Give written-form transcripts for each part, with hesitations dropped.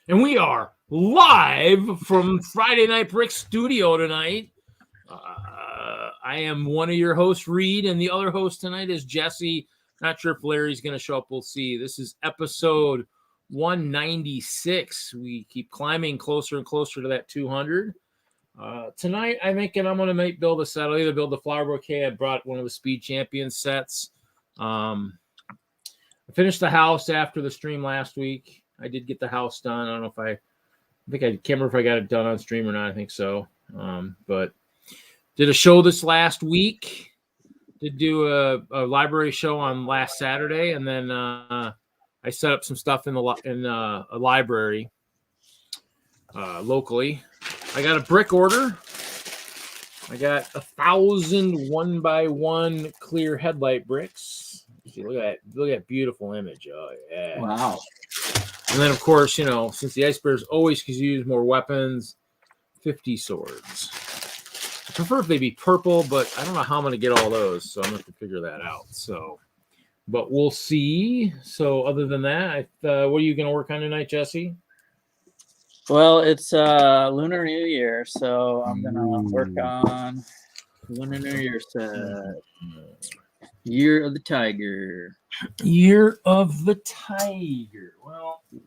And we are live from Friday Night Brick Studio tonight. I am one of your hosts, Reed, and the other host tonight is Jesse. Not sure if Larry's going to show up. We'll see. This is episode 196. We keep climbing closer and closer to that 200. Tonight, I'm thinking I'm going to build a set. I'll either build the flower bouquet. I brought one of the Speed Champion sets. I finished the house after the stream last week. I did get the house done. I don't know if I can't remember if I got it done on stream or not. I think so. But did a show this last week. Did do a library show on last Saturday, and then I set up some stuff in a library locally. I got a brick order. I got 1,000 1x1 clear headlight bricks. See, look at that beautiful image. Oh yeah! Wow. And then, of course, since the Ice Bears always could use more weapons, 50 swords. I prefer if they be purple, but I don't know how I'm going to get all those, so I'm going to have to figure that out. But we'll see. So other than that, what are you going to work on tonight, Jesse? Well, it's Lunar New Year, so I'm going to work on Lunar New Year set. Year of the Tiger. Year of the Tiger. Well, I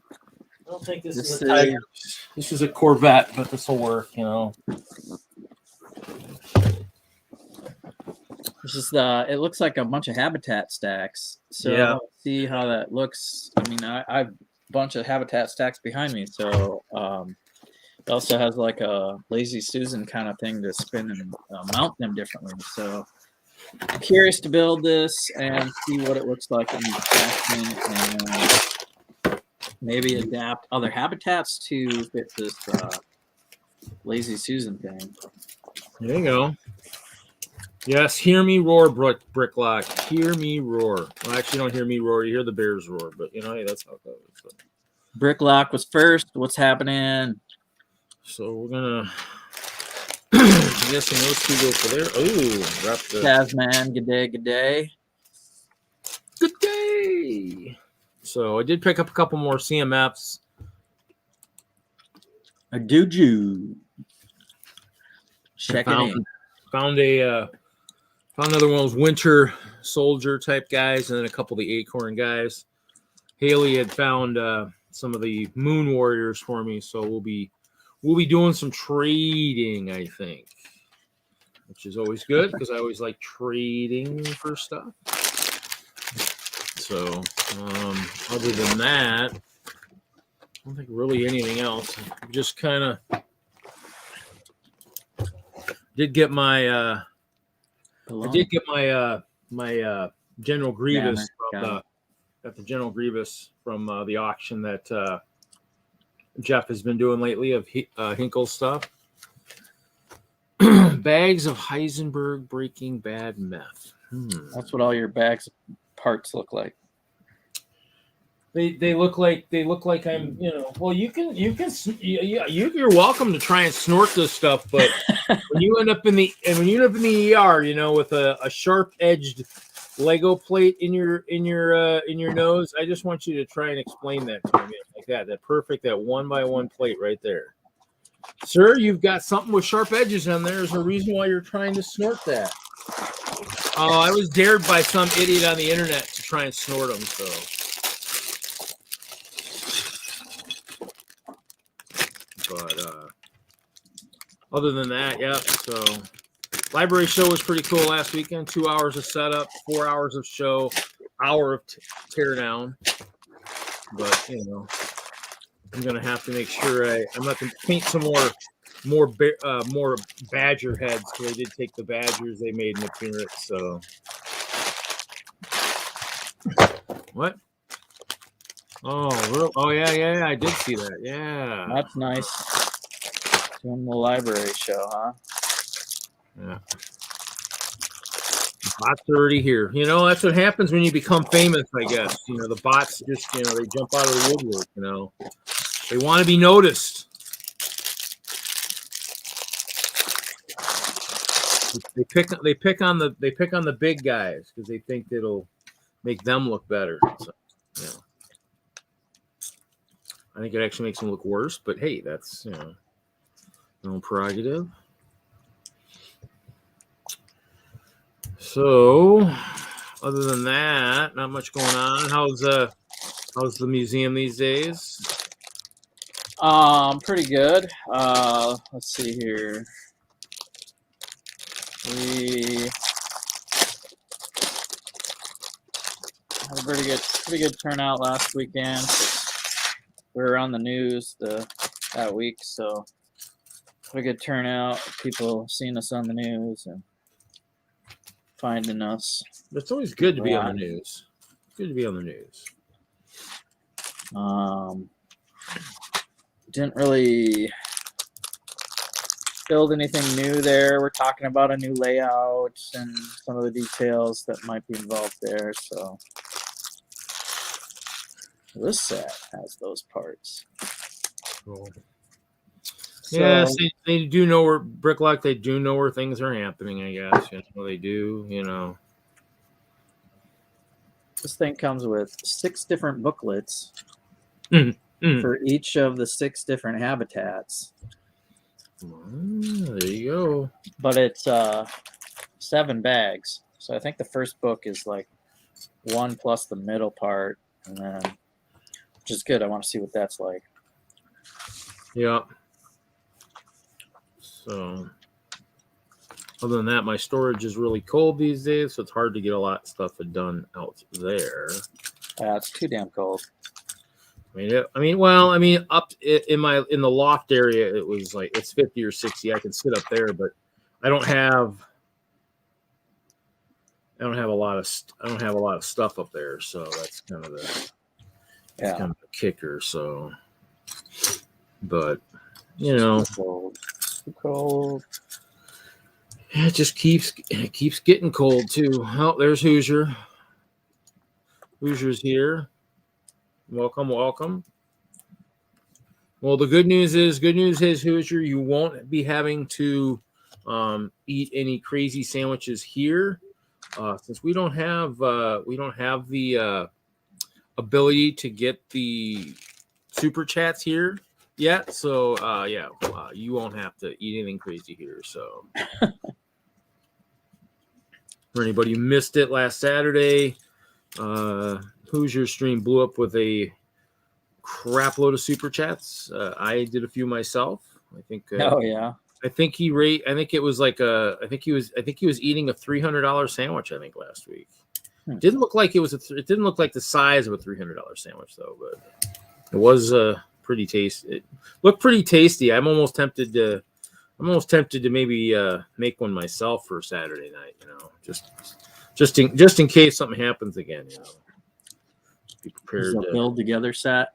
don't think this is a Tiger. This is a Corvette, but this will work, This is it looks like a bunch of habitat stacks. So yeah. Let's see how that looks. I mean, I have a bunch of habitat stacks behind me, so it also has like a Lazy Susan kind of thing to spin and mount them differently. So I'm curious to build this and see what it looks like in action, and maybe adapt other habitats to fit this Lazy Susan thing. There you go. Yes, hear me roar, Bricklock. Hear me roar. Well, actually, you don't hear me roar. You hear the bears roar, but hey, that's how it goes. So. Bricklock was first. What's happening? So we're gonna. I'm guessing those two go for there. Oh, drop the Tasman. Good day. Good day. Good day. So I did pick up a couple more CMFs. A dooju. Check it in. Found another one of those winter soldier type guys, and then a couple of the acorn guys. Haley had found some of the moon warriors for me, so we'll be doing some trading, I think, which is always good because I always like trading for stuff. So other than that, I don't think really anything else. Just kind of did get my my General Grievous from the General Grievous from the auction that Jeff has been doing lately of Hinkle stuff. Bags of Heisenberg Breaking Bad meth. That's what all your bags of parts look like. They look like I'm well you're welcome to try and snort this stuff, but when you end up in the ER, with a sharp edged Lego plate in your nose, I just want you to try and explain that to me like that perfect, that 1x1 plate right there. Sir, you've got something with sharp edges on there. There's a reason why you're trying to snort that. Oh, I was dared by some idiot on the internet to try and snort them, so. But other than that, yeah. So library show was pretty cool last weekend. 2 hours of setup, 4 hours of show, hour of tear down. But I'm gonna have to make sure I'm going to paint some more badger heads because they did take the badgers. They made an appearance. So what? Oh, real? Oh, yeah. I did see that. Yeah. That's nice. Doing the library show, huh? Yeah. Bots are already here. That's what happens when you become famous, I guess. The bots just, they jump out of the woodwork, They want to be noticed. They pick on the big guys because they think it'll make them look better. So, I think it actually makes them look worse. But hey, that's their own prerogative. So, other than that, not much going on. How's the museum these days? Pretty good. Let's see here. We had a pretty good turnout last weekend. We were on the news that week, so pretty good turnout. People seeing us on the news and finding us. It's always good to be on the news. Good to be on the news. Didn't really build anything new there. We're talking about a new layout and some of the details that might be involved there. So this set has those parts. Cool. So, yes, they do know where Brickworld. They do know where things are happening. I guess they do. This thing comes with 6 different booklets for each of the 6 different habitats. There you go. But it's 7 bags. So I think the first book is like 1 plus the middle part, and then, which is good. I want to see what that's like. Yeah. So, other than that, my storage is really cold these days, so it's hard to get a lot of stuff done out there. It's too damn cold. Up in the loft area, it was like it's 50 or 60. I can sit up there, but I don't have a lot of stuff up there, so that's kind of the kicker. So, but Too cold. It just keeps getting cold too. Oh, there's Hoosier. Hoosier's here. Welcome. Well, the good news is, Hoosier, you won't be having to eat any crazy sandwiches here, since we don't have the ability to get the super chats here yet. So you won't have to eat anything crazy here. So for anybody who missed it last Saturday, Hoosier stream blew up with a crap load of super chats. I did a few myself. I think. I think he it was like I think he was eating a $300 sandwich. I think last week. It didn't look like it didn't look like the size of a $300 sandwich though, but it was pretty tasty. It looked pretty tasty. I'm almost tempted to maybe make one myself for Saturday night. Just in case something happens again. Be prepared to build together set.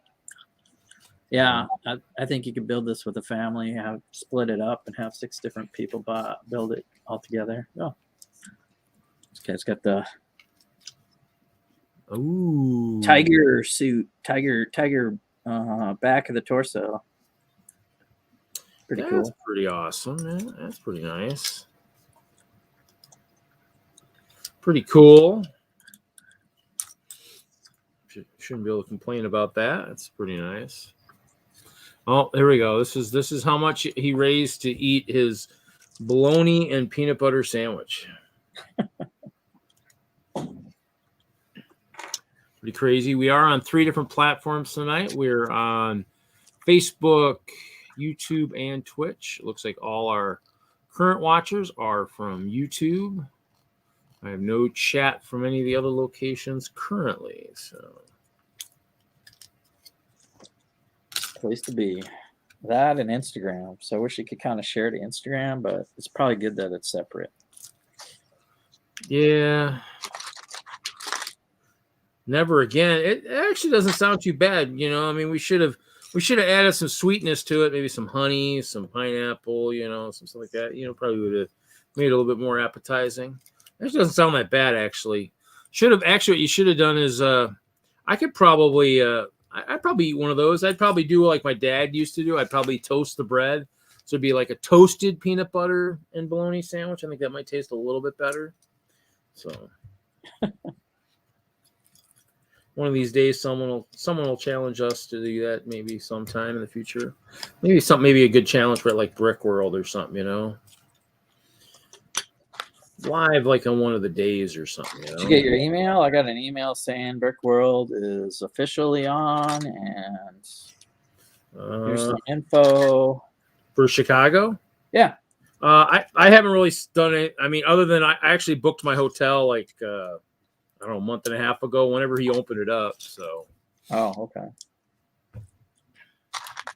Yeah, I think you could build this with a family, split it up, and have 6 different people build it all together. Oh, this guy's got the tiger suit, tiger back of the torso. Pretty cool. That's pretty awesome, man. That's pretty nice. Pretty cool. Shouldn't be able to complain about that. That's pretty nice. Oh, here we go. This is how much he raised to eat his bologna and peanut butter sandwich. Pretty crazy. We are on 3 different platforms tonight. We're on Facebook, YouTube, and Twitch. It looks like all our current watchers are from YouTube. I have no chat from any of the other locations currently. So, place to be. That and Instagram. So I wish you could kind of share the Instagram, but it's probably good that it's separate. Yeah. Never again. It actually doesn't sound too bad. We should have added some sweetness to it, maybe some honey, some pineapple, something like that. Probably would have made it a little bit more appetizing. It doesn't sound that bad, actually. What you should have done is I could probably I'd probably eat one of those. I'd probably do like my dad used to do. I'd probably toast the bread. So it'd be like a toasted peanut butter and bologna sandwich. I think that might taste a little bit better. So one of these days someone will challenge us to do that maybe sometime in the future. Maybe a good challenge for like Brickworld or something, you know. Live like on one of the days or something, you know. Did you get your email? I got an email saying Brickworld is officially on, and here's some info for Chicago. Yeah. I haven't really done it. I mean, other than I actually booked my hotel like I don't know, a month and a half ago, whenever he opened it up. So. Oh, okay.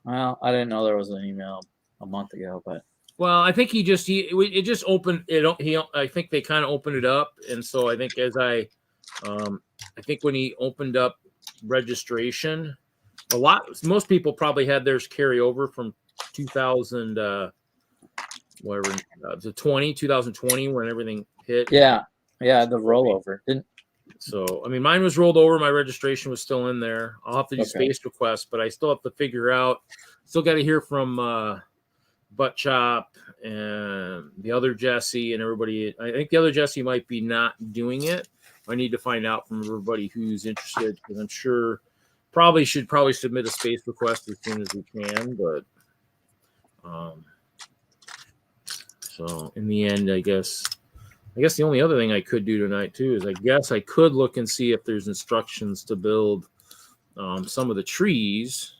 Well, I didn't know there was an email a month ago, but. Well, I think it just opened it. I think they kind of opened it up, and so I think I think when he opened up registration, most people probably had theirs carry over from 2000, whatever, 2020 when everything hit. Yeah, the rollover didn't. So I mean, mine was rolled over. My registration was still in there. I'll have to do space requests, but I still have to figure out. Still got to hear from. Butt Chop and the other Jesse and everybody. I think the other Jesse might be not doing it. I need to find out from everybody who's interested, because I'm sure should submit a space request as soon as we can. But so in the end, I guess the only other thing I could do tonight too is I guess I could look and see if there's instructions to build some of the trees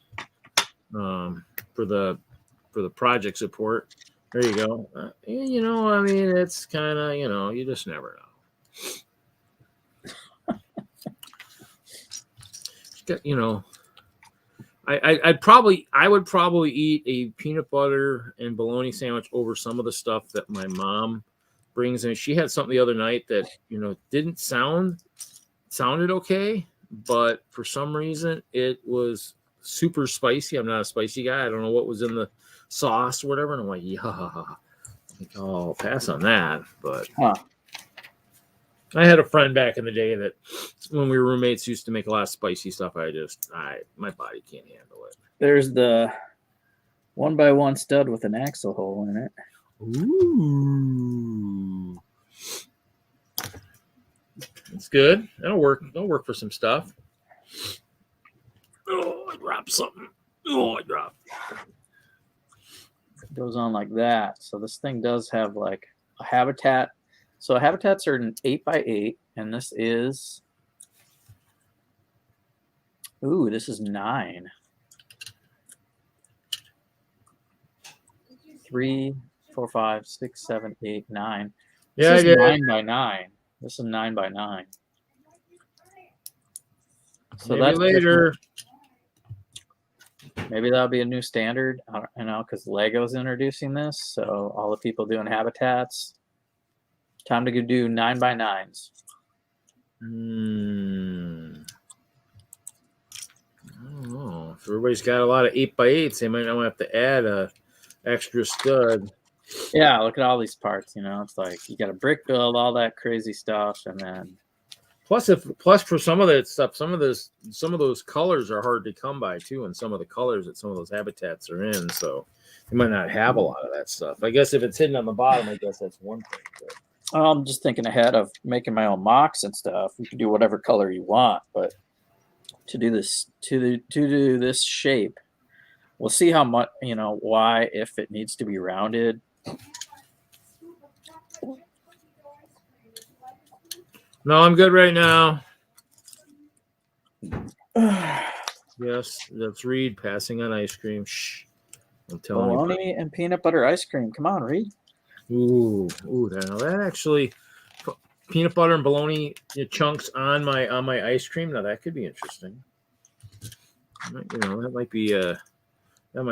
for the project support. There you go. You know, I mean, it's kind of, you know, you just never know. You know, I would probably eat a peanut butter and bologna sandwich over some of the stuff that my mom brings. And she had something the other night that, you know, sounded okay, but for some reason it was super spicy. I'm not a spicy guy. I don't know what was in the sauce or whatever, and I'm like, I'll pass on that. But I had a friend back in the day that when we were roommates used to make a lot of spicy stuff. My body can't handle it. There's the 1x1 stud with an axle hole in it. Ooh, it's good. That'll work for some stuff. Oh, I dropped something. Goes on like that. So this thing does have like a habitat. So habitats are an 8x8, and this is 9. 3, 4, 5, 6, 7, 8, 9. This is 9x9. This is 9x9. So maybe later. Maybe that'll be a new standard, you know, because Lego's introducing this. So all the people doing habitats, time to go do 9x9s. I don't know. If everybody's got a lot of 8x8s, they might not have to add a extra stud. Yeah, look at all these parts. You know, it's like you got to brick build all that crazy stuff, and then plus for some of that stuff, some of those colors are hard to come by too, and some of the colors that some of those habitats are in, so you might not have a lot of that stuff. I guess if it's hidden on the bottom, I guess that's one thing. But I'm just thinking ahead of making my own MOCs and stuff. You can do whatever color you want, but to do this to do this shape, we'll see how much, you know, why, if it needs to be rounded. No, I'm good right now. Yes, that's Reed passing on ice cream. Shh. I'm telling you. Bologna and peanut butter ice cream. Come on, Reed. Ooh, now that actually peanut butter and bologna chunks on my ice cream. Now that could be interesting. You know, that might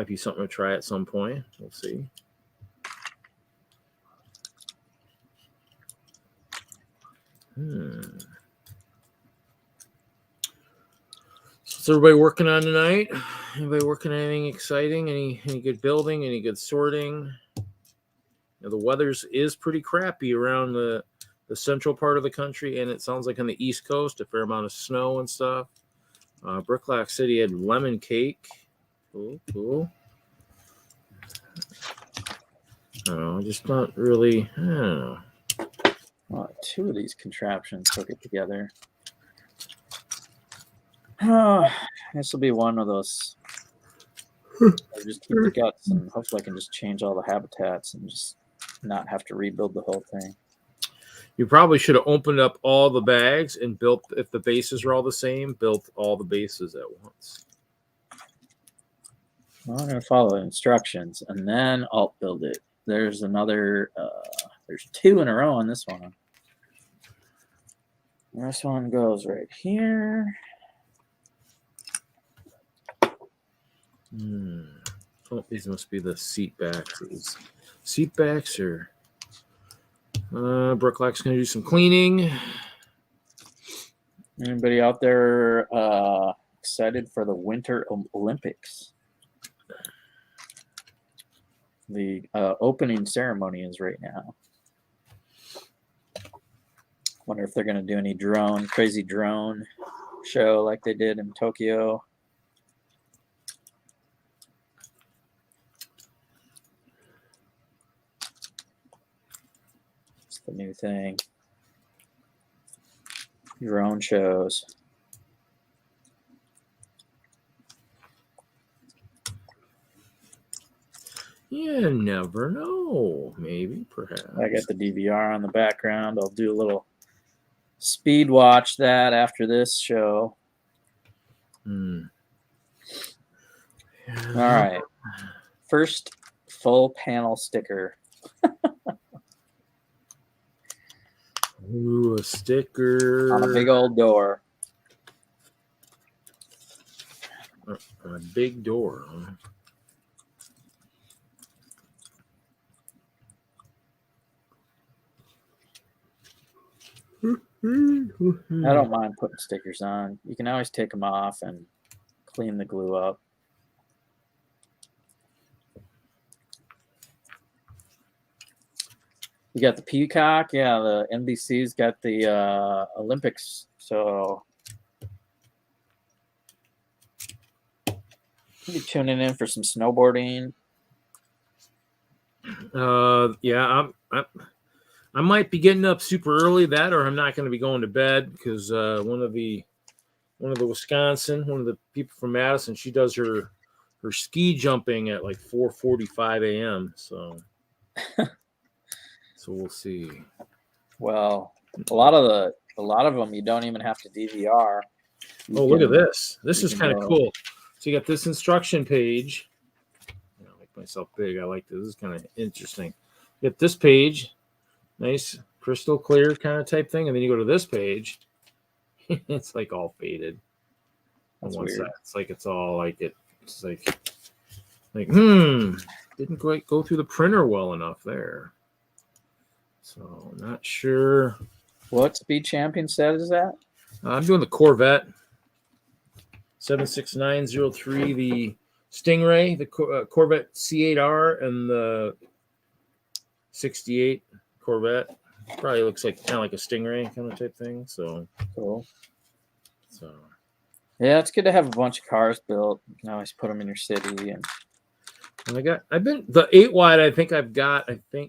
be something to try at some point. We'll see. What's everybody working on tonight? Anybody working on anything exciting? Any good building? Any good sorting? You know, the weather's is pretty crappy around the central part of the country, and it sounds like on the East Coast, a fair amount of snow and stuff. Bricklock City had lemon cake. Cool. Oh, just not really. I don't know. Well, 2 of these contraptions hook it together. This will be one of those. I'll just keep the guts, and hopefully I can just change all the habitats and just not have to rebuild the whole thing. You probably should have opened up all the bags and built, if the bases are all the same, built all the bases at once. Well, I'm going to follow the instructions, and then I'll build it. There's another, there's 2 in a row on this one. This one goes right here. Oh, these must be the seat backs. Seat backs are... Brooklak's going to do some cleaning. Anybody out there excited for the Winter Olympics? The opening ceremony is right now. Wonder if they're going to do any crazy drone show like they did in Tokyo. It's the new thing. Drone shows. You never know. Maybe, perhaps. I got the DVR on the background. I'll do a little speed watch that after this show. All right. First full panel sticker. Ooh, a sticker. On a big old door. A big door. I don't mind putting stickers on. You can always take them off and clean the glue up. You got the Peacock. Yeah, the NBC's got the Olympics. So you'll be tuning in for some snowboarding. Yeah, I might be getting up super early, that, or I'm not going to be going to bed because one of the Wisconsin, one of the people from Madison, she does her ski jumping at like 4:45 a.m. So we'll see. Well, a lot of them you don't even have to DVR. Look at this. This is kind of cool. So you got this instruction page. I make myself big. I like this. This is kind of interesting. You get this page. Nice crystal clear kind of type thing, and then you go to this page. It's like all faded on one side. It's like it's all like it. It's like didn't quite go through the printer well enough there. So not sure. What speed champion set is that? I'm doing the Corvette 76903, the Stingray, the Corvette C8R, and the 68 Corvette. Probably looks like kind of like a Stingray kind of type thing. So cool. So yeah, it's good to have a bunch of cars built. You can always put them in your city. And I've been the 8 wide. I think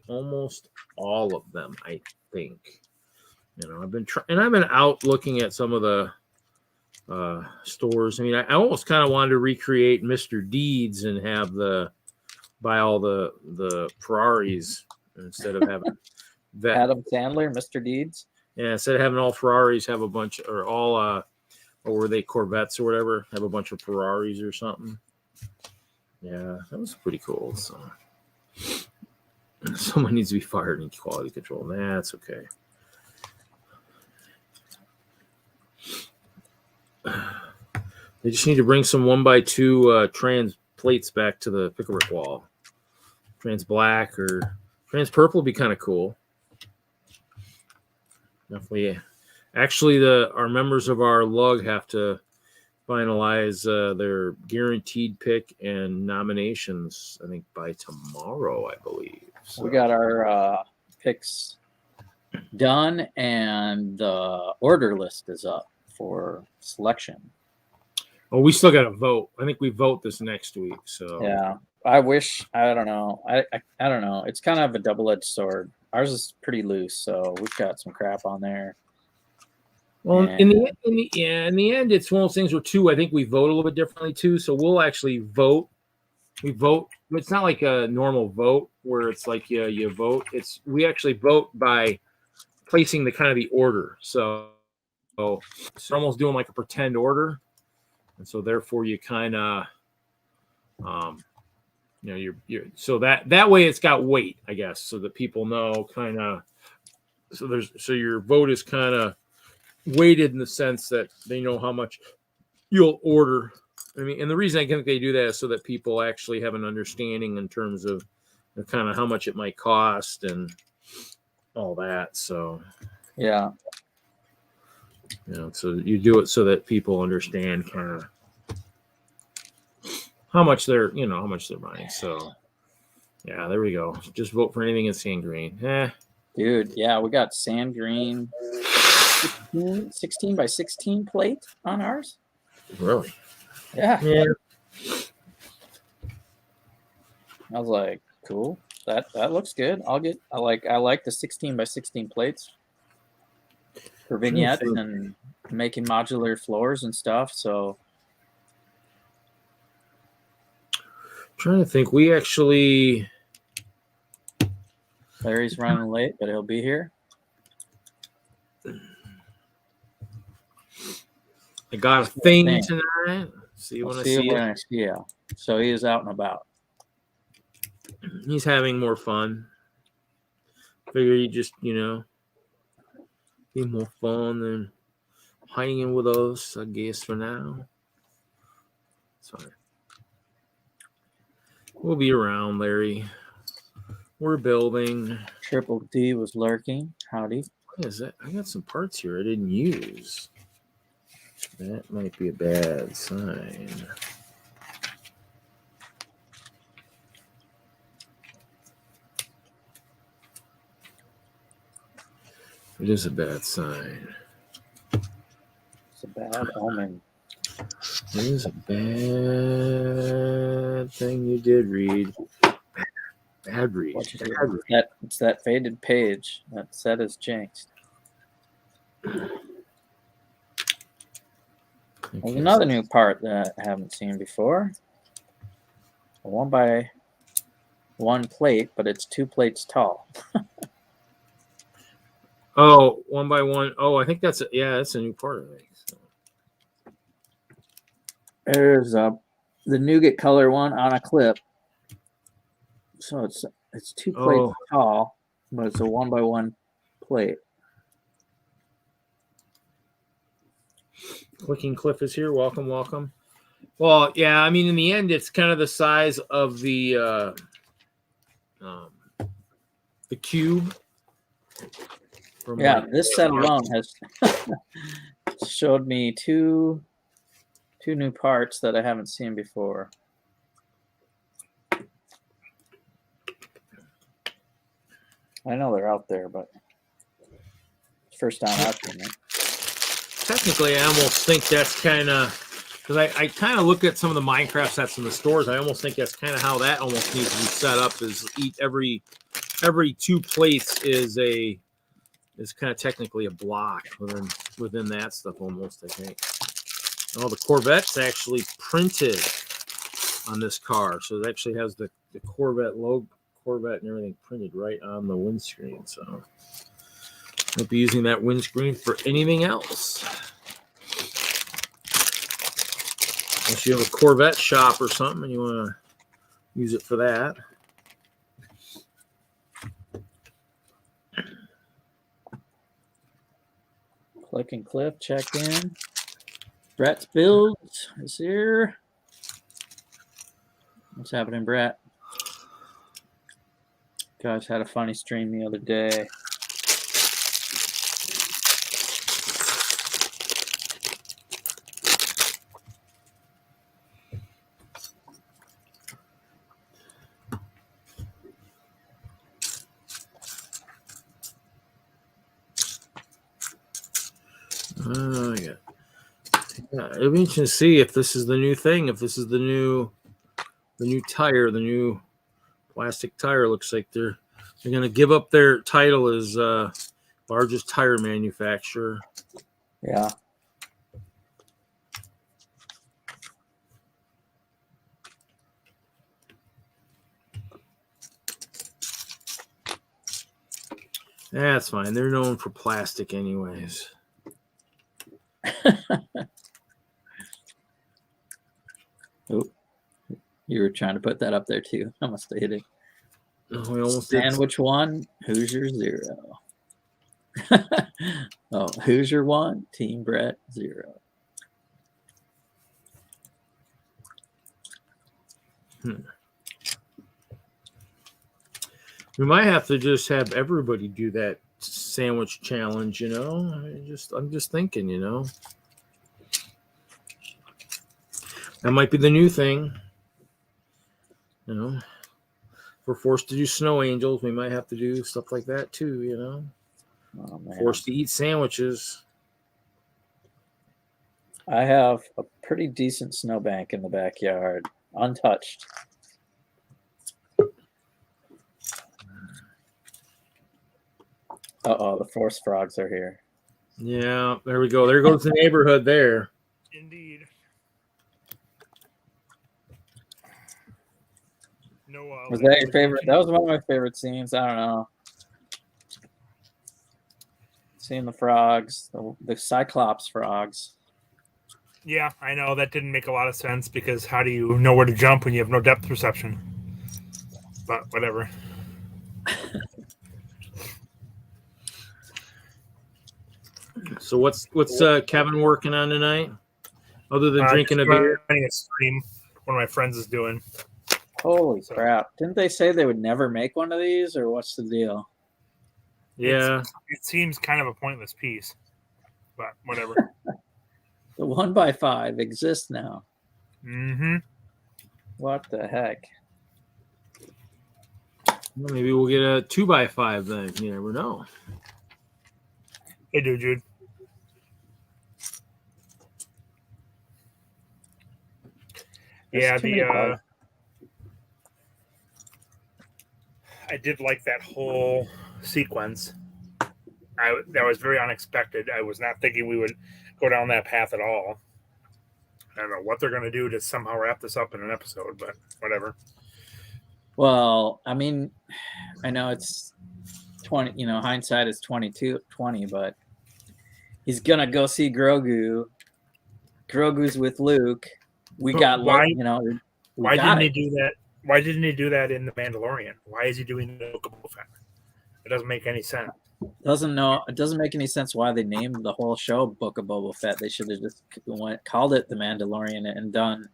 almost all of them. I think, I've been trying, and I've been out looking at some of the stores. I mean, I almost kind of wanted to recreate Mr. Deeds and have buy all the Ferraris instead of having that. Adam Sandler, Mr. Deeds. Yeah, instead of having all Ferraris, have a bunch, or all or were they Corvettes or whatever? Have a bunch of Ferraris or something. Yeah, that was pretty cool. So someone needs to be fired in quality control. That's okay. They just need to bring some 1x2 trans plates back to the picklebrick wall. Trans black or trans purple would be kind of cool. Definitely. Yeah. Actually, our members of our lug have to finalize their guaranteed pick and nominations, I think, by tomorrow, I believe. So. We got our picks done, and the order list is up for selection. Oh, we still got to vote. I think we vote this next week. So yeah, I don't know. I don't know. It's kind of a double-edged sword. Ours is pretty loose, so we've got some crap on there. Well, And in the end, it's one of those things where I think we vote a little bit differently too. So we'll actually vote. We vote. It's not like a normal vote where it's like you vote. We actually vote by placing the kind of the order. So it's almost doing like a pretend order, and so therefore you kind of, you're so that way it's got weight, I guess, so that people know kind of. So your vote is kind of weighted in the sense that they know how much you'll order. I mean, and the reason I think they do that is so that people actually have an understanding in terms of kind of how much it might cost and all that. So, yeah, so you do it so that people understand kind of how much they're buying. So, yeah, there we go. Just vote for anything in sand green. dude. Yeah, we got sand green 16 by 16 plate on ours. Really? Yeah. Yeah. I was like, cool. That looks good. I like the 16 by 16 plates for vignettes and making modular floors and stuff. So Trying to think. We actually. Larry's running late, but he'll be here. I got a thing tonight. See you when I see you. Yeah. So he is out and about. He's having more fun. Figure you just, be more fun than hanging with us, I guess, for now. Sorry. We'll be around, Larry. We're building. Triple D was lurking. Howdy. What is that? I got some parts here I didn't use. That might be a bad sign. It is a bad sign. It's a bad omen. It is a bad thing you did read. Bad read. It's that faded page. That set is jinxed. There's another new part that I haven't seen before. A 1x1 plate, but it's 2 plates tall. Oh, 1x1. Oh, I think that's a new part, I think. So. There's the nougat color one on a clip. So it's 2 plates tall, but it's a 1x1 plate. Clicking Cliff is here. Welcome, welcome. Well, yeah, I mean, in the end, it's kind of the size of the cube. Yeah, this set alone has showed me two new parts that I haven't seen before. I know they're out there, but first time I've seen it. Technically, I almost think that's kind of, because I kind of look at some of the Minecraft sets in the stores. I almost think that's kind of how that almost needs to be set up. Is every 2 plates is kind of technically a block within that stuff almost. I think. Oh, the Corvette's actually printed on this car, so it actually has the Corvette logo, Corvette and everything printed right on the windscreen. So. Won't be using that windscreen for anything else. Unless you have a Corvette shop or something and you want to use it for that. Click and Cliff, check in. Brett's build is here. What's happening, Brett? Guys had a funny stream the other day. Yeah, it'll be interesting to see if this is the new thing. If this is the new tire, the new plastic tire. Looks like they're going to give up their title as largest tire manufacturer. Yeah. That's fine. They're known for plastic anyways. Oh, you were trying to put that up there too. I must have hit it. We almost did. Sandwich 1, Hoosier 0. Oh, Hoosier 1, Team Brett 0. We might have to just have everybody do that sandwich challenge, you know. I'm just thinking, you know. That might be the new thing. You know. If we're forced to do snow angels, we might have to do stuff like that too, you know. Oh, man. Forced to eat sandwiches. I have a pretty decent snowbank in the backyard, untouched. Uh-oh, the forest frogs are here. Yeah, there we go. There goes the neighborhood there. Indeed. No, Was that your favorite? That was one of my favorite scenes. I don't know. Seeing the frogs, the Cyclops frogs. Yeah, I know that didn't make a lot of sense because how do you know where to jump when you have no depth perception? But whatever. So what's Kevin working on tonight? Other than drinking a beer? Running a stream. One of my friends is doing. Holy crap. Didn't they say they would never make one of these, or what's the deal? Yeah. It seems kind of a pointless piece, but whatever. The 1x5 exists now. Mm-hmm. What the heck? Well, maybe we'll get a 2x5 then. You never know. Hey, dude, Jude. Yeah, I did like that whole sequence. That was very unexpected. I was not thinking we would go down that path at all. I don't know what they're going to do to somehow wrap this up in an episode, but whatever. Well, I mean, I know it's 20, you know, hindsight is 2020, but he's going to go see Grogu. Grogu's with Luke. We got, why, you know, why didn't he do that? Why didn't he do that in The Mandalorian? Why is he doing the Book of Boba Fett? It doesn't make any sense. It doesn't make any sense why they named the whole show Book of Boba Fett. They should have just called it The Mandalorian and done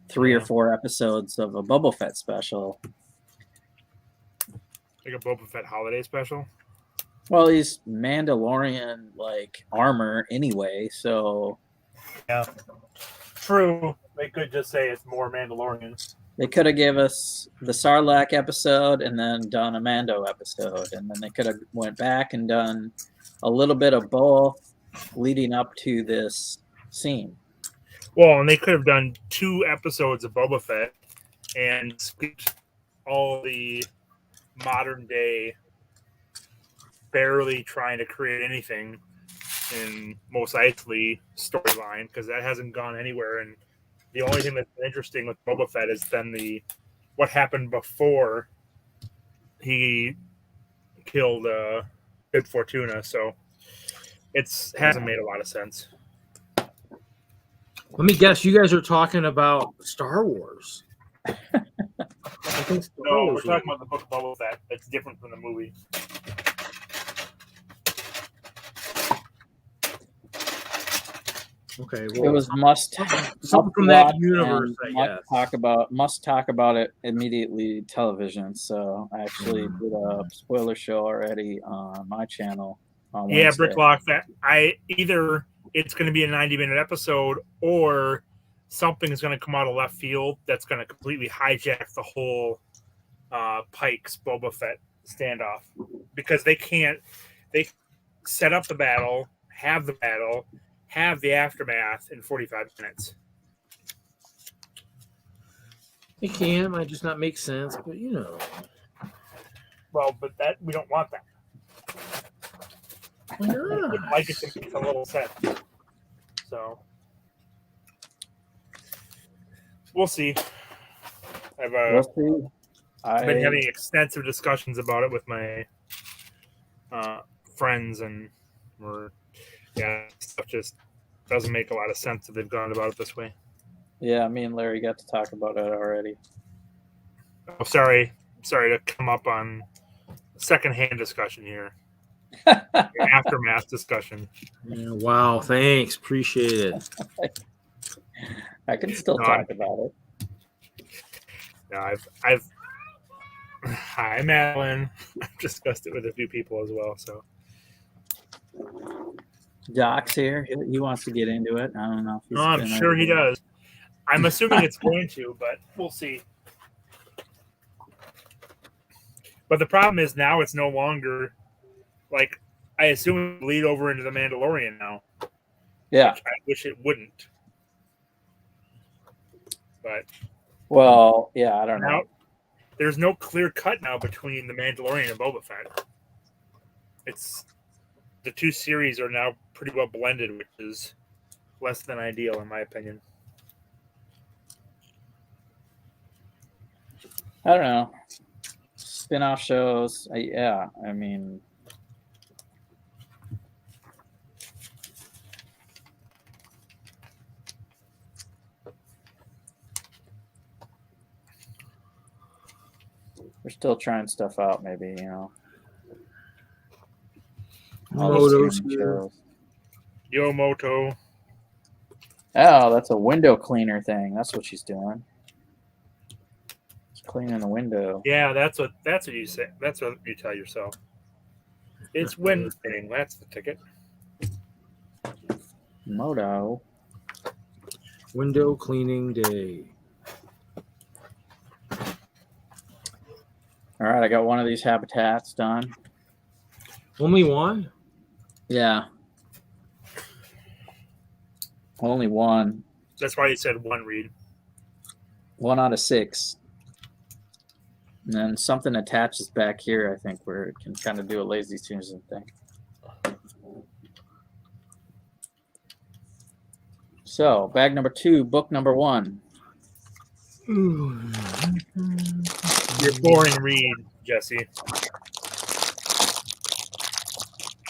3 or 4 episodes of a Boba Fett special. Like a Boba Fett holiday special? Well, he's Mandalorian like armor anyway, so yeah. True. They could just say it's more Mandalorian. They could have gave us the Sarlacc episode and then done a Mando episode, and then they could have went back and done a little bit of both leading up to this scene. Well, and they could have done 2 episodes of Boba Fett and skipped all the modern day barely trying to create anything in Mos Eisley storyline, because that hasn't gone anywhere. And the only thing that's been interesting with Boba Fett is then what happened before he killed Bib Fortuna. So it hasn't made a lot of sense. Let me guess, you guys are talking about Star Wars. No, we're talking about the Book of Boba Fett. That's different from the movie. Okay, well, it was something from that universe. Must talk about it immediately. Television. So I actually did a spoiler show already on my channel. On Wednesday. Bricklock. That either it's going to be a 90-minute episode, or something is going to come out of left field that's going to completely hijack the whole Pikes Boba Fett standoff, because they set up the battle, have the aftermath in 45 minutes. It can, might just not make sense, but you know. Well, but that we don't want that. Why I would not? like it to make a little sense. So we'll see. I've We'll see. been having extensive discussions about it with my friends, and stuff just doesn't make a lot of sense if they've gone about it this way. Yeah, me and Larry got to talk about it already. Oh, sorry to come up on secondhand discussion here. Aftermath discussion. Yeah, wow, thanks. Appreciate it. I can still talk about it. No, hi, Madeline. I've discussed it with a few people as well. So Doc's here. He wants to get into it. I don't know. If no, I'm sure he does. I'm assuming it's going to, but we'll see. But the problem is now it's no longer like I assume it will lead over into the Mandalorian now. Yeah. I wish it wouldn't. But well, yeah, I don't know. There's no clear cut now between the Mandalorian and Boba Fett. It's the two series are now pretty well blended, which is less than ideal in my opinion. I don't know. Spin-off shows. Yeah, I mean, we're still trying stuff out, maybe, you know. Yomoto. Oh, that's a window cleaner thing. That's what she's doing. She's cleaning the window. Yeah, that's what you say. That's what you tell yourself. It's window cleaning. That's the ticket. Moto. Window cleaning day. All right, I got one of these habitats done. Only one? Yeah. Only one. That's why you said one read. 1 out of 6. And then something attaches back here, I think, where it can kind of do a lazy Susan thing. So, bag number 2, book number 1. Your boring read, Jesse.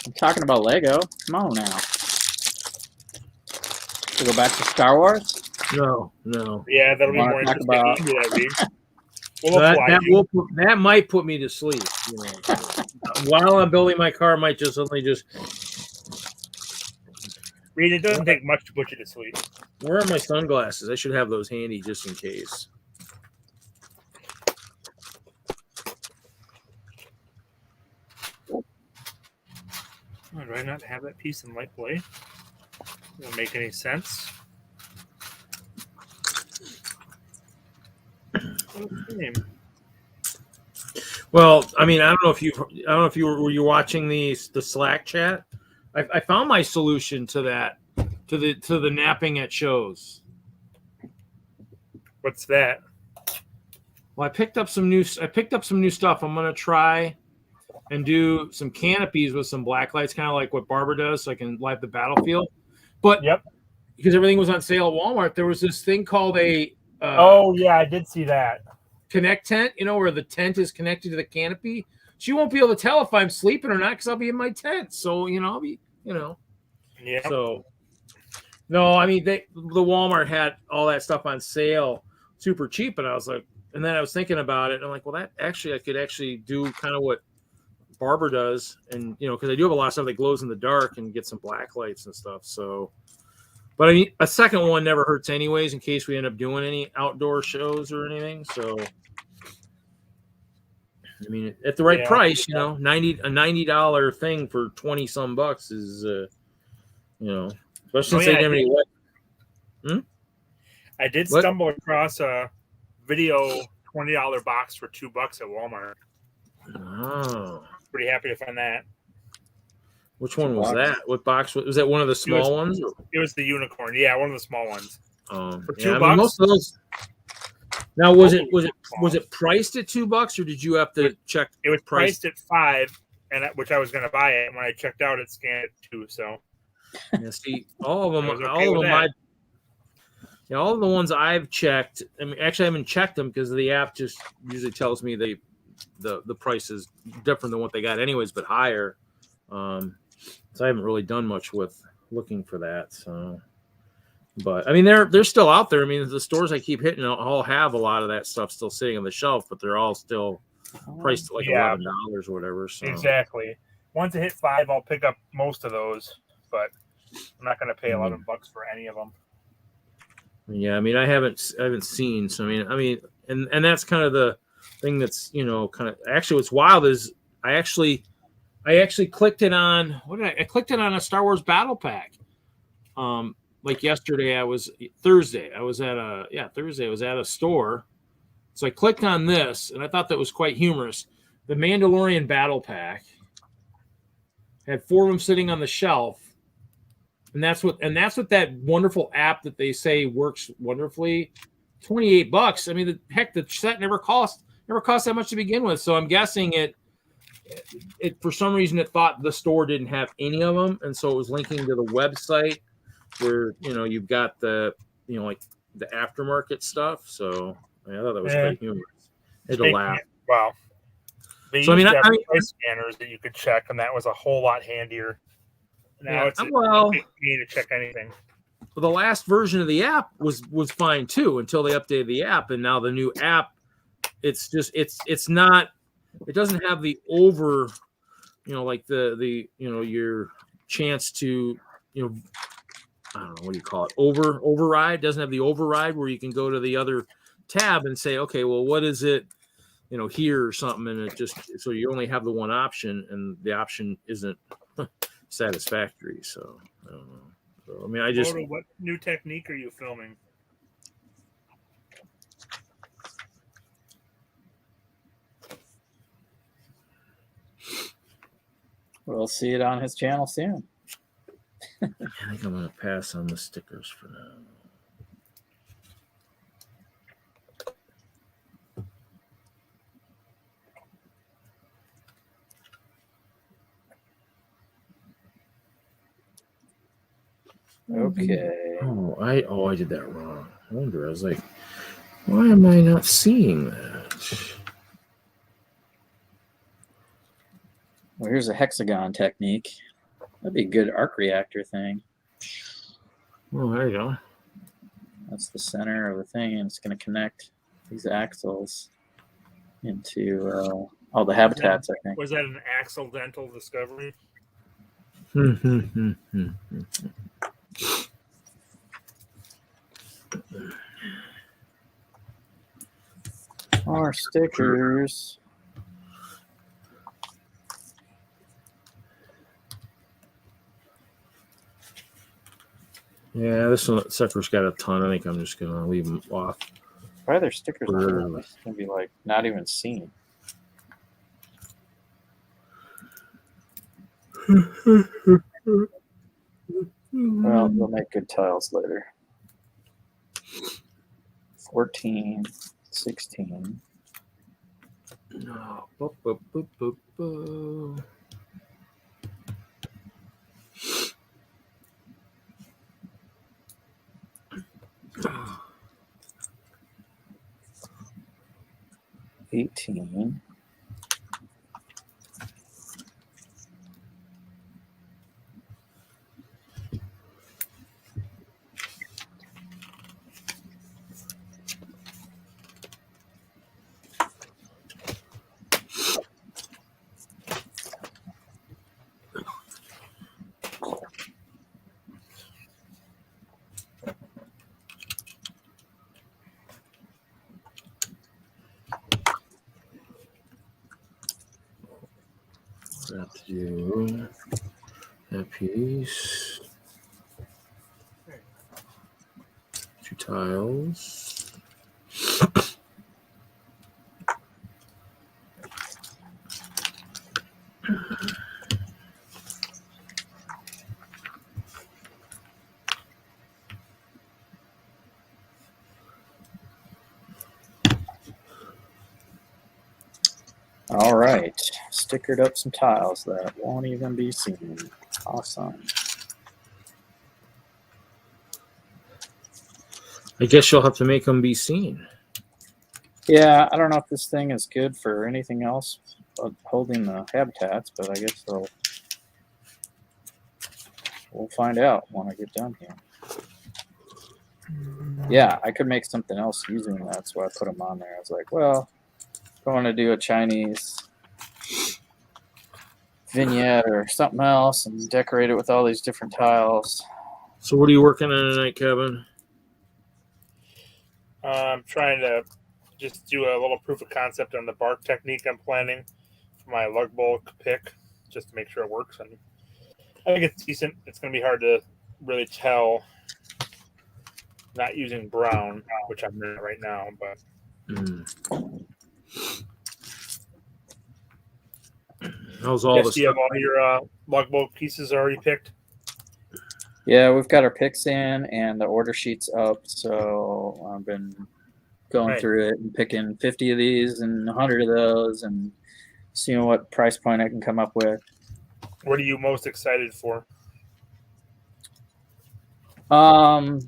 I'm talking about Lego. Come on now. To go back to Star Wars? No. Yeah, that'll be more Talk interesting. about... You can do that read. That might put me to sleep. You know. While I'm building my car, I might just suddenly Read, it doesn't take much to put you to sleep. Where are my sunglasses? I should have those handy just in case. Oh, do I not have that piece in light blade? Doesn't make any sense. Okay. Well, I mean, I don't know if you were watching the Slack chat. I found my solution to that, to the napping at shows. What's that? Well, I picked up some new stuff. I'm gonna try and do some canopies with some black lights, kind of like what Barbara does, so I can light the battlefield. But because everything was on sale at Walmart, there was this thing called a oh yeah, I did see that. Connect tent, you know, where the tent is connected to the canopy. She won't be able to tell if I'm sleeping or not because I'll be in my tent. So, you know, I'll be, you know. Yeah. So, no, I mean, the Walmart had all that stuff on sale super cheap. And I was like, and then I was thinking about it. And I'm like, well, that actually, I could actually do kind of what Barbara does. And, you know, because I do have a lot of stuff that glows in the dark and get some black lights and stuff. So, but I mean, a second one never hurts anyways in case we end up doing any outdoor shows or anything. So, I mean, at the right price, you know, a $90 thing for 20 some bucks is, you know, especially since they didn't have any. I did stumble across a video $20 box for $2 at Walmart. Oh, pretty happy to find that. Which one was that? What box was that? One of the small ones? It was the unicorn. Yeah, one of the small ones. For $2. I mean, most of those. Now, was it priced at $2, or did you have to check? It was priced at $5, which I was going to buy it. And when I checked out, it scanned it too. So Yeah, see, all of them, I was okay with that. all of the ones I've checked. I mean, actually, I haven't checked them because the app just usually tells me the price is different than what they got, anyways, but higher. So I haven't really done much with looking for that. So, but I mean, they're still out there. I mean, the stores I keep hitting all have a lot of that stuff still sitting on the shelf, but they're all still priced at like $11 or whatever. So. Exactly. Once it hit 5, I'll pick up most of those, but I'm not going to pay $11 for any of them. Yeah, I mean, I haven't seen. So I mean, and that's kind of the thing that's kind of actually what's wild is I actually clicked it on I clicked it on a Star Wars Battle Pack. Like yesterday, Thursday. I was at a store. So I clicked on this, and I thought that was quite humorous. The Mandalorian Battle Pack had 4 of them sitting on the shelf, and that's what that wonderful app that they say works wonderfully. $28. I mean, the set never cost that much to begin with. So I'm guessing it for some reason it thought the store didn't have any of them, and so it was linking to the website where you've got the like the aftermarket stuff. So I thought that was pretty humorous. It'll laugh. Wow. They used to have price scanners that you could check, and that was a whole lot handier. Now it's me to check anything. Well, the last version of the app was fine too until they updated the app, and now the new app, it's not. It doesn't have the like the your chance to I don't know, what do you call it? Override. Doesn't have the override where you can go to the other tab and say, okay, well, what is it, here or something, and it just so you only have the one option, and the option isn't satisfactory. So I don't know. So I mean, what new technique are you filming? We'll see it on his channel soon. I think I'm going to pass on the stickers for now. Okay. I did that wrong. I wonder. I was like, why am I not seeing that? Well, here's a hexagon technique. That'd be a good arc reactor thing. Oh, there you go. That's the center of the thing, and it's going to connect these axles into all the habitats, I think. Was that an accidental discovery? More stickers. Yeah, this one sucker's got a ton. I think I'm just gonna leave them off. Why are there stickers on them? It's gonna be like not even seen. Well, we'll make good tiles later. 14, 16. No. 18. Got to do that piece. 2 tiles. All right, stickered up some tiles that won't even be seen. Awesome. I guess you'll have to make them be seen. Yeah, I don't know if this thing is good for anything else but holding the habitats, but I guess we'll find out when I get done here. Yeah, I could make something else using that, so I put them on there. I was like, well, if I want to do a Chinese vignette or something else and decorate it with all these different tiles. So what are you working on tonight, Kevin? I'm trying to just do a little proof of concept on the bark technique I'm planning for my lug bulk pick, just to make sure it works. And I think it's decent. It's going to be hard to really tell not using brown, which I'm doing right now. But How's all yes, the do you have stuff? all your lug bulk pieces already picked? Yeah, we've got our picks in and the order sheets up, so I've been going through it and picking 50 of these and 100 of those and seeing what price point I can come up with. What are you most excited for? I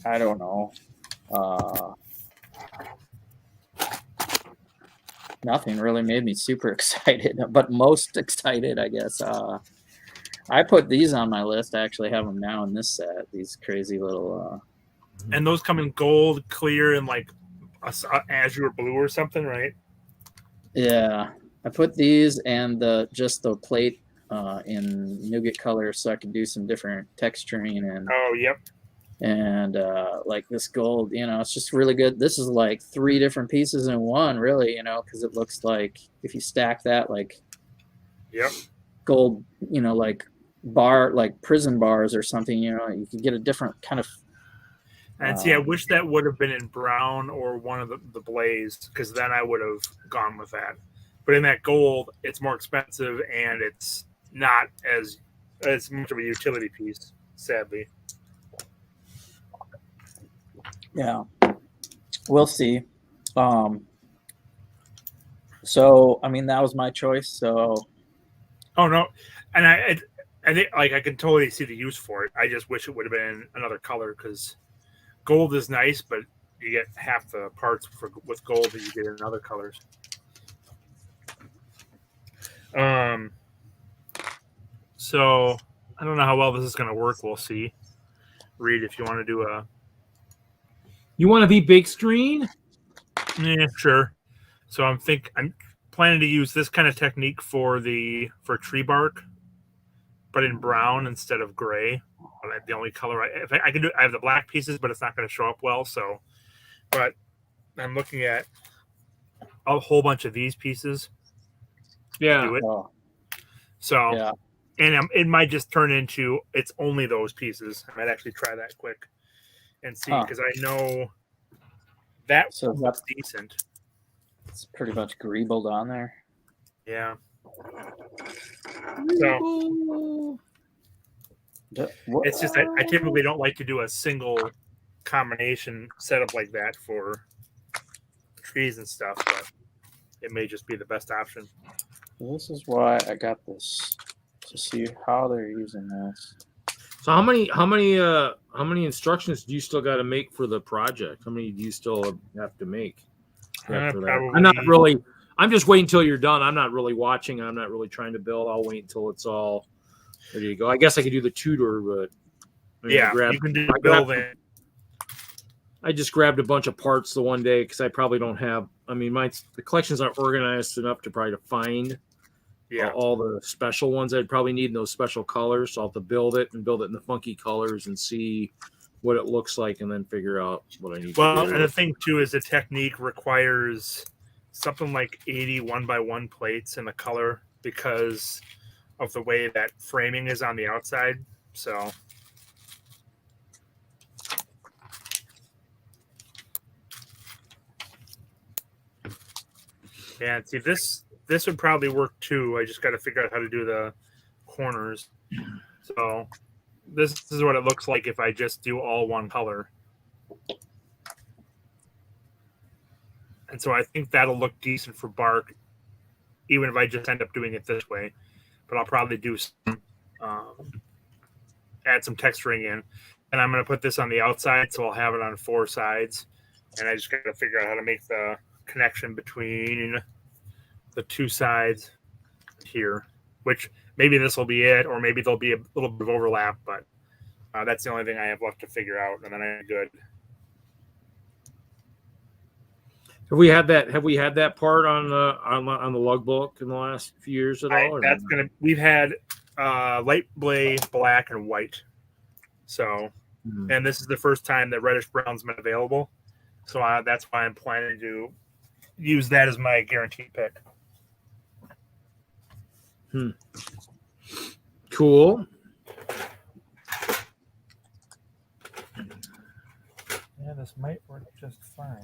don't know. Nothing really made me super excited, but most excited, I guess. I put these on my list. I actually have them now in this set. These crazy little. And those come in gold, clear, and like azure blue or something, right? Yeah, I put these and just the plate in nougat color, so I can do some different texturing and. Oh, yep. And like this gold, it's just really good. This is like 3 different pieces in one, really, because it looks like if you stack that, like, yep, gold, like bar, like prison bars or something, you could get a different kind of. And see, I wish that would have been in brown or one of the blazed, because then I would have gone with that. But in that gold, it's more expensive and it's not as much of a utility piece, sadly. Yeah, we'll see. So I mean, that was my choice. So. Oh no, and I think like I can totally see the use for it. I just wish it would have been another color, because gold is nice, but you get half the parts with gold that you get in other colors. So I don't know how well this is going to work. We'll see. Reed, if you want to do a. You want to be big screen? Yeah, sure. So I'm planning to use this kind of technique for tree bark, but in brown instead of gray. The only color I can do. I have the black pieces, but it's not going to show up well. So, but I'm looking at a whole bunch of these pieces. Yeah. To do it. Oh. So, yeah. And it might just turn into it's only those pieces. I might actually try that quick and see, because I know that looks decent. It's pretty much greebled on there. Yeah. So it's just that I typically don't like to do a single combination setup like that for trees and stuff, but it may just be the best option. This is why I got this, to see how they're using this. So how many instructions do you still got to make for the project? How many do you still have to make? I'm just waiting until you're done. I'm not really watching. I'm not really trying to build. I'll wait until it's all ready to go. I guess I could do the tutor, but you can do building. I just grabbed a bunch of parts the one day because I probably don't have. I mean, the collections aren't organized enough to find all the special ones I'd probably need in those special colors. So I'll have to build it in the funky colors and see what it looks like, and then figure out what I need. Well, and the thing too is the technique requires something like 80 1x1 plates in the color because of the way that framing is on the outside. So. Yeah, see, this would probably work too. I just got to figure out how to do the corners. So this is what it looks like if I just do all one color. And so I think that'll look decent for bark. even if I just end up doing it this way. But I'll probably do some, add some texturing in. And I'm going to put this on the outside, so I'll have it on 4 sides. And I just got to figure out how to make the connection between the 2 sides here, which maybe this will be it, or maybe there'll be a little bit of overlap, but that's the only thing I have left to figure out, and then I'm good. Have we had that part on the lug book in the last few years at all? We've had light gray, black, and white. So, and this is the first time that reddish brown's been available. So that's why I'm planning to use that as my guaranteed pick. Cool. Yeah, this might work just fine.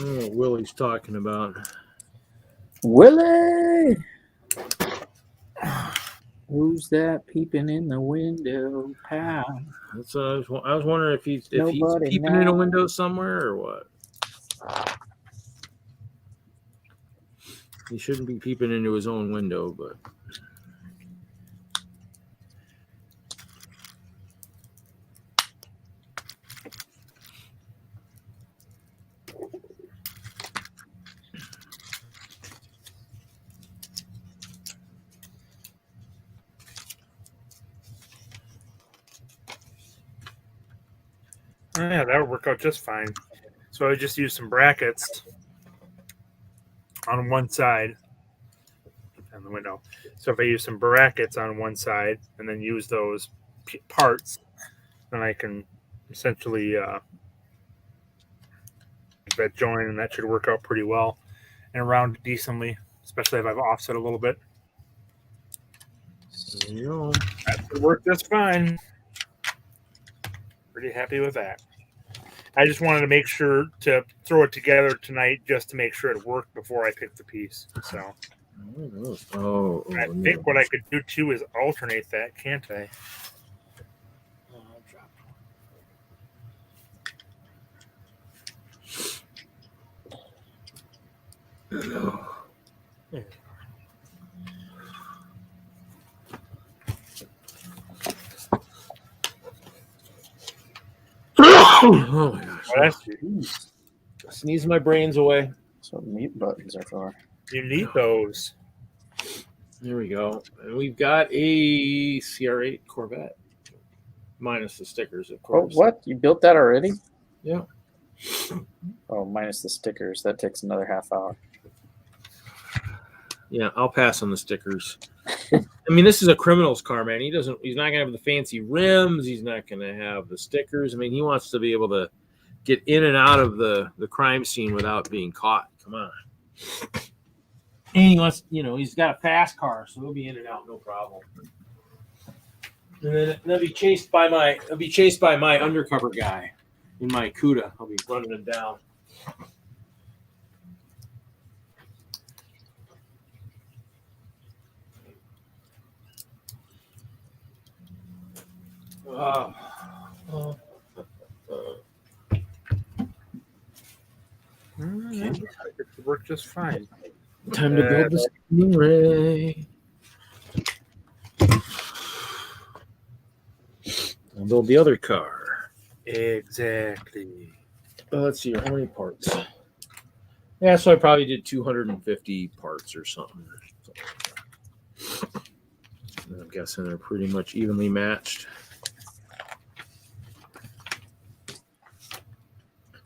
Oh, Willie's talking about. Willie! Who's that peeping in the window? Pal. That's I was wondering if he's Nobody peeping in a window somewhere or what. He shouldn't be peeping into his own window, but. Yeah, that would work out just fine. So I just use some brackets on one side on the window. So if I use some brackets on one side and then use those parts, then I can essentially that join, and that should work out pretty well and round it decently, especially if I've offset a little bit. That should work just fine. Pretty happy with that. I just wanted to make sure to throw it together tonight just to make sure it worked before I picked the piece. So I think what I could do too is alternate that, can't I? Oh my gosh. Sneeze my brains away. That's what mute buttons are for. You need those. There we go. And we've got a Cr8 Corvette. Minus the stickers, of course. Oh, what? You built that already? Yeah. Oh, minus the stickers. That takes another half hour. Yeah, I'll pass on the stickers. I mean, this is a criminal's car, man. He's not gonna have the fancy rims. He's not gonna have the stickers. I mean, he wants to be able to get in and out of the crime scene without being caught. Come on. And he wants, he's got a fast car, so he'll be in and out, no problem. And then he'll be chased by my undercover guy in my CUDA. I'll be running him down. It worked just fine. Time to build the Stingray. I'll build the other car. Exactly. Let's see, how many parts? Yeah, so I probably did 250 parts or something. I'm guessing they're pretty much evenly matched.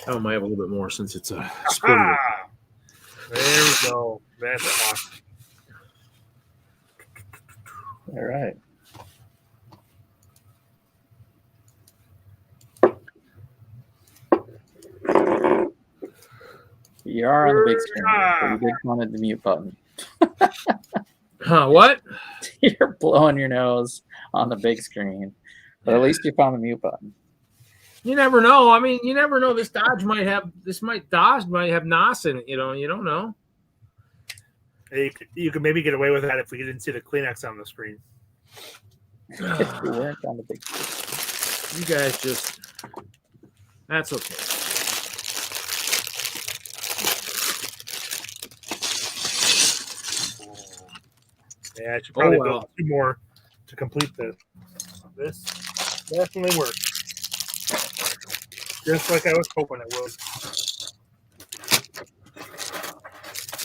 I might have a little bit more since it's a split. There we go. That's awesome. All right. You are on the big screen, but you did wanted the mute button. Huh, what? You're blowing your nose on the big screen, but at least you found the mute button. You never know. I mean, you never know. Dodge might have NOS in it. You don't know. You could maybe get away with that if we didn't see the Kleenex on the screen. If you weren't on the big screen. You guys just, that's okay. Yeah, I should probably build 2 more to complete this. This definitely worked. Just like I was hoping it would.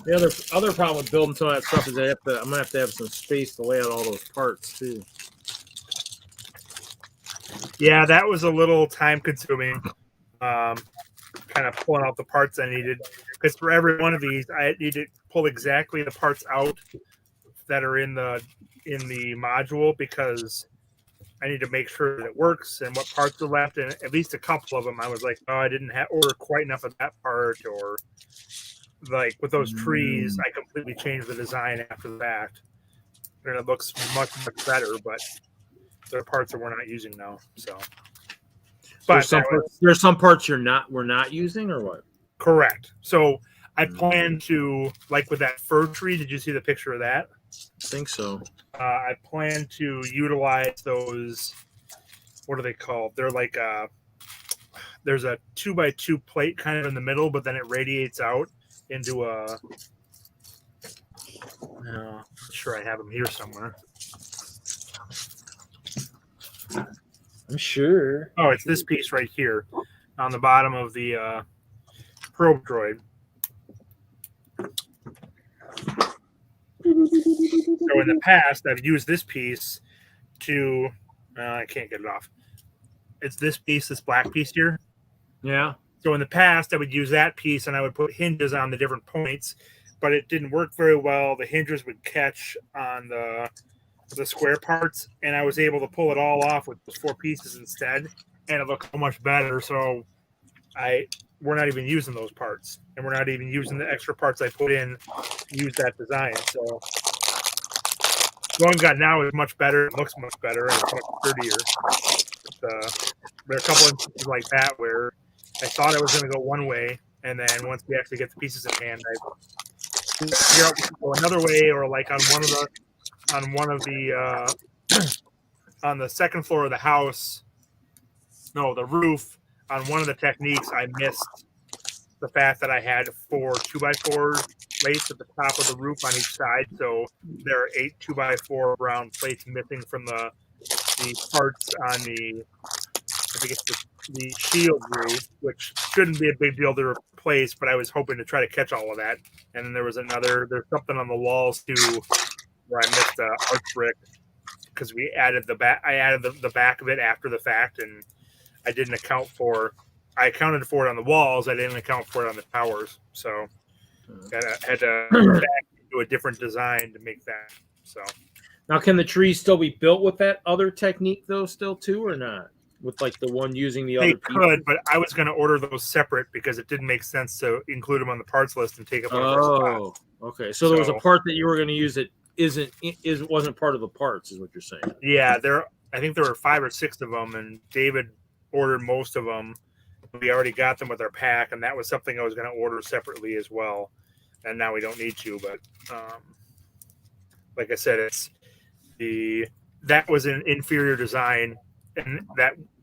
The other problem with building some of that stuff is I'm gonna have to have some space to lay out all those parts too. Yeah, that was a little time consuming. Kind of pulling out the parts I needed, because for every one of these, I need to pull exactly the parts out that are in the module, because I need to make sure that it works and what parts are left. And at least a couple of them, I was like, oh, I didn't order quite enough of that part, or like with those trees, I completely changed the design after that, and it looks much better. But there are parts that we're not using now. So, but there's some parts we're not using, or what? Correct. So I plan to, like with that fir tree. Did you see the picture of that? I think so. I plan to utilize those. What are they called? They're like there's a 2x2 plate kind of in the middle, but then it radiates out into a. I'm sure I have them here somewhere. I'm sure. Oh, it's this piece right here on the bottom of the probe droid. So in the past, I've used this piece to, I can't get it off. It's this piece, this black piece here. Yeah. So in the past, I would use that piece and I would put hinges on the different points, but it didn't work very well. The hinges would catch on the square parts, and I was able to pull it all off with those 4 pieces instead, and it looked so much better. So we're not even using those parts, and we're not even using the extra parts I put in to use that design. So the one we got now is much better. It looks much better, and it's much sturdier. But, there are a couple instances like that where I thought I was going to go one way, and then once we actually get the pieces in hand, I figure out we can go another way, or like on the second floor of the house, the roof, on one of the techniques, I missed the fact that I had 4 2x4 plates at the top of the roof on each side. So there are 8 2x4 round plates missing from the parts on the, I think it's the shield roof, which shouldn't be a big deal to replace, but I was hoping to try to catch all of that. And then there's something on the walls too, where I missed arch brick, because I added the back of it after the fact, and I didn't account for. I accounted for it on the walls. I didn't account for it on the towers. So I had to back into a different design to make that. So now, can the trees still be built with that other technique though, still too, or not? With like the one using the other. They could, but I was going to order those separate because it didn't make sense to include them on the parts list and take up. Oh, okay. So there was a part that you were going to use that wasn't part of the parts, is what you're saying? Yeah, I think there were 5 or 6 of them, and David ordered most of them. We already got them with our pack, and that was something I was going to order separately as well. And now we don't need to, but like I said, that was an inferior design, and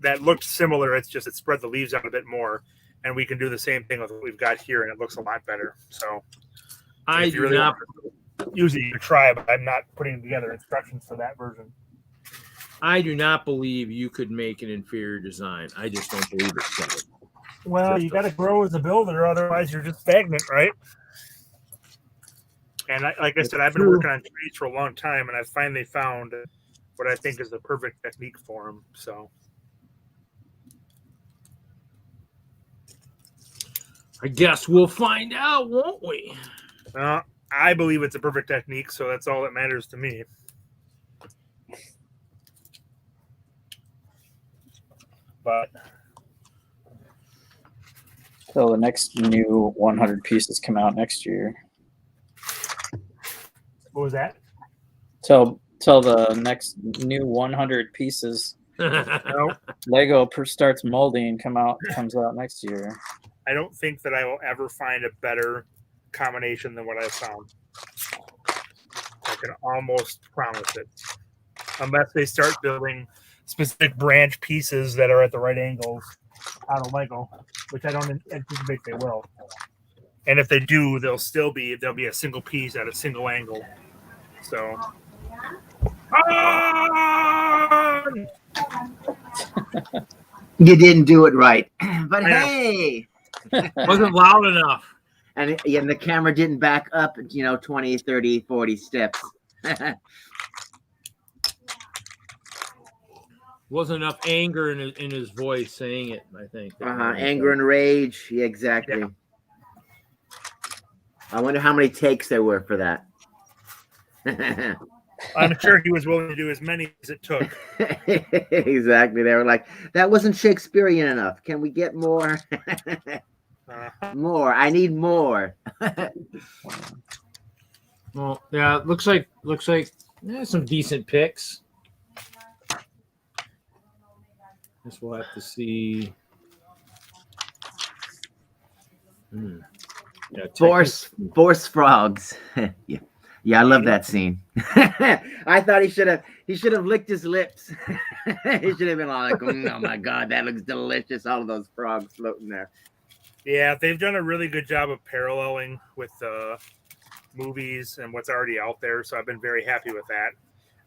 that looked similar. It's just it spread the leaves out a bit more, and we can do the same thing with what we've got here, and it looks a lot better. So I do not use it, you try, but I'm not putting together instructions for that version. I do not believe you could make an inferior design. I just don't believe it. Well, you got to grow as a builder, otherwise you're just stagnant, right? And like I said, I've been working on trees for a long time, and I finally found what I think is the perfect technique for them. So I guess we'll find out, won't we? I believe it's a perfect technique, so that's all that matters to me. But so the next new 100 pieces come out next year. What was that? So till the next new 100 pieces No, Lego starts molding and comes out next year. I don't think that I will ever find a better combination than what I found. I can almost promise it. Unless they start building specific branch pieces that are at the right angles out of Lego, which I don't anticipate they will. And if they do, there'll be a single piece at a single angle. So You didn't do it right. But I know. hey, Wasn't loud enough. and the camera didn't back up, 20, 30, 40 steps. Wasn't enough anger in his voice saying it, I think. Anger and rage. Yeah, exactly. Yeah. I wonder how many takes there were for that. I'm sure he was willing to do as many as it took. Exactly. They were like, that wasn't Shakespearean enough. Can we get more? More. I need more. Well, yeah, it looks like some decent picks. Guess we'll have to see. Yeah, Force frogs. Yeah, I love that scene. I thought he should have licked his lips. He should have been like, oh my God, that looks delicious. All of those frogs floating there. Yeah, they've done a really good job of paralleling with the movies and what's already out there. So I've been very happy with that.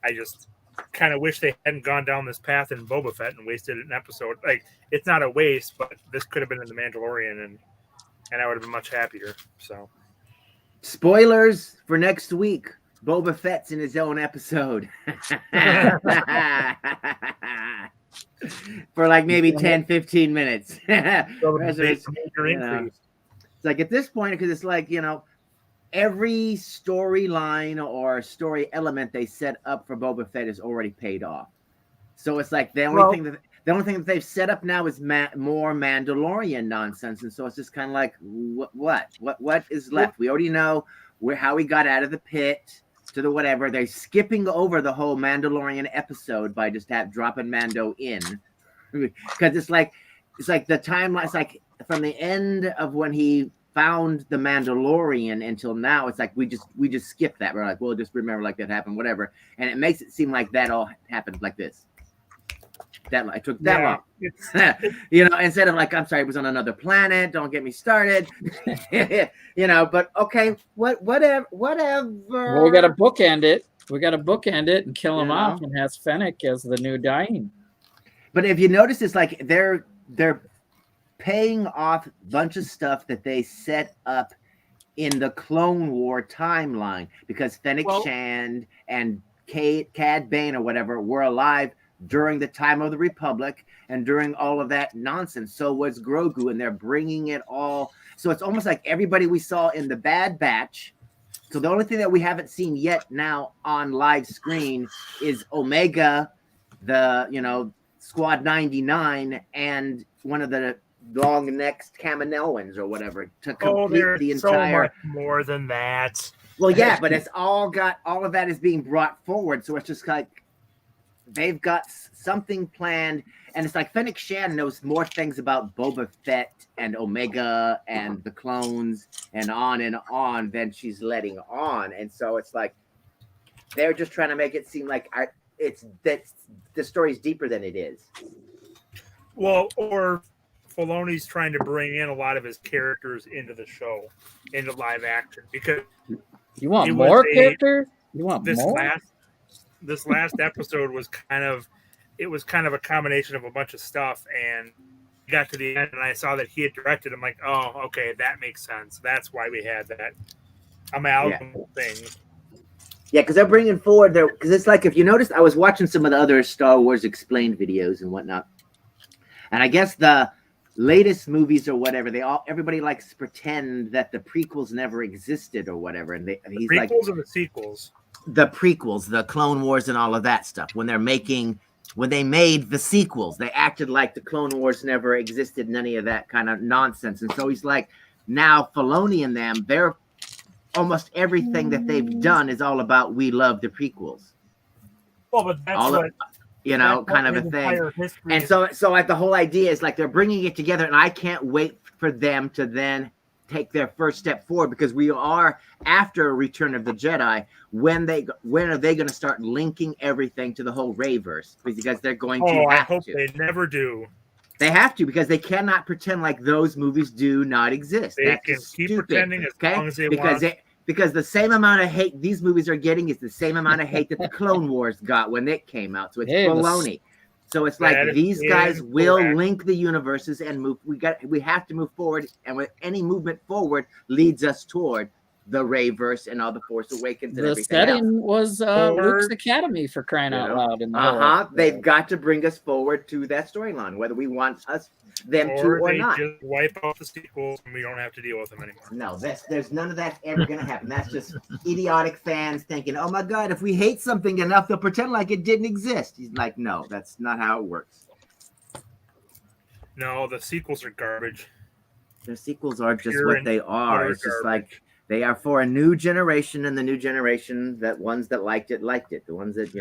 I just kind of wish they hadn't gone down this path in Boba Fett and wasted an episode. Like, it's not a waste, but this could have been in The Mandalorian, and I would have been much happier. So, spoilers for next week. Boba Fett's in his own episode. For like maybe 10, 15 minutes. It's like at this point, because it's like, every storyline or story element they set up for Boba Fett is already paid off. So it's like the only thing that they've set up now is more Mandalorian nonsense, and so it's just kind of like what is left? We already know how he got out of the pit to the whatever. They're skipping over the whole Mandalorian episode by just dropping Mando in, because it's like the timeline. It's like from the end of when he found the Mandalorian until now, it's like we just skip that. We're like, we'll just remember like that happened, whatever, and it makes it seem like that all happened like this. It took that long. Instead of like, I'm sorry, it was on another planet. Don't get me started. But okay, whatever. Well, we got to bookend it. We got to bookend it and kill him off and have Fennec as the new dying. But if you notice, it's like they're paying off a bunch of stuff that they set up in the Clone War timeline, because Fennec Shand and Cad Bane or whatever were alive during the time of the Republic and during all of that nonsense. So was Grogu, and they're bringing it all. So it's almost like everybody we saw in the Bad Batch. So the only thing that we haven't seen yet now on live screen is Omega, the Squad 99, and one of the long-necked Kaminoans or whatever to complete the entire. So much more than that. Well, yeah, but it's all of that is being brought forward. So it's just like they've got something planned, and it's like Fennec Shand knows more things about Boba Fett and Omega and the clones and on than she's letting on, and so it's like they're just trying to make it seem like it's that the story's deeper than it is. Well, or Filoni's trying to bring in a lot of his characters into the show, into live action, because you want more characters. You want this more. This last episode was kind of a combination of a bunch of stuff, and got to the end and I saw that he had directed. I'm like, oh, okay, that makes sense. That's why we had that amalgam thing. Yeah, because they're bringing forward because it's like, if you noticed, I was watching some of the other Star Wars explained videos and whatnot, and I guess the latest movies or whatever, everybody likes to pretend that the prequels never existed or whatever, and he's like, prequels or the sequels. The prequels, the Clone Wars and all of that stuff. When they made the sequels, they acted like the Clone Wars never existed and any of that kind of nonsense. And so he's like, now Filoni and them, they're almost everything that they've done is all about, we love the prequels. Well, but that's all what of, you know, that's kind what of a his thing. entire history And is. so like the whole idea is like they're bringing it together, and I can't wait for them to then take their first step forward, because we are after Return of the Jedi. When are they going to start linking everything to the whole Rayverse? Because they're going to I have hope to. they never do. They have to, because they cannot pretend like those movies do not exist. They That's can just keep stupid, pretending as long as they want. Because the same amount of hate these movies are getting is the same amount of hate that the Clone Wars got when it came out. So it's baloney. So it's like these guys will link the universes and move. We have to move forward, and with any movement forward leads us toward the Rayverse and all the Force Awakens and The everything else. setting was Luke's Academy, for crying out loud. In the They've got to bring us forward to that storyline, whether we want them to or they not. just wipe out the sequels and we don't have to deal with them anymore. No, there's none of that ever going to happen. That's just idiotic fans thinking, oh my God, if we hate something enough, they'll pretend like it didn't exist. He's like, no, that's not how it works. No, the sequels are garbage. The sequels are just Pure what they are. It's just like they are for a new generation, and the new generation, that ones that liked it. The ones that,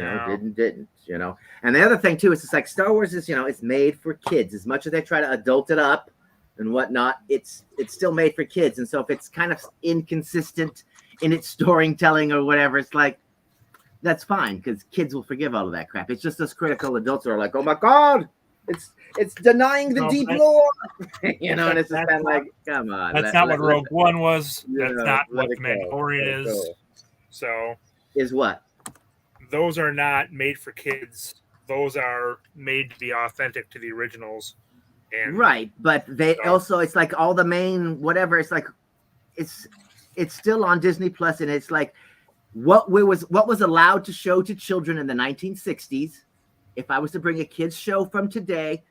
didn't, you know. And the other thing too is it's like Star Wars is, it's made for kids. As much as they try to adult it up and whatnot, it's still made for kids. And so if it's kind of inconsistent in its storytelling or whatever, it's like, that's fine, because kids will forgive all of that crap. It's just us critical adults are like, oh my God, it's denying the deep lore, and it's just kind of like, come on. That's not what Rogue One was. That's not what The Mandalorian is. So is what? Those are not made for kids. Those are made to be authentic to the originals. And right, but they also, it's like all the main whatever. It's like it's still on Disney Plus, and it's like what was allowed to show to children in the 1960s. If I was to bring a kids show from today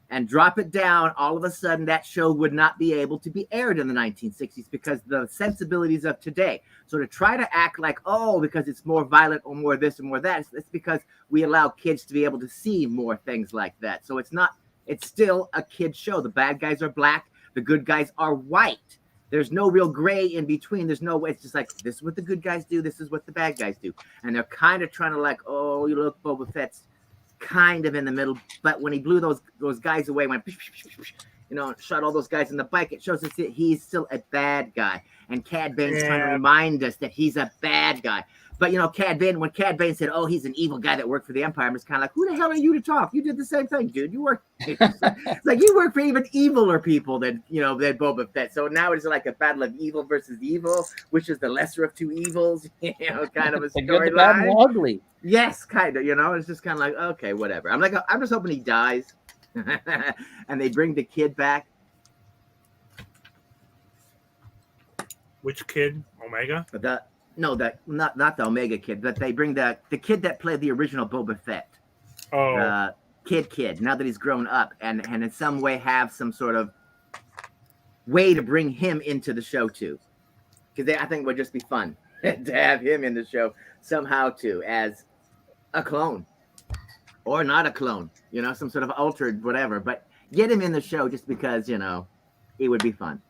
and drop it down, all of a sudden that show would not be able to be aired in the 1960s because the sensibilities of today. So to try to act like, because it's more violent or more this or more that, it's because we allow kids to be able to see more things like that. So it's still a kid's show. The bad guys are black. The good guys are white. There's no real gray in between. There's no way. It's just like, this is what the good guys do. This is what the bad guys do. And they're kind of trying to like, you look, Boba Fett's kind of in the middle, but when he blew those guys away, went shot all those guys in the bike, it shows us that he's still a bad guy. And Cad Bane's trying to remind us that he's a bad guy. But Cad Bane, when Cad Bane said, he's an evil guy that worked for the Empire, I'm just kind of like, who the hell are you to talk? You did the same thing, dude. You work it's like you work for even eviler people than than Boba Fett. So now it's like a battle of evil versus evil, which is the lesser of two evils, kind of a storyline. Ugly. Yes, kind of, it's just kind of like, okay, whatever. I'm just hoping he dies and they bring the kid back. Which kid? Omega? Not the Omega kid, but they bring the kid that played the original Boba Fett. Kid, now that he's grown up, and in some way have some sort of way to bring him into the show too. Because I think it would just be fun to have him in the show somehow too, as a clone. Or not a clone, some sort of altered whatever. But get him in the show just because, it would be fun.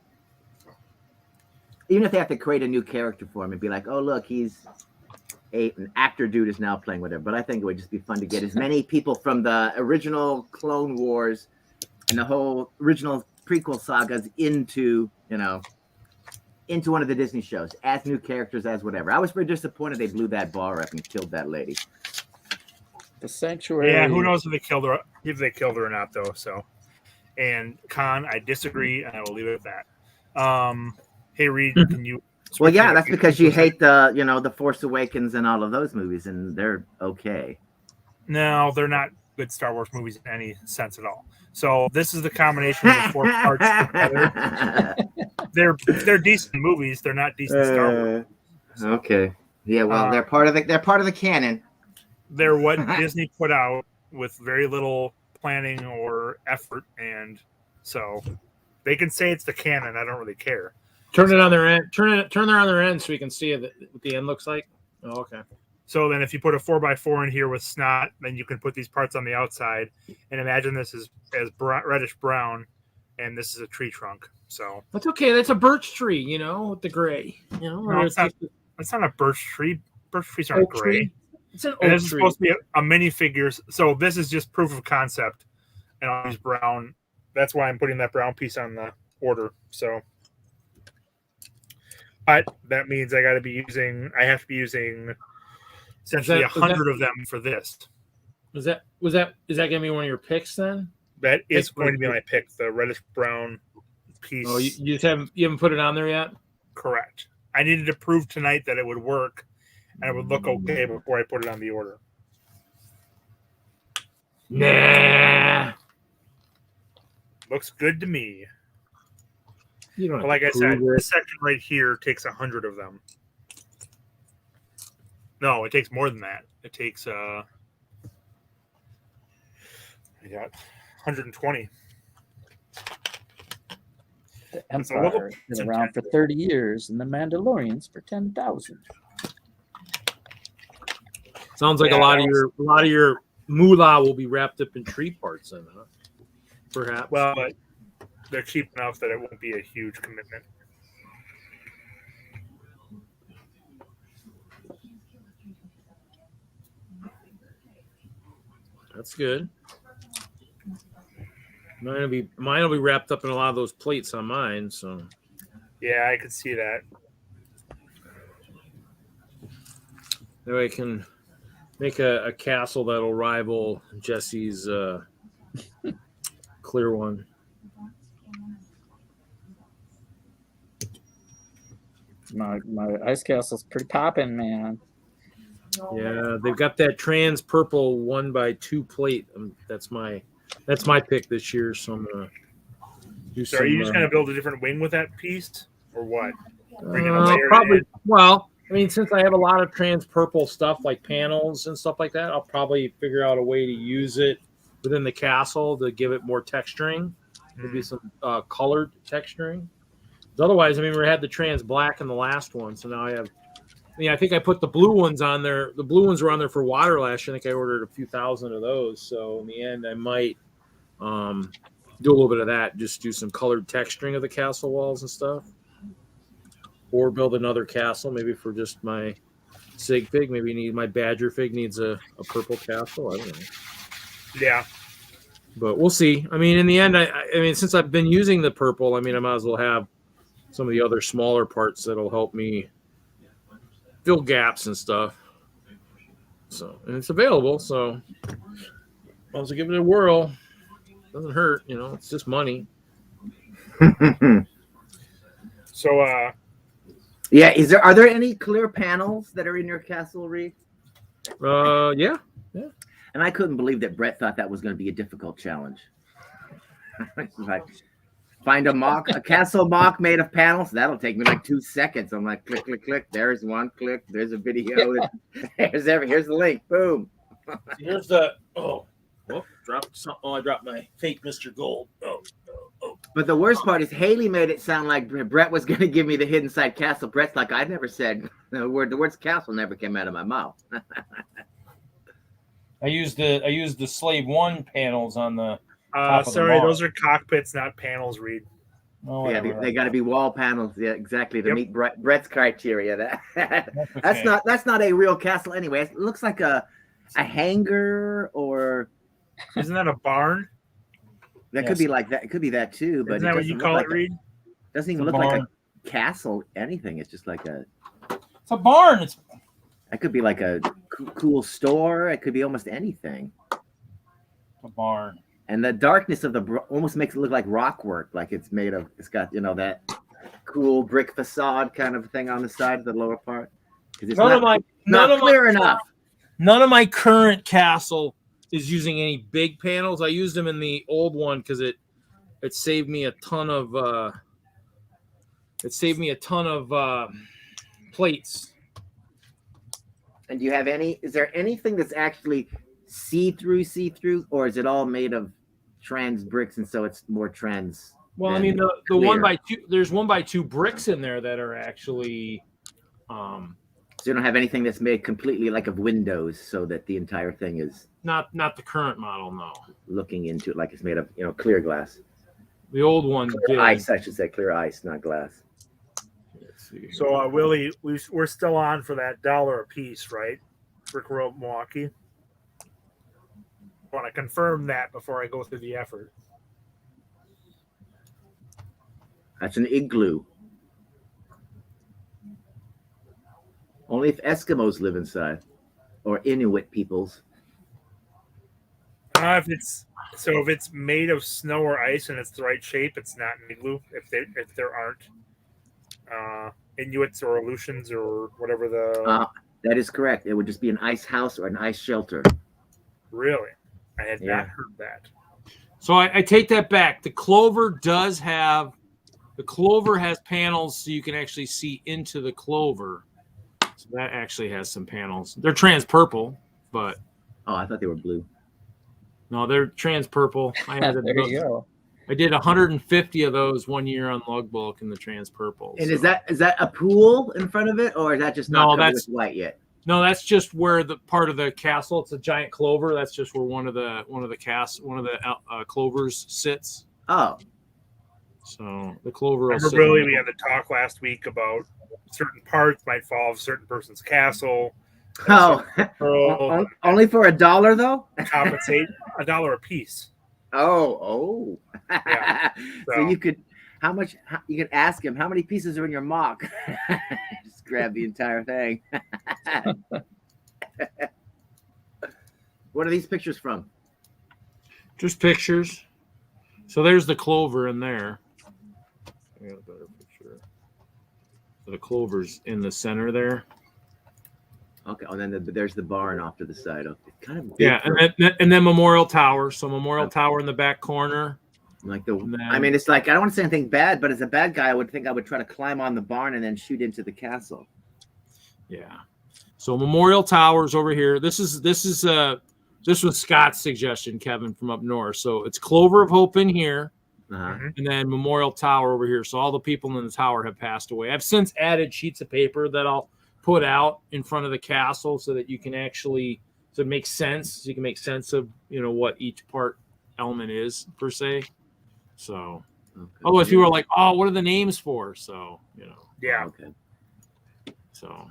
Even if they have to create a new character for him and be like, look, he's an actor dude is now playing whatever. But I think it would just be fun to get as many people from the original Clone Wars and the whole original prequel sagas into one of the Disney shows as new characters, as whatever. I was very disappointed they blew that bar up and killed that lady. The Sanctuary. Yeah, who knows if they killed her or not, though. So, and Khan, I disagree, and I will leave it at that. Hey, Reed, can you? Well, yeah, that's because you hate the Force Awakens and all of those movies, and they're okay. No, they're not good Star Wars movies in any sense at all. So this is the combination of the four parts together. They're decent movies. They're not decent Star Wars. So, okay. Yeah, well, they're part of the canon. They're what Disney put out with very little planning or effort, and so they can say it's the canon. I don't really care. Turn it on their end. Turn it on their end so we can see what the end looks like. Oh, okay. So then if you put a 4x4 in here with snot, then you can put these parts on the outside. And imagine this is as reddish brown, and this is a tree trunk. So that's okay. That's a birch tree, with the gray. No, it's not a birch tree. Birch trees aren't gray. It's an And oak this is tree. supposed to be a minifigure. So this is just proof of concept. And I'll use brown. That's why I'm putting that brown piece on the order. So, but that means I have to be using essentially 100 of them for this. Is that gonna be one of your picks then? That is going to be my pick, the reddish brown piece. Oh, you just haven't put it on there yet? Correct. I needed to prove tonight that it would work and it would look okay before I put it on the order. Nah. Looks good to me. You don't But like I said, this section right here takes 100 of them. No, it takes more than that. It takes I got 120. The Empire is around for 30 years, and the Mandalorians for 10,000. Sounds like a lot of your moolah will be wrapped up in tree parts, then, huh? Perhaps. Well, but they're cheap enough that it won't be a huge commitment. That's good. Mine will be wrapped up in a lot of those plates on mine. So Yeah, I could see that. that way I can make a castle that'll rival Jesse's clear one. My ice castle's pretty popping, man. Yeah, they've got that trans purple 1x2 plate. That's my pick this year. So I'm gonna do So some. are you just going to build a different wing with that piece, or what? Probably. Well, I mean, since I have a lot of trans purple stuff like panels and stuff like that, I'll probably figure out a way to use it within the castle to give it more texturing. Maybe some colored texturing. Otherwise, I mean, we had the trans black in the last one, so now I have. I think I put the blue ones on there. The blue ones were on there for water lash. I think I ordered a few thousand of those. So in the end, I might do a little bit of that. Just do some colored texturing of the castle walls and stuff, or build another castle maybe for just my sig fig. Maybe my badger fig needs a purple castle. I don't know. Yeah. But we'll see. I mean, in the end, I mean, since I've been using the purple, I mean, I might as well have some of the other smaller parts that'll help me fill gaps and stuff. So, and it's available. So, I'll also give it a whirl. Doesn't hurt, It's just money. So, yeah. Are there any clear panels that are in your castle, Reed? Yeah. And I couldn't believe that Brett thought that was going to be a difficult challenge. Like, find a castle mock made of panels. That'll take me like 2 seconds. I'm like, click, click, click. There's one click. There's a video. Here's the link. Boom. Here's the dropped something. Oh, I dropped my fake Mr. Gold. Oh. But the worst part is Haley made it sound like Brett was going to give me the hidden side castle. Brett's like, I never said the words castle never came out of my mouth. I used the Slave 1 panels on the. sorry, those are cockpits, not panels, Reed. Oh, yeah, they got to be wall panels. Yeah, exactly to meet Brett's criteria. That's not a real castle anyway. It looks like a hangar, or isn't that a barn? That could be like that. It could be that too. But isn't that what you call it, Reed? Doesn't even look like a castle. Anything. It's just like it's a barn. It could be like a cool store. It could be almost anything. A barn. And the darkness of almost makes it look like rock work, like it's made of. It's got that cool brick facade kind of thing on the side of the lower part. It's not clear enough. None of my current castle is using any big panels. I used them in the old one because it saved me a ton of plates. And do you have any? Is there anything that's actually see-through, or is it all made of trans bricks, and so it's more trans? Well, I mean, the 1x2, there's 1x2 bricks in there that are actually. So you don't have anything that's made completely like of windows, so that the entire thing is not the current model. No, looking into it like it's made of clear glass. The old one did. Ice, I should say, clear ice, not glass. So Willie, we're still on for that $1 a piece, right? Brickworld, Milwaukee. I want to confirm that before I go through the effort. That's an igloo. Only if Eskimos live inside, or Inuit peoples. If it's made of snow or ice and it's the right shape, it's not an igloo. If there aren't Inuits or Aleutians or whatever the that is correct. It would just be an ice house or an ice shelter. Really, I had not heard that. So I take that back. The clover has panels so you can actually see into the clover. So that actually has some panels. They're trans purple, but I thought they were blue. No, they're trans purple. There you go. I did 150 of those one year on Lug Bulk in the trans purple. And is that a pool in front of it, or is that just not covered with white yet? No, that's just where the part of the castle. It's a giant clover. That's just where one of the clovers sits. Oh, so the clover. Remember, Billy, we had the talk last week about certain parts might fall off a certain person's castle. Only for $1 though. Compensate $1 a piece. Oh. Yeah. So you could you could ask him how many pieces are in your mock. Just grab the entire thing. What are these pictures from? Just pictures. So there's the clover in there. I got a better picture. So the clover's in the center there. Okay. Oh, then there's the barn off to the side. Okay. Kind of. And then Memorial Tower. So Memorial Tower in the back corner. It's like I don't want to say anything bad, but as a bad guy, I would think I would try to climb on the barn and then shoot into the castle. Yeah. So Memorial Tower's over here. This was Scott's suggestion, Kevin, from up north. So it's Clover of Hope in here, and then Memorial Tower over here. So all the people in the tower have passed away. I've since added sheets of paper that I'll put out in front of the castle so that you can actually it makes sense. So you can make sense of what each part element is per se. So otherwise people are like, oh, what are the names for? So yeah. Okay. So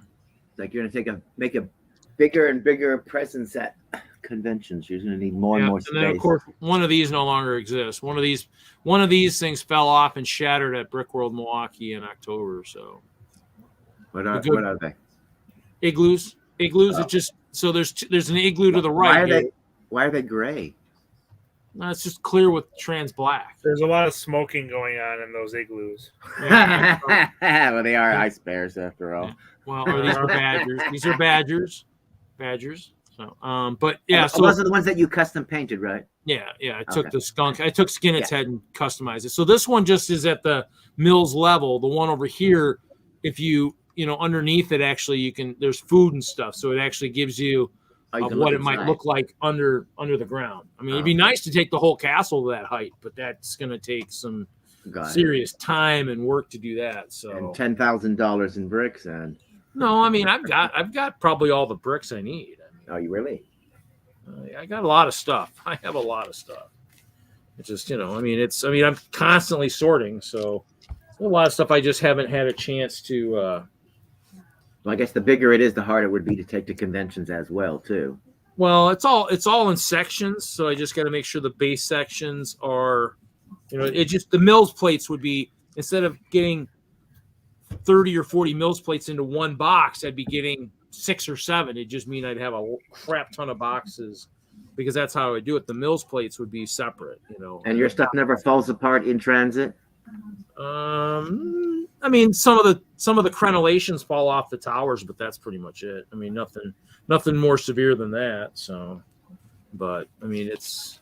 it's like you're gonna make a bigger and bigger presence at conventions. You're gonna need more and more space. And then of course one of these no longer exists. One of these things fell off and shattered at Brickworld Milwaukee in October. So what are they? Igloos. It's just so there's an igloo to the right. Why are they gray? No, it's just clear with trans black. There's a lot of smoking going on in those igloos. Yeah. Well, they are ice bears after all. Yeah. Well, these are badgers. These are badgers. So, but yeah. So those are the ones that you custom painted, right? Yeah. I took the skunk. I took skin its head and customized it. So this one just is at the Mills level. The one over here, if you underneath it, actually there's food and stuff. So it actually gives you what it might look like under the ground. I mean, it'd be nice to take the whole castle to that height, but that's going to take some serious time and work to do that. So and $10,000 in bricks and. No, I mean I've got probably all the bricks I need. Oh, you really? I got a lot of stuff. I have a lot of stuff. It's just I'm constantly sorting, so a lot of stuff I just haven't had a chance to. Well, I guess the bigger it is, the harder it would be to take to conventions as well, too. Well, it's all in sections, so I just got to make sure the base sections are, the Mills plates would be, instead of getting 30 or 40 Mills plates into one box, I'd be getting 6 or 7. It just mean I'd have a crap ton of boxes because that's how I do it. The Mills plates would be separate, And your stuff never falls apart in transit? I mean, some of the crenellations fall off the towers, but that's pretty much it. I mean, nothing more severe than that. So, but I mean, it's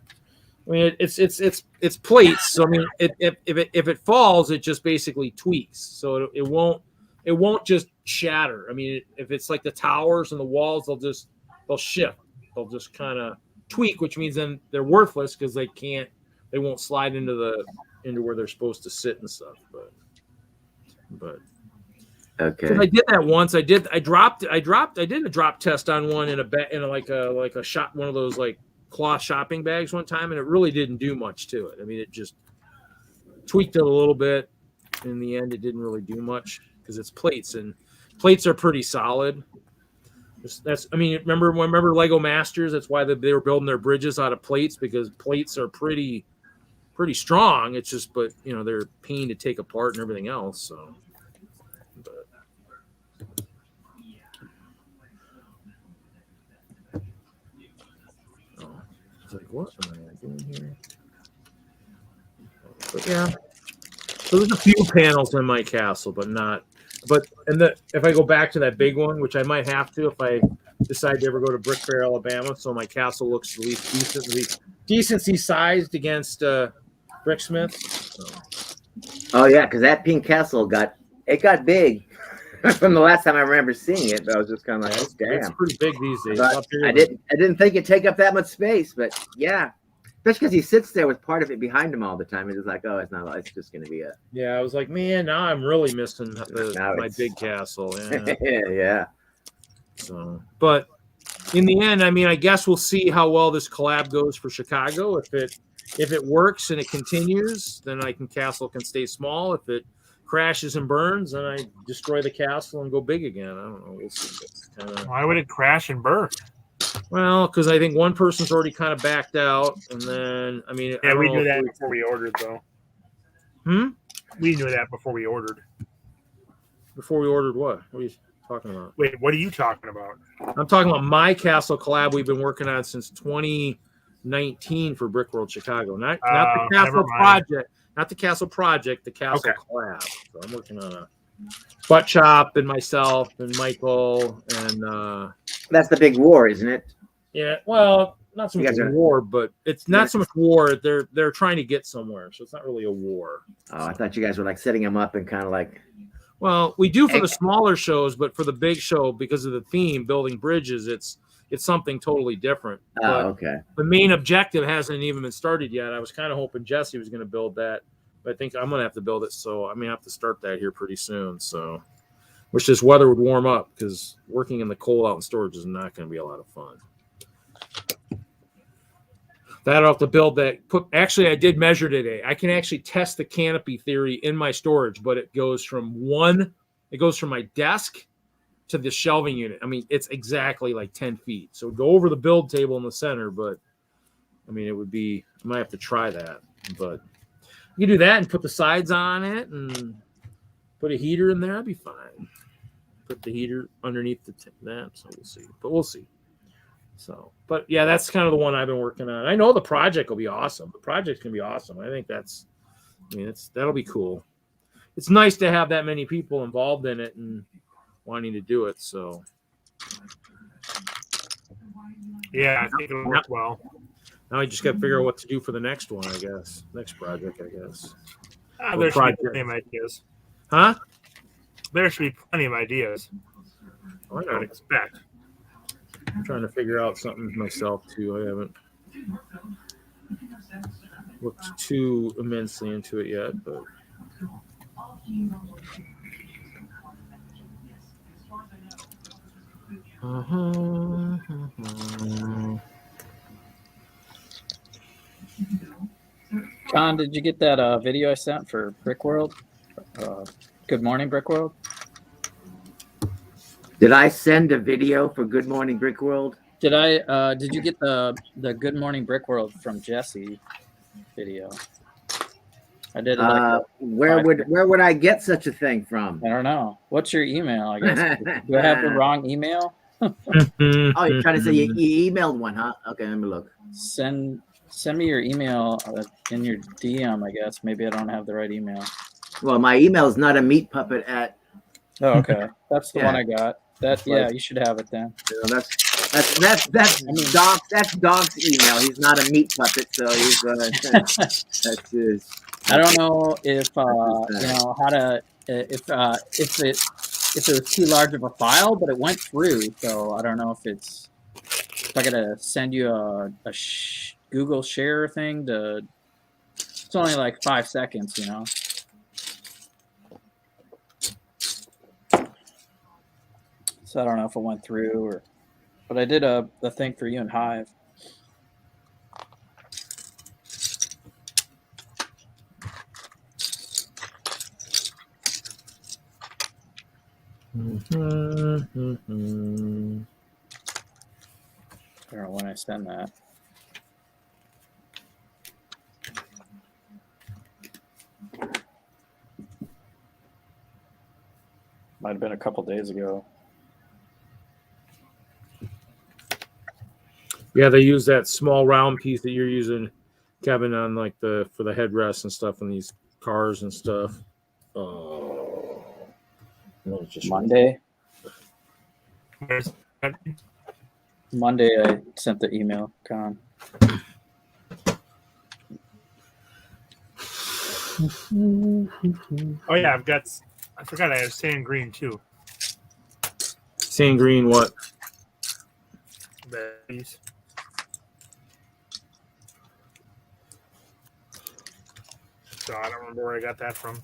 plates. So I mean, if it falls, it just basically tweaks. So it won't just shatter. I mean, if it's like the towers and the walls, they'll shift. They'll just kind of tweak, which means then they're worthless because they won't slide into where they're supposed to sit and stuff. But okay. I did that once. I did a drop test on one in a shop, one of those like cloth shopping bags one time, and it really didn't do much to it. I mean, it just tweaked it a little bit. In the end, it didn't really do much because it's plates, and plates are pretty solid. That's I mean, remember Lego Masters? That's why they were building their bridges out of plates, because plates are pretty strong. It's just, but you know, they're a pain to take apart and everything else. So, but it's like, what am I doing here? But yeah, so there's a few panels in my castle, but not. But if I go back to that big one, which I might have to if I decide to ever go to Brick Fair, Alabama, so my castle looks at least decently sized against Bricksmith. So. Oh yeah, because that pink castle got big from the last time I remember seeing it. But I was just kind of like, oh, damn, it's pretty big these days. I didn't think it'd take up that much space, but yeah. Especially because he sits there with part of it behind him all the time. It's just like, oh, it's just going to be a. Yeah, I was like, man, now I'm really missing my big castle. Yeah. Yeah. So, but in the end, I mean, I guess we'll see how well this collab goes for Chicago. If it works and it continues, then castle can stay small. If it crashes and burns, then I destroy the castle and go big again. I don't know. We'll see. Why would it crash and burn? Well, because I think one person's already kind of backed out, and then I mean, yeah, we knew that before we ordered, though. We knew that before we ordered. Before we ordered what? What are you talking about? Wait, what are you talking about? I'm talking about my castle collab we've been working on since 2019 for Brickworld Chicago. Not the castle project, not the castle project, the castle collab. So I'm working on a Butt Chop and myself and Michael and that's the big war, isn't it? Yeah, well, not so much a war, but it's not so much war. They're trying to get somewhere, so it's not really a war. Oh, so. I thought you guys were like setting them up and kind of like. Well, we do for the smaller shows, but for the big show, because of the theme, building bridges, it's something totally different. Oh, okay. The main objective hasn't even been started yet. I was kind of hoping Jesse was going to build that, but I think I'm going to have to build it. So I may have to start that here pretty soon. So. Wish this weather would warm up, because working in the cold out in storage is not going to be a lot of fun. That'll have to build that. Actually, I did measure today. I can actually test the canopy theory in my storage, but it goes from my desk to the shelving unit. I mean, it's exactly like 10 feet. So it'd go over the build table in the center, but I mean, I might have to try that. But you can do that and put the sides on it and put a heater in there. That'd be fine. Put the heater underneath that, so we'll see. But we'll see. So, but yeah, that's kind of the one I've been working on. I know the project will be awesome. The project's gonna be awesome. I think that'll be cool. It's nice to have that many people involved in it and wanting to do it. So, yeah, I think it'll work well. Now I just got to figure out what to do for the next one. I guess next project. I guess. There should be plenty of ideas. Huh? There should be plenty of ideas. I would expect. I'm trying to figure out something myself too. I haven't looked too immensely into it yet, but Con, did you get that video I sent for Brickworld? Good morning, Brickworld. Did I send a video for Good Morning Brickworld? Did you get the Good Morning Brickworld from Jesse video? I did. Where would I get such a thing from? I don't know. What's your email? I guess. Do I have the wrong email? Oh, you're trying to say you emailed one, huh? Okay, let me look. Send me your email in your DM. I guess maybe I don't have the right email. Well, my email is not a meat puppet at. Oh, okay, that's the one I got. You should have it then. That's Doc. That's Doc's email. He's not a meat puppet, so he's that's his. I don't know if you know how to if it was too large of a file, but it went through. So I don't know if I gotta send you a Google Share thing to. It's only like 5 seconds, you know. So I don't know if it went through but I did the thing for you in Hive. I don't know when I send that. Might have been a couple days ago. Yeah, they use that small round piece that you're using, Kevin, on like for the headrests and stuff in these cars and stuff. Oh, no, it's just Monday. Where's that? Monday, I sent the email, Con. Oh yeah, I forgot I have sand green too. sand green. What? That piece. So I don't remember where I got that from.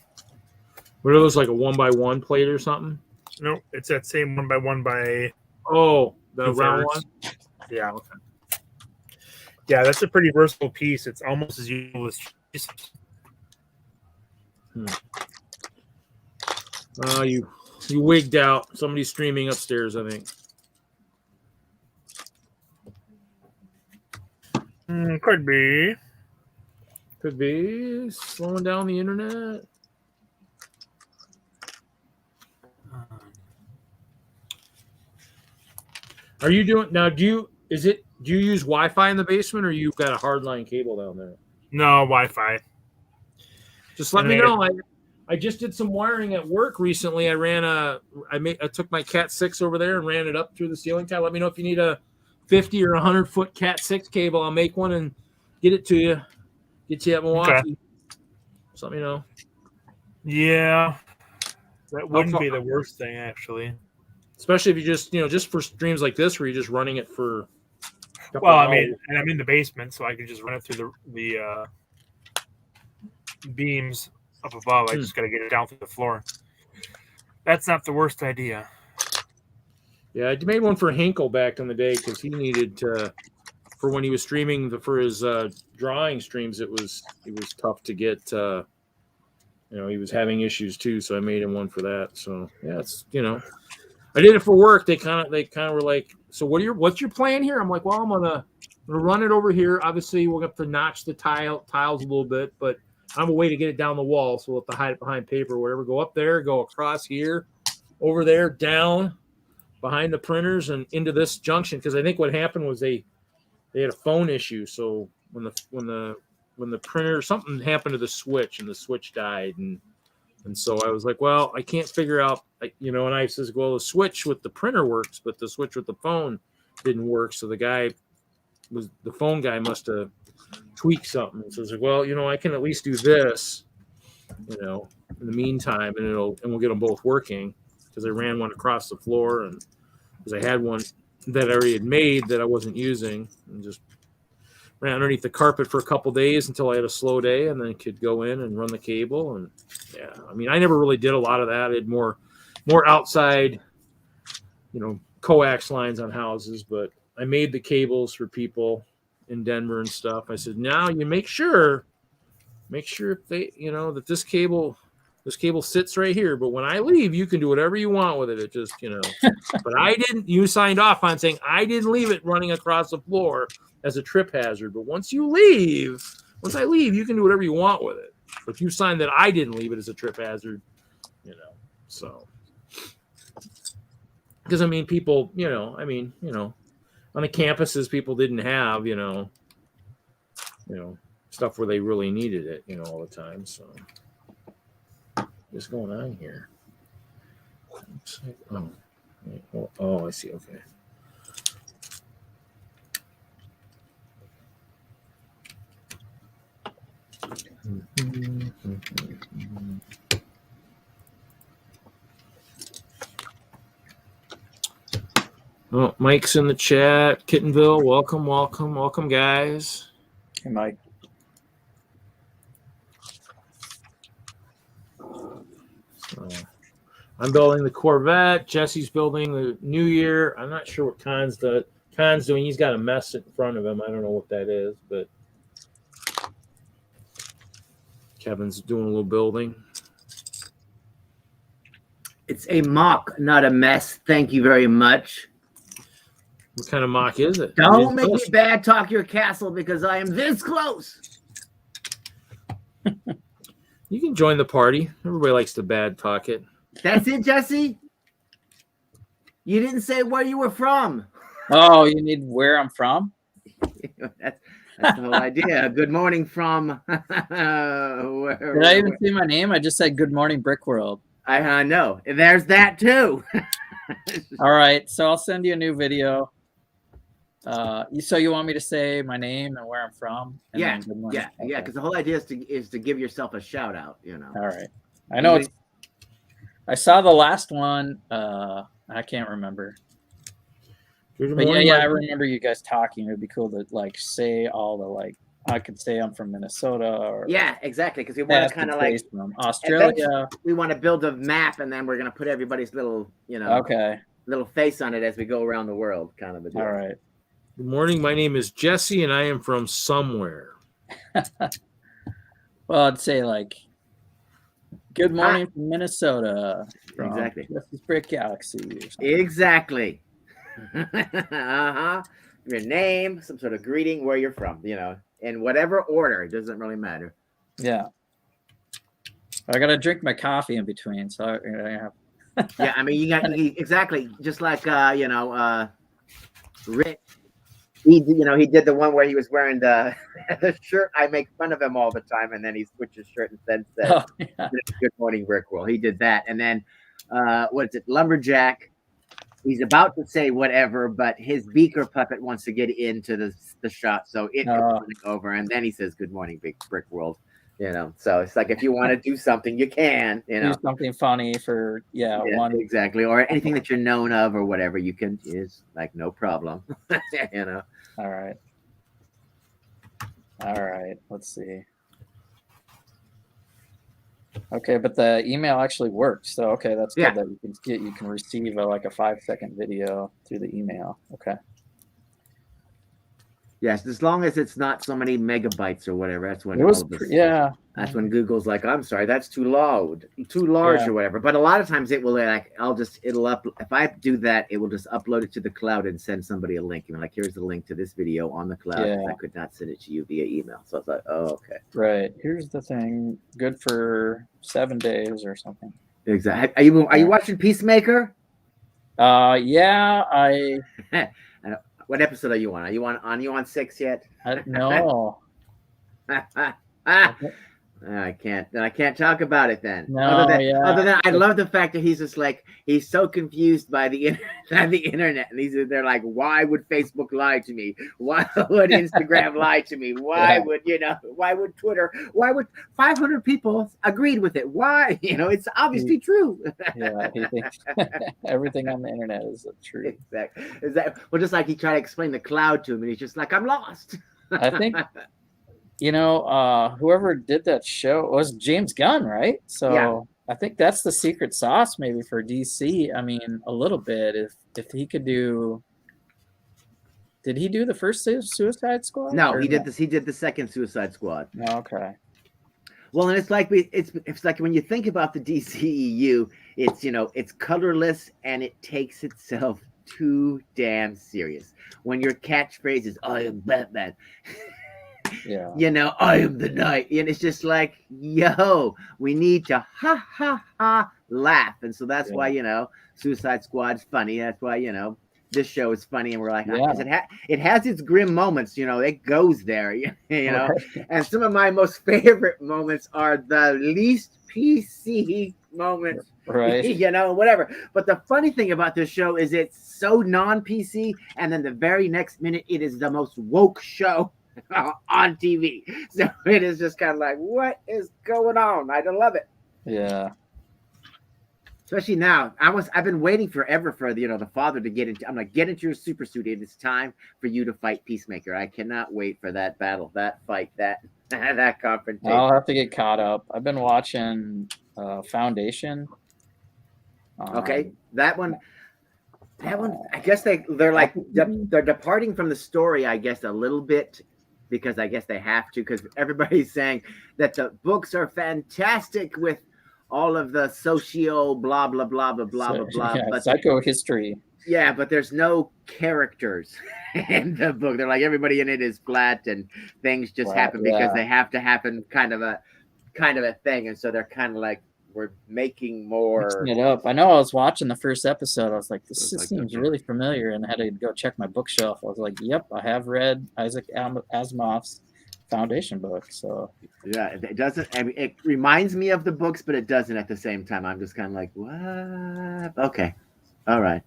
What are those, like a 1x1 plate or something? No, it's that same 1x1 by. Oh, the Two round thirds. one. Yeah. Yeah, that's a pretty versatile piece. It's almost as useful as cheese. You wigged out. Somebody's streaming upstairs, I think. Could be. Could be slowing down the internet. Are you doing now? Do you use Wi-Fi in the basement, or you've got a hardline cable down there? No Wi-Fi. Just let me know. I just did some wiring at work recently. I took my Cat 6 over there and ran it up through the ceiling tile. Let me know if you need a 50 or 100 foot Cat 6 cable. I'll make one and get it to you. Get you at Milwaukee. Okay. Just let me know. Yeah, that wouldn't be the worst thing, actually. Especially if you just for streams like this where you're just running it for. Well, I mean, and I'm in the basement, so I can just run it through the beams up above. I just got to get it down through the floor. That's not the worst idea. Yeah, I made one for Hinkle back in the day because he needed to, for when he was streaming for his drawing streams. It was tough to get. He was having issues too, so I made him one for that. So yeah, it's I did it for work. They kind of were like, so what's your plan here? I'm like, well, I'm gonna run it over here. Obviously, we're gonna have to notch the tiles a little bit, but I'm a way to get it down the wall, so we'll have to hide it behind paper or whatever. Go up there, go across here, over there, down behind the printers and into this junction. Because I think what happened was they had a phone issue. So when the printer, something happened to the switch and the switch died, and so I was like, well, I can't figure out, and I says, well, the switch with the printer works, but the switch with the phone didn't work. So the phone guy must have tweaked something. So I was like, well, I can at least do this, in the meantime, and we'll get them both working. Because I ran one across the floor, and because I had one that I already had made that I wasn't using, and just ran underneath the carpet for a couple days until I had a slow day, and then could go in and run the cable. And yeah, I mean, I never really did a lot of that. I had more outside, coax lines on houses, but I made the cables for people in Denver and stuff. I said, now you make sure if they, that this cable sits right here, but when I leave, you can do whatever you want with it. It just, but you signed off on saying I didn't leave it running across the floor as a trip hazard. But once I leave, you can do whatever you want with it. But you signed that I didn't leave it as a trip hazard, so. Because, I mean, people, on the campuses, people didn't have, stuff where they really needed it, all the time. So what's going on here? Oh, I see. Okay. Oh, Mike's in the chat. Kittenville, welcome, guys. Hey, Mike. I'm building the Corvette. Jesse's building the New Year. I'm not sure what Con's doing. He's got a mess in front of him. I don't know what that is, but Kevin's doing a little building. It's a mock, not a mess. Thank you very much. What kind of mock is it? Don't make me bad talk your castle because I am this close. You can join the party. Everybody likes to bad talk it. That's it, Jesse? You didn't say where you were from. Oh, you need where I'm from? That's the whole idea. Good morning from. Did I even say my name? I just said good morning, Brickworld. I know. There's that too. All right, so I'll send you a new video. So you want me to say my name and where I'm from? And Yeah, then good morning? yeah, yeah. Because the whole idea is to give yourself a shout out. You know. All right. I know. I saw the last one. I can't remember. But yeah, I remember you guys talking. It'd be cool to like say all the like. I could say I'm from Minnesota. Or yeah, exactly. Because we want to kind of like from Australia. We want to build a map, and then we're gonna put everybody's little, little face on it as we go around the world, kind of a deal. All right. Good morning. My name is Jesse, and I am from somewhere. Well, I'd say like, good morning from Minnesota. From exactly. Jesse's Brick Galaxy. Exactly. Your name, some sort of greeting, where you're from, in whatever order. It doesn't really matter. Yeah. I gotta drink my coffee in between, so I have. Yeah, I mean, you got exactly just like Rick. He did the one where he was wearing the shirt. I make fun of him all the time, and then he switched his shirt and then said, "Good morning, Brickworld." He did that, and then what is it, Lumberjack? He's about to say whatever, but his beaker puppet wants to get into the shot, so it goes over, and then he says, "Good morning, Big Brickworld." So it's like if you want to do something, you can. Do something funny for one exactly, or anything that you're known of or whatever. You can is like no problem. All right. Let's see. Okay, but the email actually works. So okay, that's good that you can receive a 5-second video through the email. Okay. Yes, as long as it's not so many megabytes or whatever. That's when that's when Google's like, I'm sorry, that's too large or whatever. But a lot of times it will if I do that, it will just upload it to the cloud and send somebody a link. Like, here's the link to this video on the cloud. I could not send it to you via email. So I was like, oh, okay. Right. Here's the thing. Good for 7 days or something. Exactly. Are you watching Peacemaker? Yeah, What episode are you on? Are you on 6 yet? No. I can't talk about it then. No, other than I love the fact that he's just like, he's so confused by the internet, and they're like, why would Facebook lie to me? Why would Instagram lie to me? Why would Twitter? Why would 500 people agreed with it? Why? It's obviously true. He thinks everything on the internet is true. Exactly. Well, just like he tried to explain the cloud to him, and he's just like, I'm lost. I think. Whoever did that show was James Gunn, right? So I think that's the secret sauce maybe for DC. I mean, a little bit. If he could do, did he do the first Suicide Squad? No, he did this. He did the second Suicide Squad. Okay. Well, and it's like when you think about the DCEU, it's colorless and it takes itself too damn serious. When your catchphrase is "I am Batman." Yeah. I am the night. And it's just like, we need to laugh. And so that's why, Suicide Squad's funny. That's why, this show is funny. And we're like, it has its grim moments, it goes there, And some of my most favorite moments are the least PC moments, right? Whatever. But the funny thing about this show is it's so non-PC. And then the very next minute, it is the most woke show on TV. So it is just kind of like, what is going on? I love it. Yeah. Especially now. I've been waiting forever for the father to get into. I'm like, get into your super suit. It is time for you to fight Peacemaker. I cannot wait for that battle, that fight, that confrontation. I'll have to get caught up. I've been watching Foundation. Okay, that one. I guess they're like they're departing from the story. I guess a little bit. Because I guess they have to, because everybody's saying that the books are fantastic with all of the socio blah blah blah blah blah blah blah. But psychohistory. Yeah, but there's no characters in the book. They're like everybody in it is flat, and things just happen because they have to happen, kind of a thing. And so they're kind of like, we're making more. Mixing it up. I know I was watching the first episode. I was like, this seems really familiar, and I had to go check my bookshelf. I was like, yep, I have read Isaac Asimov's Foundation book. So yeah, it doesn't. I mean, it reminds me of the books, but it doesn't at the same time. I'm just kind of like, what? Okay, all right.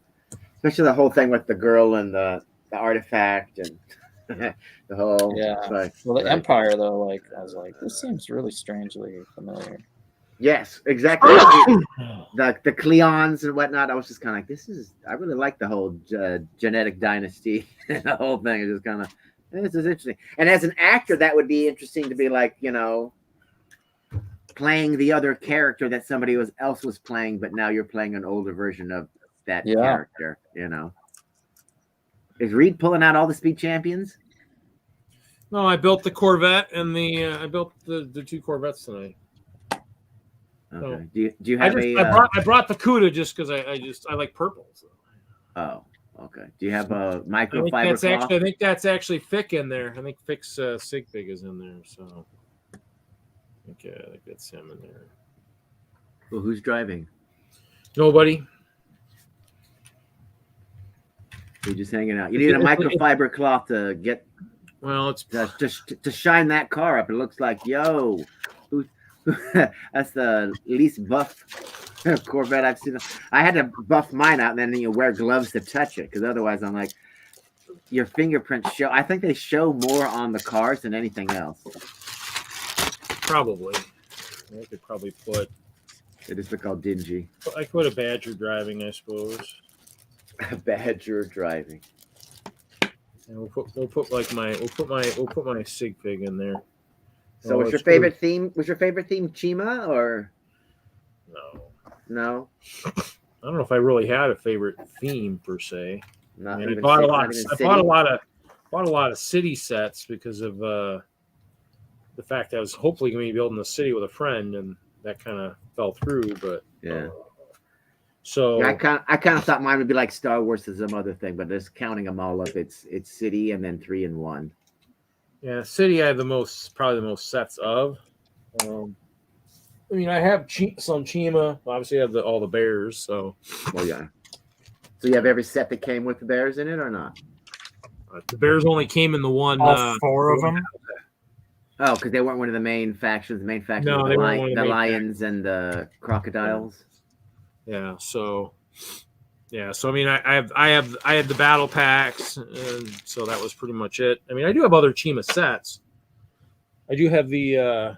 Especially the whole thing with the girl and the artifact and the whole. Like, well, the Empire though, like I was like, this seems really strangely familiar. Yes, exactly. the Cleons and whatnot. I was just kind of like, this is. I really like the whole genetic dynasty. The whole thing is just kind of. This is interesting. And as an actor, that would be interesting to be like, playing the other character that somebody else was playing, but now you're playing an older version of that character. Is Reed pulling out all the speed champions? No, I built the Corvette and I built the 2 Corvettes tonight. Okay. So, do you have I brought the Cuda just because I like purple. So. Oh, okay. Do you have a microfiber cloth? I think that's actually Fick in there. I think Fick's Sigbig is in there. So I think that's him in there. Well, who's driving? Nobody. You're just hanging out. You need a microfiber cloth to get. Well, it's just to shine that car up. It looks like, that's the least buff Corvette I've seen. I had to buff mine out, and then you wear gloves to touch it, because otherwise, I'm like, your fingerprints show. I think they show more on the cars than anything else. Probably. I could probably put. They just look all dingy. I could put a Badger driving, I suppose. A Badger driving. And we'll put my Sig Pig in there. So was your favorite theme Chima or no? I don't know if I really had a favorite theme per se. I bought a lot of city sets because of the fact that I was hopefully going to be building a city with a friend, and that kind of fell through. But so yeah, I kind of thought mine would be like Star Wars or some other thing, but just counting them all up, it's city and then 3 and 1. Yeah, city I have probably the most sets of. I mean, I have some Chima. Obviously, I have all the bears. So, well, yeah. So you have every set that came with the bears in it, or not? The bears only came in the one. All 4 of them. Oh, because they weren't one of the main factions. The main faction no, was the lions and the crocodiles. Yeah. So I mean, I had the battle packs, and so that was pretty much it. I mean, I do have other Chima sets. I do have the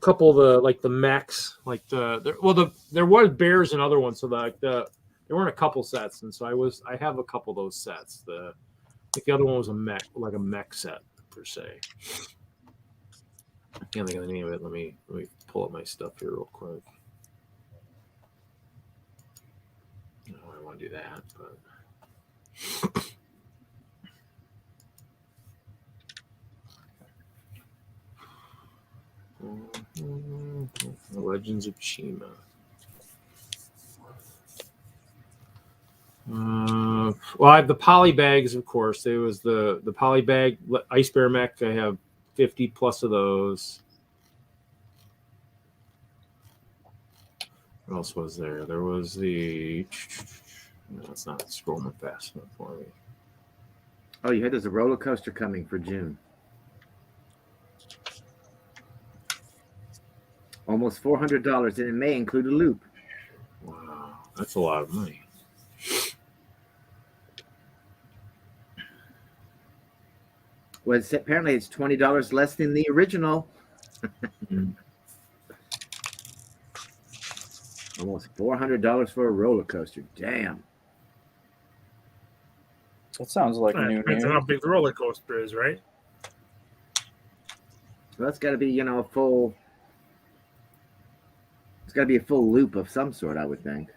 couple of the mechs, there was bears and other ones, so there weren't a couple sets, and so I have a couple of those sets. I think the other one was a mech set per se. I can't think of the name of it. Let me pull up my stuff here real quick. No, I want to do that, but The Legends of Chima. Well, I have the poly bags, of course. There was the poly bag Ice Bear mech. I have 50 plus of those. What else was there? There was the. No, it's not scrolling fast enough for me. Oh, you heard there's a roller coaster coming for June. Almost $400, and it may include a loop. Wow, that's a lot of money. Well, apparently it's $20 less than the original. Almost $400 for a roller coaster. Damn. That sounds like new. Depends on how big the roller coaster is, right? Well, that's got to be, a full. It's got to be a full loop of some sort, I would think.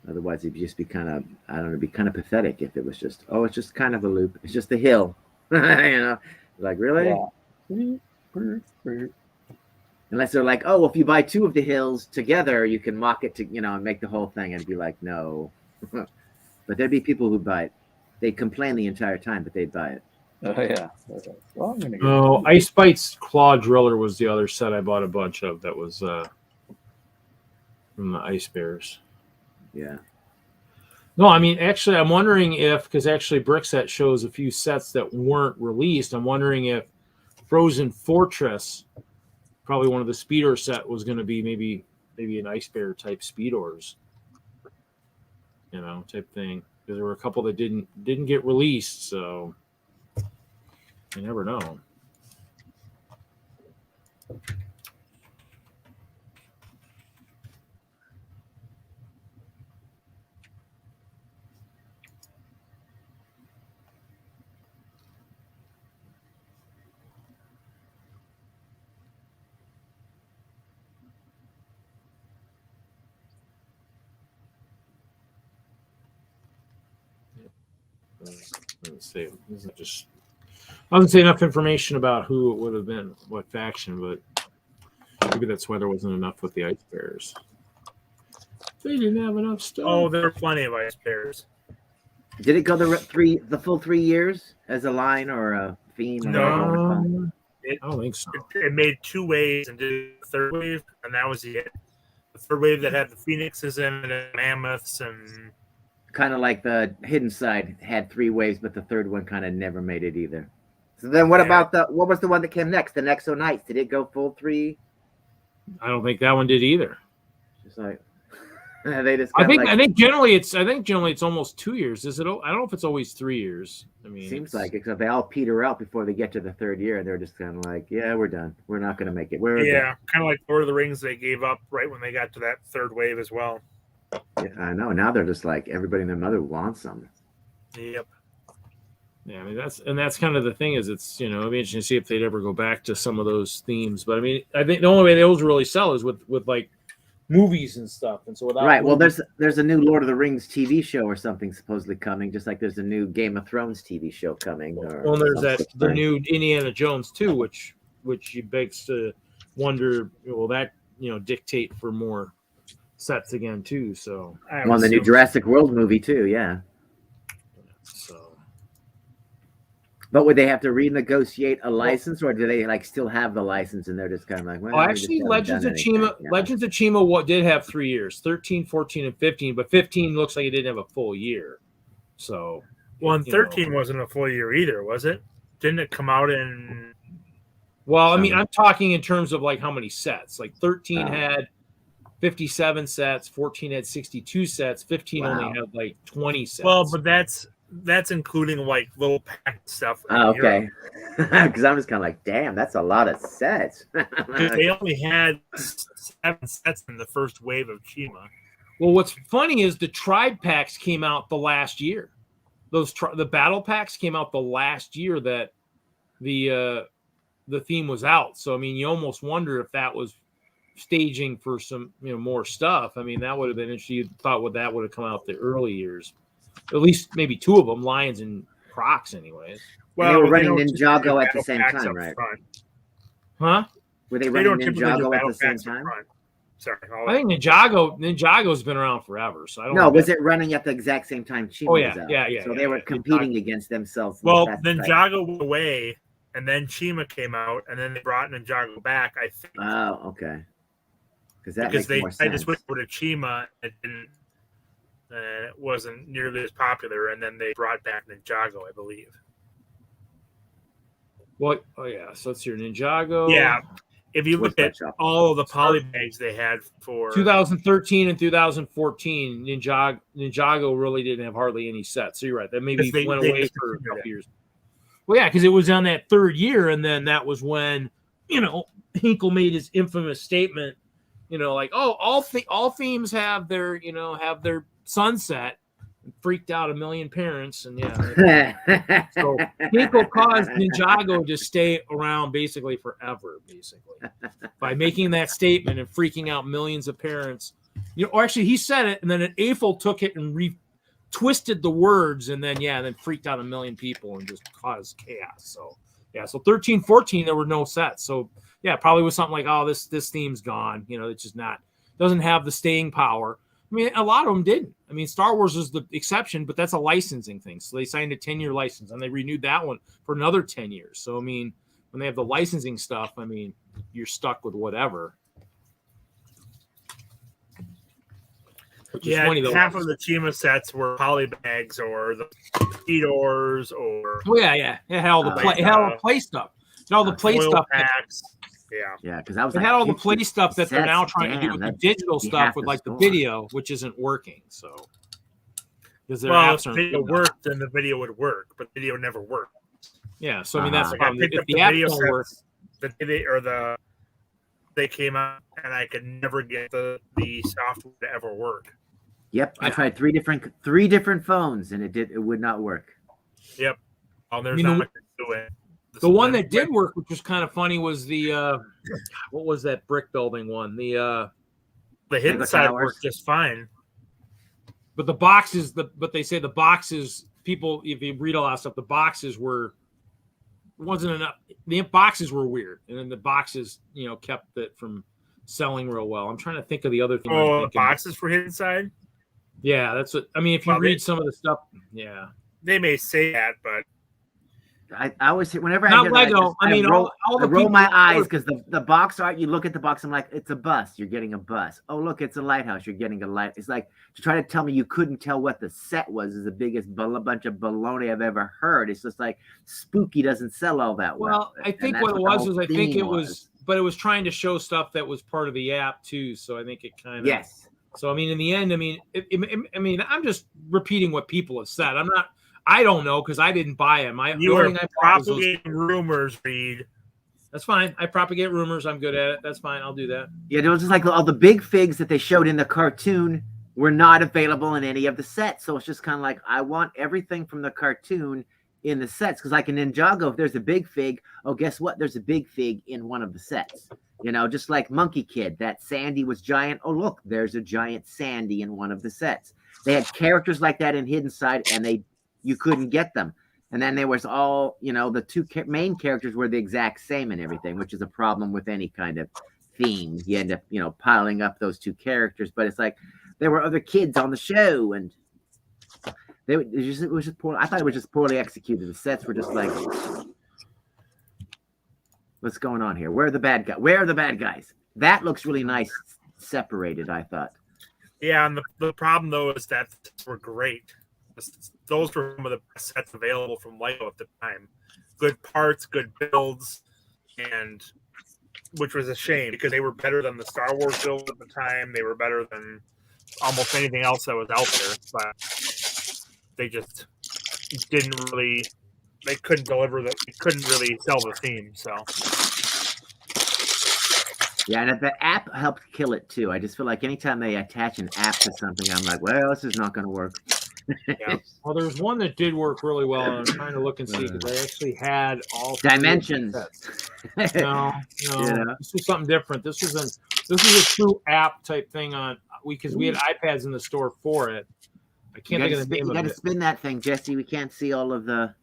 Otherwise, it'd just be kind of, I don't know, it'd be kind of pathetic if it was just, it's just kind of a loop. It's just a hill. Like, really? Yeah. Unless they're like, oh, if you buy 2 of the hills together, you can mock it to, and make the whole thing. And be like, no. But there'd be people who buy it. They'd complain the entire time, but they'd buy it. Oh yeah. Okay. Well, I'm gonna get Oh, Ice Bite's Claw Driller was the other set I bought a bunch of. That was from the Ice Bears. Yeah. No, I mean, actually, I'm wondering if, because actually Brickset shows a few sets that weren't released. I'm wondering if Frozen Fortress, probably one of the Speedor set, was going to be maybe an Ice Bear type Speedors, type thing. Because there were a couple that didn't get released, so you never know. Doesn't say enough information about who it would have been, what faction, but maybe that's why there wasn't enough with the Ice Bears. They didn't have enough stuff. Oh, there are plenty of Ice Bears. Did it go the full 3 years as a line or a theme? No. I don't think so. It made 2 waves and did the third wave, and that was it. The third wave that had the Phoenixes in it and Mammoths and... Kind of like the Hidden Side had 3 waves, but the third one kind of never made it either. So then what about what was the one that came next? The Nexo Knights. Did it go full 3? I don't think that one did either. Just like they just I think generally it's almost 2 years. Is it? I don't know if it's always 3 years. I mean, seems like it, because they all peter out before they get to the 3rd year, and they're just kind of like, yeah, we're done. We're not going to make it. Kind of like Lord of the Rings. They gave up right when they got to that 3rd wave as well. Yeah, I know. Now they're just like, everybody and their mother wants them. Yep. Yeah, I mean that's kind of the thing, is it's it'd be interesting to see if they'd ever go back to some of those themes. But I mean, I think the only way those really sell is with like movies and stuff. And so without well, there's a new Lord of the Rings TV show or something supposedly coming, just like there's a new Game of Thrones TV show coming. Well, there's the new Indiana Jones too, which begs to wonder, will that dictate for more sets again too? So on the new Jurassic World movie too, yeah. So, but would they have to renegotiate a license, or do they still have the license and they're just kind of like, well, actually, Legends of Chima did have 3 years, 13, 14, and 15, but 15 looks like it didn't have a full year. So, and 13 wasn't a full year either, was it? Didn't it come out in? Well, I mean, I'm talking in terms of how many sets. 13 had 57 sets, 14 had 62 sets, 15 only had 20 sets. Well, but that's including little pack stuff. Oh, okay. Because I'm just kind of like, damn, that's a lot of sets. They only had 7 sets in the first wave of Chima. Well, what's funny is the tribe packs came out the last year. The battle packs came out the last year that the theme was out. So I mean, you almost wonder if that was staging for some more stuff. I mean, that would have been interesting. You thought that would have come out the early years. At least maybe 2 of them, Lions and Crocs, anyways. Well, they were running Ninjago at the same time, right? Huh? Were they running Ninjago at the same time? Sorry, I think Ninjago's been around forever. So I don't. No, was it running at the exact same time Chima was out? Yeah. So they were competing against themselves. Well, Ninjago went away, and then Chima came out, and then they brought Ninjago back, I think. Oh, okay. Because they just switched over to Chima, and it wasn't nearly as popular, and then they brought back Ninjago, I believe. Well, oh yeah, so it's your Ninjago. Yeah, if you look at all of the polybags they had for 2013 and 2014, Ninjago really didn't have hardly any sets. So you're right, that maybe went away for a couple years. Well, yeah, because it was on that 3rd year, and then that was when Hinkle made his infamous statement. All themes have their sunset, and freaked out a million parents, and so Hinkle caused Ninjago to stay around basically forever, by making that statement and freaking out millions of parents. Or actually, he said it, and then an AFOL took it and twisted the words, and then freaked out a million people and just caused chaos. So Yeah, so 13, 14, there were no sets. So yeah, probably was something like, oh, this theme's gone. You know, it's just doesn't have the staying power. I mean, a lot of them didn't. I mean, Star Wars is the exception, but that's a licensing thing. So they signed a 10-year license, and they renewed that one for another 10 years. So I mean, when they have the licensing stuff, I mean, you're stuck with whatever. Yeah, half of the Chima sets were polybags or the speedors or. Oh yeah. It had all the play, stuff. It had all the play stuff. Packs. Yeah, because I was. It had all the play stuff that they're now trying to do with the digital stuff with like the video, which isn't working. So. Because if the video worked, then the video would work, but the video never worked. Yeah, so I mean that's the problem. If the video sets, they came out, and I could never get the software to ever work. Yep, I tried three different phones, and it would not work. Yep. There's not much to do it. The one that did work, which was kind of funny, was the what was that brick building one? The hidden side worked just fine. But the boxes, but they say the boxes, people, if you read a lot of stuff, the boxes wasn't enough. The boxes were weird, and then the boxes, kept it from selling real well. I'm trying to think of the other thing. Oh, boxes for hidden side. Yeah, that's what I mean. If you read some of the stuff, yeah, they may say that, but I always say whenever not I hear Lego. that, I roll my eyes because the box art. You look at the box, I'm like, it's a bus. You're getting a bus. Oh, look, it's a lighthouse. You're getting a light. It's like to try to tell me you couldn't tell what the set was is the biggest bunch of baloney I've ever heard. It's just like spooky doesn't sell all that well. Well, I think what it was I think it was, but it was trying to show stuff that was part of the app too. So I think it kind of yes. So I mean, in the end, I'm just repeating what people have said. I don't know because I didn't buy them. You are propagating rumors, Reed. That's fine. I propagate rumors. I'm good at it. That's fine. I'll do that. Yeah, it was just like all the big figs that they showed in the cartoon were not available in any of the sets. So it's just kind of like, I want everything from the cartoon in the sets. Because like in Ninjago, if there's a big fig, oh, guess what? There's a big fig in one of the sets. Just like Monkey Kid, that Sandy was giant. Oh, look, there's a giant Sandy in one of the sets. They had characters like that in Hidden Side, and you couldn't get them. And then there was all, the two main characters were the exact same and everything, which is a problem with any kind of theme. You end up, piling up those two characters. But it's like there were other kids on the show, and it was just poor. I thought it was just poorly executed. The sets were just like, what's going on here? Where are the bad guys? Where are the bad guys? That looks really nice separated, I thought. Yeah, and the problem, though, is that were great. Those were some of the best sets available from Lego at the time. Good parts, good builds, and which was a shame because they were better than the Star Wars build at the time. They were better than almost anything else that was out there, but they just didn't really. They couldn't deliver that. They couldn't really sell the theme. So yeah, and the app helped kill it too. I just feel like anytime they attach an app to something, I'm like, well, this is not going to work. Yeah. Well, there's one that did work really well, and I'm trying to look and see because they actually had all dimensions. No, this was something different. This is a true app type thing because we had iPads in the store for it. I can't think of the name of it. You got to spin that thing, Jesse. We can't see all of the.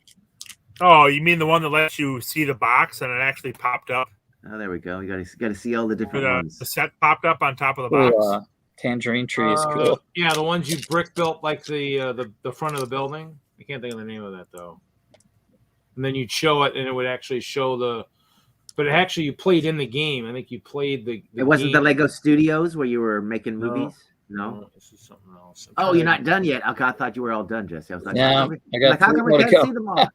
Oh, you mean the one that lets you see the box and it actually popped up? Oh, there we go. You got to see all the different ones. The set popped up on top of the box. Tangerine tree is cool. Yeah, the ones you brick built like the front of the building. I can't think of the name of that though. And then you'd show it, and it would actually show but actually you played in the game. I think you played the it wasn't game. the Lego Studios where you were making movies. No, this is something else. Oh, you're not done yet. Okay, I thought you were all done, Jesse. I was like, yeah, how come we can't see them all?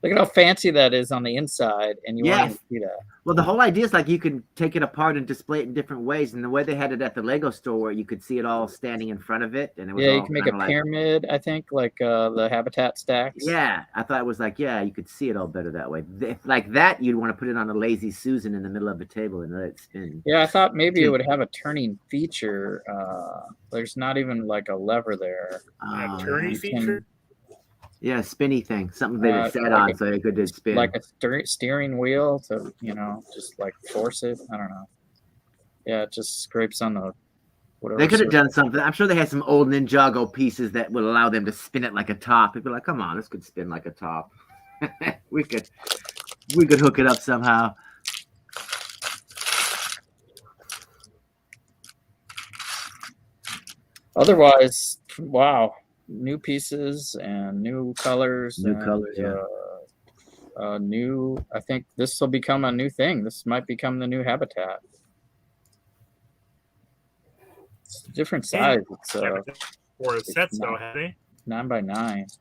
Look at how fancy that is on the inside, and you want to see that. Well, the whole idea is like you can take it apart and display it in different ways. And the way they had it at the Lego store, where you could see it all standing in front of it, and it was you can make a pyramid. I think like the habitat stacks. Yeah, I thought it was like you could see it all better that way. If like that, you'd want to put it on a Lazy Susan in the middle of a table and let it spin. Yeah, I thought maybe it would have a turning feature. There's not even like a lever there. A turning feature. Yeah, spinny thing, something they would set on so it could spin. Like a steering wheel to, just like force it. I don't know. Yeah, it just scrapes on the whatever. They could have done something. I'm sure they had some old Ninjago pieces that would allow them to spin it like a top. It'd be like, come on, this could spin like a top. we could hook it up somehow. Otherwise, wow, new pieces and new colors. New colors, yeah. I think this will become a new thing. This might become the new habitat. It's a different size. It's for a set, though, have they? 9x9.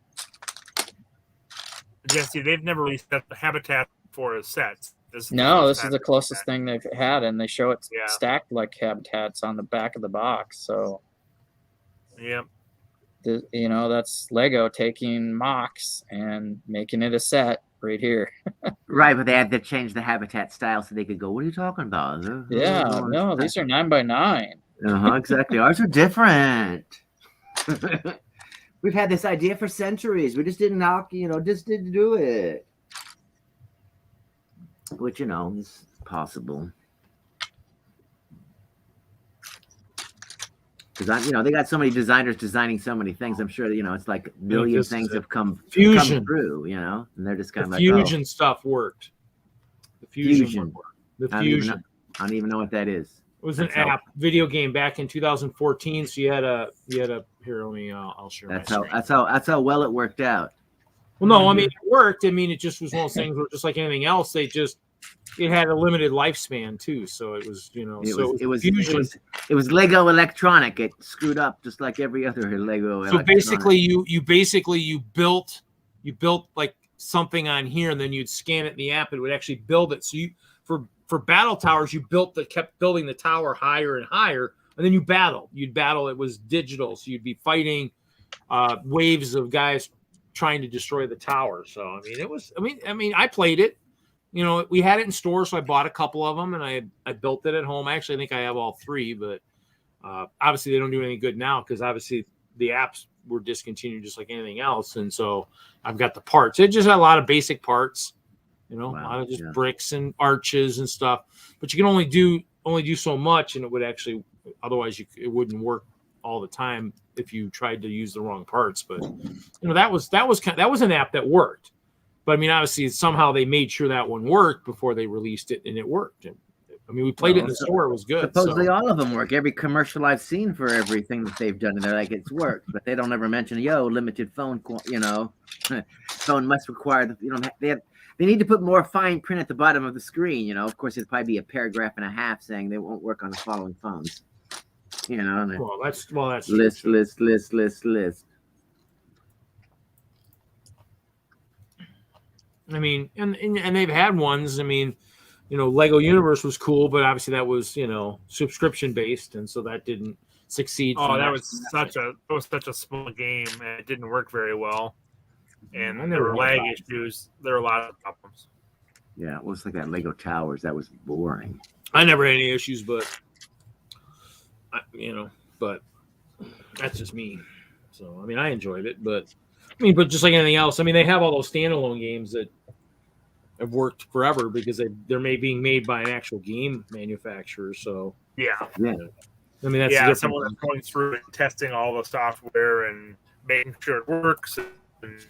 Yeah, see, they've never released the habitat for a set. This is the closest thing they've had, and they show it stacked like habitats on the back of the box. So, yeah, that's Lego taking MOCs and making it a set right here. Right, but they had to change the habitat style so they could go, what are you talking about? Yeah, no, these are 9x9. Exactly. Ours are different. We've had this idea for centuries. We just didn't just didn't do it. Which, is possible. Because they got so many designers designing so many things. I'm sure that it's like a million things have come through, and they're just kind of like fusion stuff worked. The fusion worked. The fusion. I don't even know what that is. It was an video game back in 2014. So you had a here. Let me. I'll share. That's how well it worked out. Well, no, I mean it worked. I mean it just was one of those things where just like anything else, it had a limited lifespan too. So it was it was Lego electronic. It screwed up just like every other Lego. So basically, you built like something on here, and then you'd scan it in the app. It would actually build it. So for battle towers, you kept building the tower higher and higher, and then you'd battle. It was digital, so you'd be fighting waves of guys trying to destroy the tower. So I mean, I played it. We had it in stores, so I bought a couple of them, and I built it at home. Actually, I think I have all three, but obviously they don't do any good now because obviously the apps were discontinued just like anything else, and so I've got the parts. It just had a lot of basic parts. A lot of just bricks and arches and stuff. But you can only do so much, and it would actually otherwise it wouldn't work all the time if you tried to use the wrong parts. But that was an app that worked. But I mean, obviously somehow they made sure that one worked before they released it, and it worked. And, I mean, we played it in the store; it was good. Supposedly, all of them work. Every commercial I've seen for everything that they've done, and they're like, it's worked. But they don't ever mention, limited phone. Phone must require They need to put more fine print at the bottom of the screen. Of course, it'd probably be a paragraph and a half saying they won't work on the following phones. That's list. I mean, and they've had ones. I mean, Lego Universe was cool, but obviously that was subscription based, and so that didn't succeed. Oh, that was such a small game, and it didn't work very well. And there were lag issues. There were a lot of problems. Yeah, it was like that Lego Towers. That was boring. I never had any issues, but but that's just me. So I mean, I enjoyed it, but but just like anything else, I mean, they have all those standalone games that have worked forever because they're being made by an actual game manufacturer. So yeah. I mean, that's someone that's going through and testing all the software and making sure it works and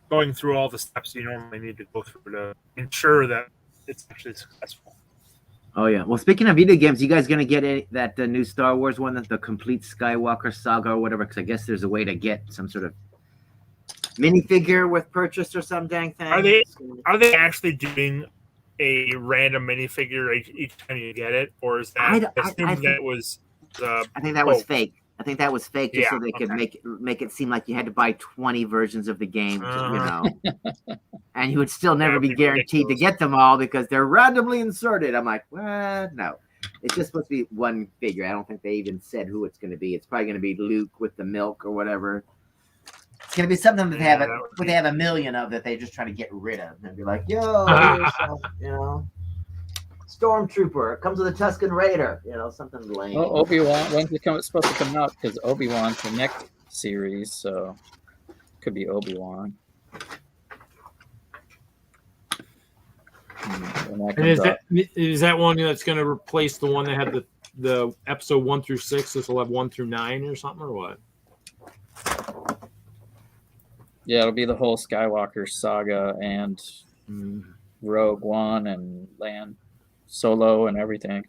going through all the steps you normally need to go through to ensure that it's actually successful. Oh yeah. Well, speaking of video games, you guys gonna get the new Star Wars one, the complete Skywalker saga or whatever? Because I guess there's a way to get some sort of minifigure with purchase or some dang thing. Are they actually doing a random minifigure each time you get it, or is that? I think that was fake. I think that was fake just so they could make it seem like you had to buy 20 versions of the game, and you would still never be guaranteed to get them all because they're randomly inserted. I'm like, what? No, it's just supposed to be one figure. I don't think they even said who it's going to be. It's probably going to be Luke with the milk or whatever. It's going to be something that they have a million of that they just try to get rid of and be like, Stormtrooper. It comes with a Tusken Raider. Something lame. Oh, Obi-Wan. When's it supposed to come out? Because Obi-Wan's the next series, so it could be Obi-Wan. And is that one that's going to replace the one that had the episode 1 through 6? This will have 1 through 9 or something, or what? Yeah, it'll be the whole Skywalker saga and Rogue One and Land Solo and everything.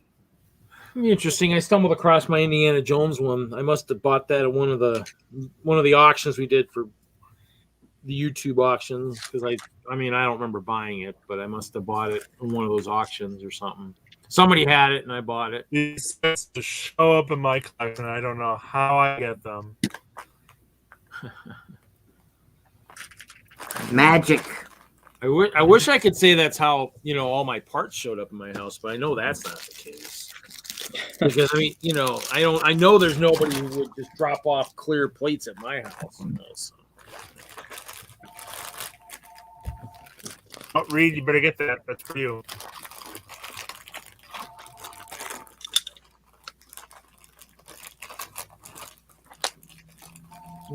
Interesting. I stumbled across my Indiana Jones one. I must have bought that at one of the auctions we did for the YouTube auctions, because I mean I don't remember buying it, but I must have bought it in one of those auctions or something. Somebody had it and I bought it. These sets to show up in my collection. I don't know how I get them. Magic. I wish I could say that's how, you know, all my parts showed up in my house, but I know that's not the case. Because I mean, you know, I know there's nobody who would just drop off clear plates at my house. You know, so. Oh, Reed, you better get that. That's for you.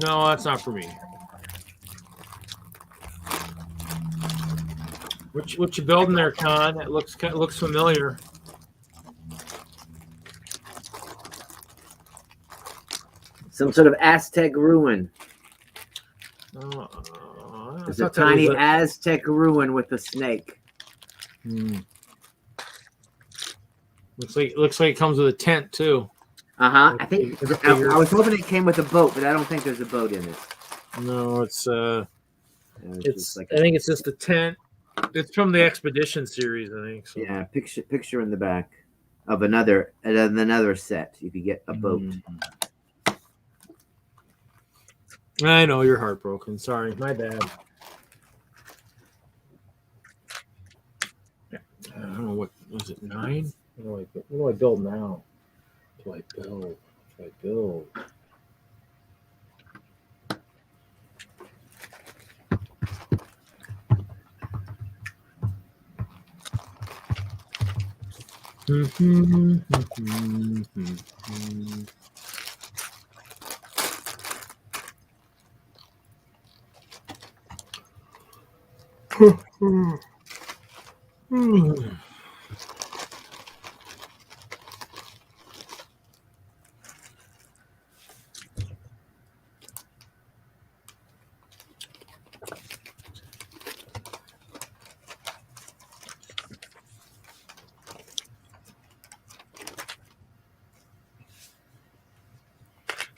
No, that's not for me. What you building there, Con? It looks familiar. Some sort of Aztec Ruin. There's a tiny Aztec Ruin with a snake. Looks like it comes with a tent too. I think I was hoping it came with a boat, but I don't think there's a boat in it. No, it's I like think it's just a tent. It's from the Expedition series, I think. So. Yeah, picture in the back of another set. You could get a boat. I know you're heartbroken. Sorry, my bad. I don't know what was it 9? What do I build now? What do I build?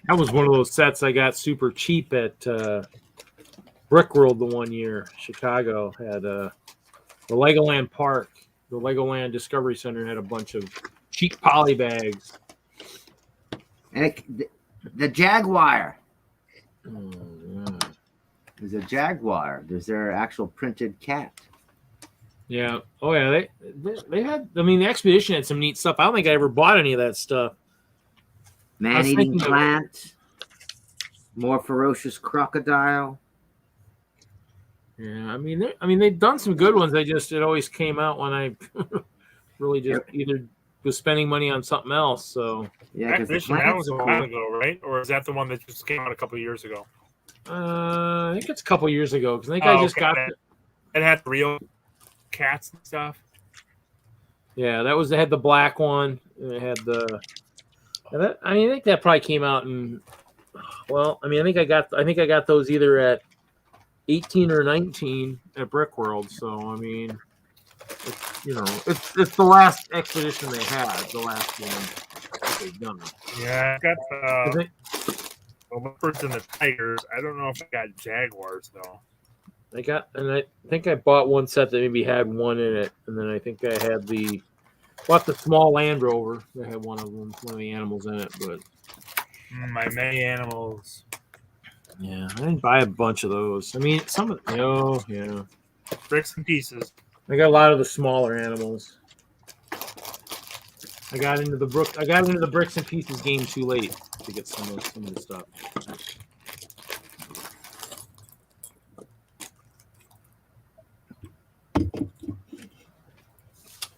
That was one of those sets I got super cheap at Brickworld the one year. Chicago had the Legoland Park, the Legoland Discovery Center had a bunch of cheap poly bags. And the Jaguar. Oh, yeah. There's a Jaguar. There's their actual printed cat. Yeah. Oh yeah. They had. I mean, the Expedition had some neat stuff. I don't think I ever bought any of that stuff. Man-eating plant. More ferocious crocodile. Yeah, I mean, they've done some good ones. It always came out when I really just either was spending money on something else. So yeah, that was a while ago, right? Or is that the one that just came out a couple of years ago? I think it's a couple of years ago because I think I just got it. It had real cats and stuff. Yeah, they had the black one. And it had the. I think that probably came out in. Well, I think I got those either at 18 or 19 at Brickworld. So I mean, it's the last Expedition they had, the last one that they've done. Yeah, I got Leopards and the Tigers. I don't know if I got Jaguars though. I think I bought one set that maybe had one in it, and then I think I had bought the small Land Rover. I had one of the animals in it, but my many animals. Yeah, I didn't buy a bunch of those. I mean, some of yeah, bricks and pieces. I got a lot of the smaller animals. I got into the bricks and pieces game too late to get some of the stuff.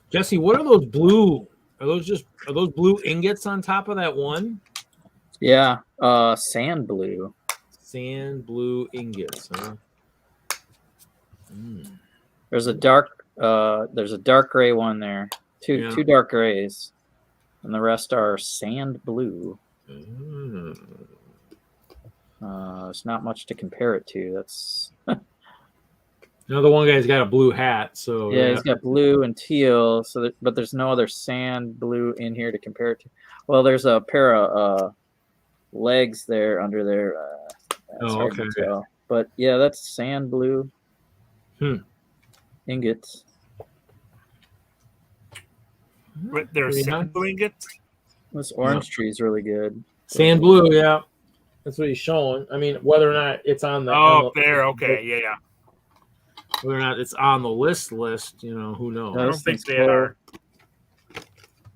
Jesse, what are those blue? Are those blue ingots on top of that one? Yeah, sand blue. Sand blue ingots, huh? There's a dark gray one there. Two dark grays, and the rest are sand blue. There's not much to compare it to. That's The one guy's got a blue hat, so yeah, he's got blue and teal. So, but there's no other sand blue in here to compare it to. Well, there's a pair of legs there under there. That's hard to tell. But yeah, that's sand blue ingots. But there's sand blue ingots. This orange tree is really good. Sand blue, yeah. That's what he's showing. I mean, whether or not it's on the Okay, yeah. Whether or not it's on the list, who knows? I don't think they are.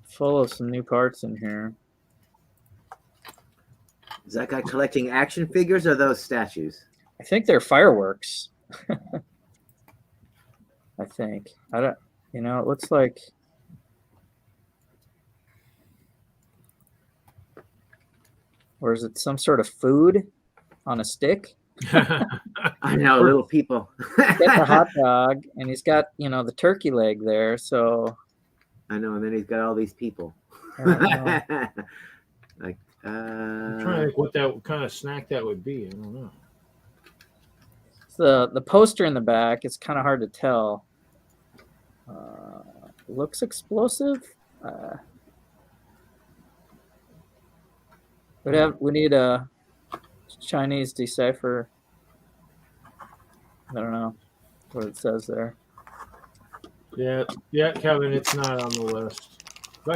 Full of some new parts in here. Is that guy collecting action figures or those statues? I think they're fireworks. I think. I don't. It looks like. Or is it some sort of food on a stick? I know, little people. He's got the hot dog, and he's got, the turkey leg there. So I know, and then he's got all these people. I'm trying to think what kind of snack that would be. I don't know. The poster in the back, it's kind of hard to tell. Looks explosive. We need a Chinese decipher. I don't know what it says there. Yeah, Kevin, it's not on the list. So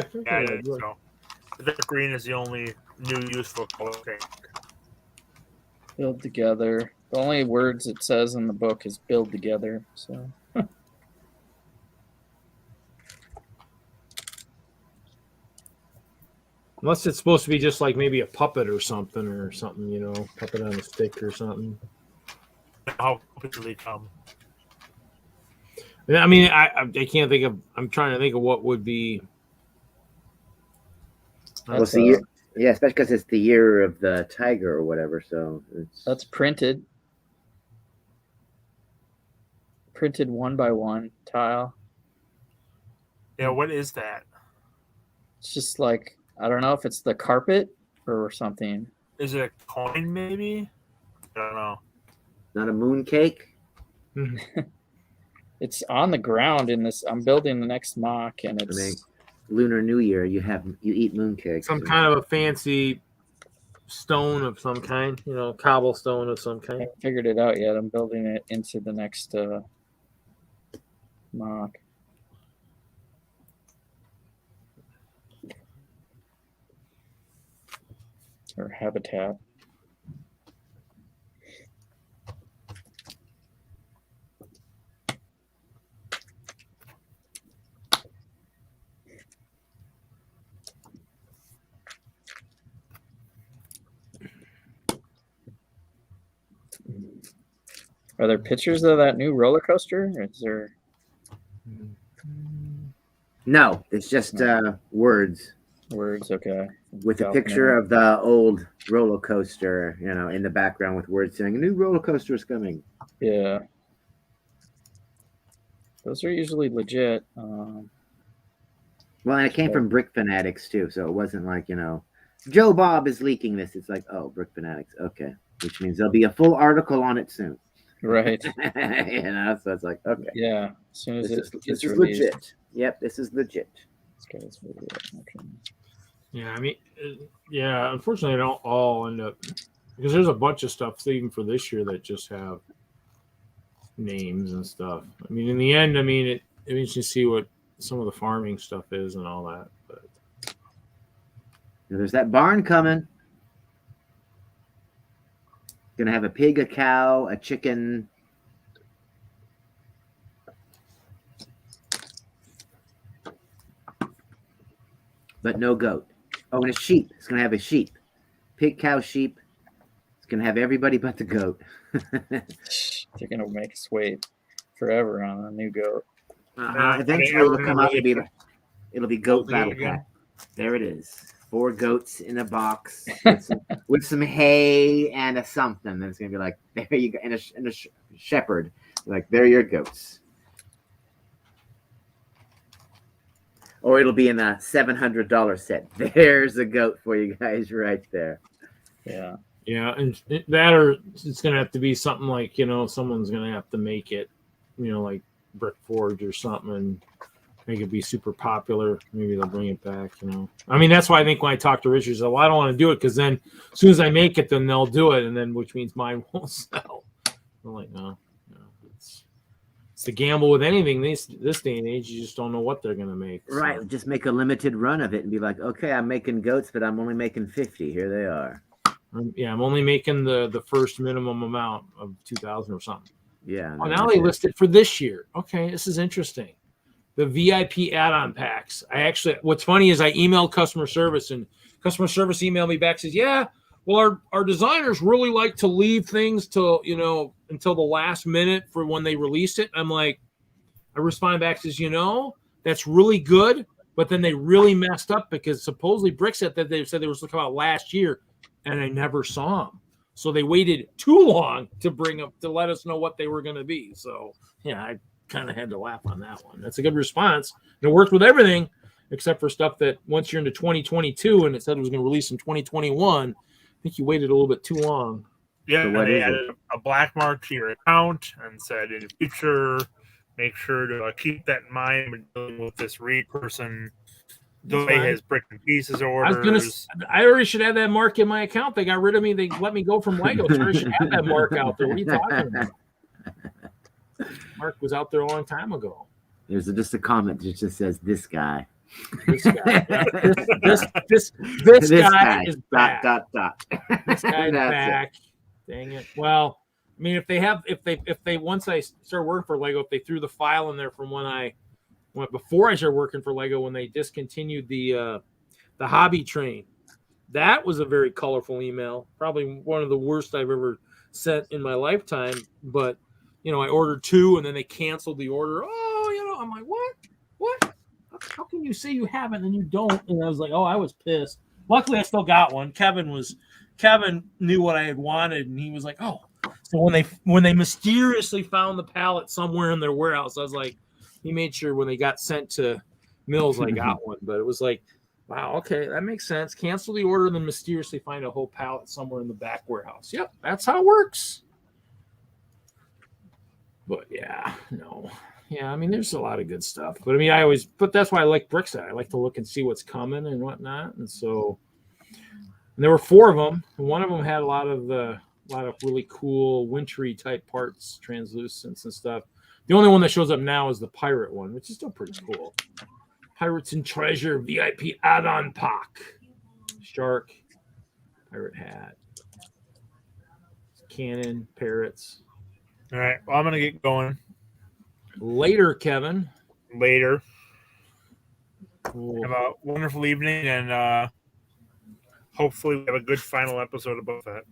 the green is the only new useful color thing. Build together. The only words it says in the book is build together. So. Unless it's supposed to be just like maybe a puppet or something, puppet on a stick or something. How quickly come? I mean, I can't think of. I'm trying to think of what would be. It's the year, yeah, especially because it's the year of the tiger or whatever. So that's printed 1x1 tile. Yeah, what is that? It's just like, I don't know if it's the carpet or something. Is it a coin, maybe? I don't know. Not a moon cake? It's on the ground in this. I'm building the next mock, and it's Lunar New Year. You eat moon cakes. Some kind of a fancy stone of some kind, cobblestone of some I kind. haven't figured it out yet. I'm building it into the next mock. Or habitat. Are there pictures of that new roller coaster? Or is there? No, it's just words. Words, okay. With a picture of the old roller coaster, in the background with words saying a new roller coaster is coming. Yeah. Those are usually legit. Well, and it came from Brick Fanatics too, so it wasn't like, Joe Bob is leaking this. It's like, oh, Brick Fanatics, okay. Which means there'll be a full article on it soon. Right. So it's like, okay. Yeah. As soon as this it's is released. legit. Yep, this is legit. Yeah, I mean, unfortunately, they don't all end up, because there's a bunch of stuff even for this year that just have names and stuff. I mean, in the end, it means you see what some of the farming stuff is and all that. But there's that barn coming. Gonna have a pig, a cow, a chicken. But no goat. Oh, and a sheep. It's going to have a sheep. Pig, cow, sheep. It's going to have everybody but the goat. They're going to make us wait forever on a new goat. Eventually it'll come out and it'll be goat battle pack. There it is. 4 goats in a box with some hay and a something. And it's going to be like, there you go. And a shepherd. Like, there are your goats. Or it'll be in a $700 set. There's a goat for you guys right there. Yeah. Yeah, and that or it's gonna have to be something like, you know, someone's gonna have to make it, you know, like Brick Forge or something, and make it be super popular. Maybe they'll bring it back, you know. I mean, that's why I think when I talk to Richard, well, I don't want to do it because then as soon as I make it, then they'll do it, and then which means mine won't sell. I'm like, no, it's the gamble with anything this day and age. You just don't know what they're gonna make. Right, So. just make a limited run of it and be like, okay, I'm making goats, but I'm only making 50. Here they are. Yeah, I'm only making the first minimum amount of 2,000 or something. Yeah. Oh, now they list it for this year. Okay, this is interesting. The VIP add-on packs. What's funny is I emailed customer service, and customer service emailed me back, says, yeah, well, our designers really like to leave things till, you know, until the last minute for when they release it. I'm like, I respond back, says, you know, that's really good, but then they really messed up because supposedly Brick said that they said they were supposed to come out last year, and I never saw them. So they waited too long to bring up to let us know what they were going to be. So yeah, I kind of had to laugh on that one. That's a good response. It worked with everything except for stuff that once you're into 2022 and it said it was going to release in 2021, I think you waited a little bit too long. Yeah, So and they added a black mark to your account and said in the future, make sure to keep that in mind when dealing with this Reed person. Delay his brick and pieces orders. I already should have that mark in my account. They got rid of me. They let me go from Lego. So I should have that mark out there. What are you talking about? Mark was out there a long time ago. There's just a comment that just says, this guy. This guy. This guy is back. This guy's back. Dang it. Well, I mean, if they once I started working for Lego, if they threw the file in there from before I started working for Lego, when they discontinued the hobby train, that was a very colorful email. Probably one of the worst I've ever sent in my lifetime. But you know, I ordered 2, and then they canceled the order. Oh, you know, I'm like, what? How can you say you haven't and you don't? And I was like, oh, I was pissed. Luckily, I still got one. Kevin knew what I had wanted, and he was like, oh. So when they mysteriously found the pallet somewhere in their warehouse, I was like, he made sure when they got sent to Mills, I got one. But it was like, wow, okay, that makes sense. Cancel the order and then mysteriously find a whole pallet somewhere in the back warehouse. Yep, that's how it works. But yeah, no. Yeah, I mean, there's a lot of good stuff. But I mean, but that's why I like Brickset. I like to look and see what's coming and whatnot. And so, and there were 4 of them. And one of them had a lot of really cool wintry type parts, translucents and stuff. The only one that shows up now is the pirate one, which is still pretty cool. Pirates and Treasure VIP add-on pack. Shark, pirate hat, cannon, parrots. All right. Well, I'm going to get going. Later, Kevin. Later. Cool. Have a wonderful evening, and hopefully we have a good final episode about that.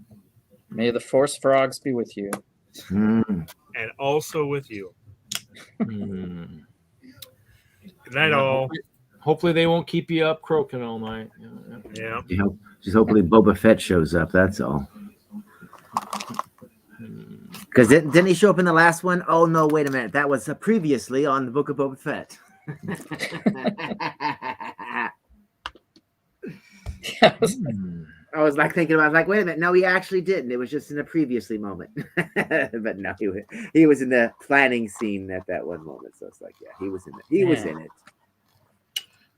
May the Force Frogs be with you. And also with you. Good night, all. Hopefully they won't keep you up croaking all night. Yeah. Just hopefully Boba Fett shows up. That's all. Because didn't he show up in the last one? Oh, no, wait a minute. That was previously on the Book of Boba Fett. I was like thinking about, wait a minute. No, he actually didn't. It was just in a previously moment. But no, he was in the planning scene at that one moment. So it's like, yeah, he was in it. He was in it.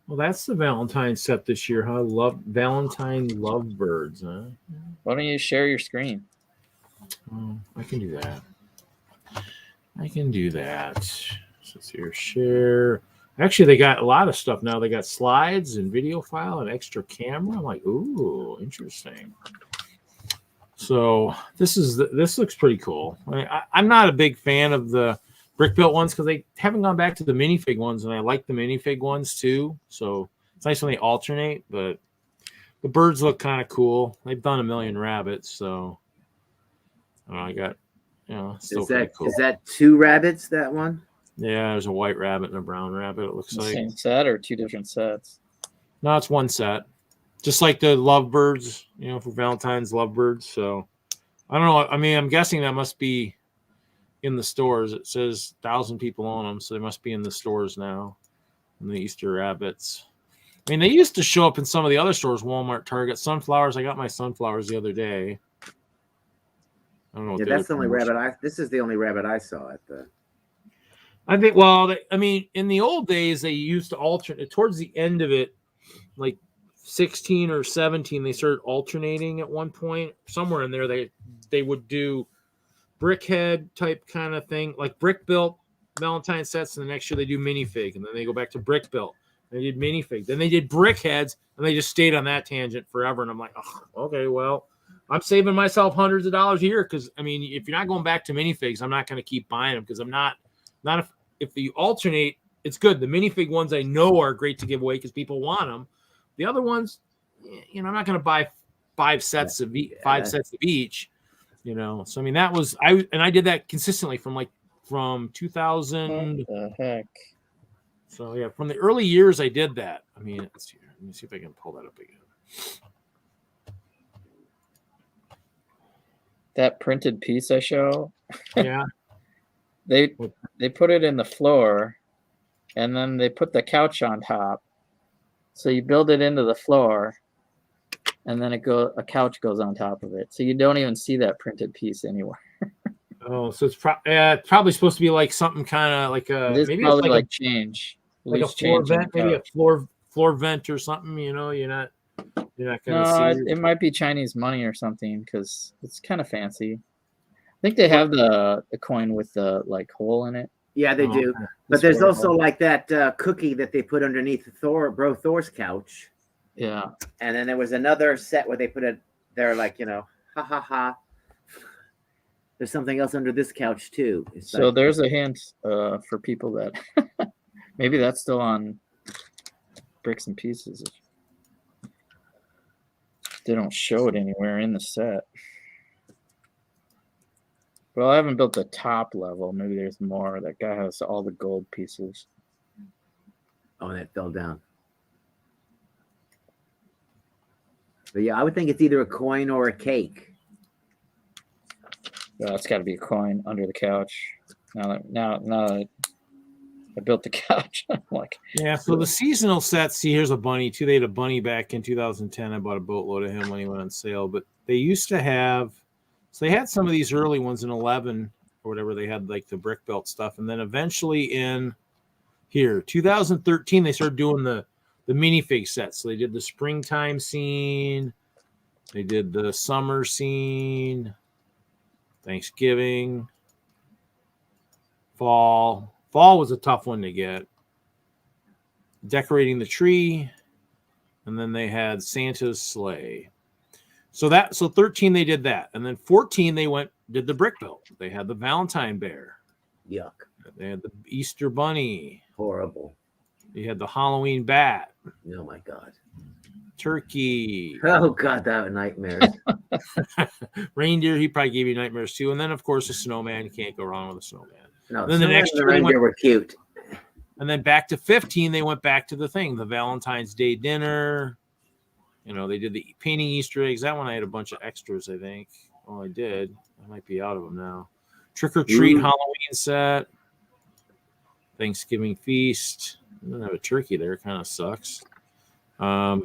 Well, that's the Valentine set this year, huh? Valentine Lovebirds, huh? Why don't you share your screen? Oh, I can do that. So let's here, share. Actually, they got a lot of stuff now. They got slides and video file and extra camera. I'm like, ooh, interesting. So this looks pretty cool. I'm not a big fan of the brick built ones because they haven't gone back to the minifig ones, and I like the minifig ones too. So it's nice when they alternate, but the birds look kind of cool. They've done 1 million rabbits, so I got, still pretty cool. Is that 2 rabbits, that one? Yeah, there's a white rabbit and a brown rabbit, it looks like. Same set or 2 different sets? No, it's one set. Just like the lovebirds, for Valentine's lovebirds. So I don't know. I mean, I'm guessing that must be in the stores. It says 1,000 people own them, so they must be in the stores now. And the Easter rabbits. I mean, they used to show up in some of the other stores, Walmart, Target, sunflowers. I got my sunflowers the other day. I don't know. Yeah, that's the only rabbit this is the only rabbit I saw at the. I think, well, I mean, in the old days, they used to alternate towards the end of it, like 16 or 17, they started alternating at one point. Somewhere in there, they would do brickhead type kind of thing, like brick built Valentine sets, and the next year they do minifig, and then they go back to brick built. They did minifig, then they did brickheads, and they just stayed on that tangent forever. And I'm like, oh, okay, well, I'm saving myself hundreds of dollars a year because, I mean, if you're not going back to minifigs, I'm not going to keep buying them because I'm not if you alternate, it's good. The minifig ones I know are great to give away because people want them. The other ones, you know, I'm not going to buy five sets of each, you know. So I mean, that was I did that consistently from 2000. What the heck? So yeah, from the early years I did that. I mean, let me see if I can pull that up again. That printed piece I show. Yeah. They put it in the floor, and then they put the couch on top. So you build it into the floor, and then a couch goes on top of it. So you don't even see that printed piece anywhere. Oh, so it's probably supposed to be like something kind of like maybe probably like change, like a floor vent, maybe a floor vent or something. You know, you're not gonna see. It might be Chinese money or something because it's kind of fancy. I think they have the coin with the like hole in it. Yeah, they do. But there's also like that cookie that they put underneath Thor's couch. Yeah. And then there was another set where they put it there, like, you know, ha ha ha. There's something else under this couch too. So there's a hint for people that maybe that's still on Bricks and Pieces. They don't show it anywhere in the set. Well, I haven't built the top level. Maybe there's more. That guy has all the gold pieces. Oh, that fell down. But yeah, I would think it's either a coin or a cake. Well, it's got to be a coin under the couch. Now that I built the couch, I'm like, yeah. So the seasonal sets. See, here's a bunny too. They had a bunny back in 2010. I bought a boatload of him when he went on sale. But they used to have. So they had some of these early ones in 11 or whatever. They had like the brick belt stuff. And then eventually in 2013, they started doing the minifig sets. So they did the springtime scene. They did the summer scene, Thanksgiving, fall. Fall was a tough one to get. Decorating the tree. And then they had Santa's sleigh. So 13 they did that, and then 14 they did the brick build. They had the Valentine bear. Yuck. They had the Easter bunny. Horrible. They had the Halloween bat. Oh my God. Turkey. Oh God, that was nightmares. Reindeer. He probably gave you nightmares too. And then of course a snowman. You can't go wrong with a snowman. No, then the next year reindeer were cute. And then back to 15, they went back to the Valentine's Day dinner. You know, they did the painting Easter eggs. That one I had a bunch of extras, I think. Oh, I did. I might be out of them now. Trick or treat Halloween set. Thanksgiving feast. I don't have a turkey there. Kind of sucks. That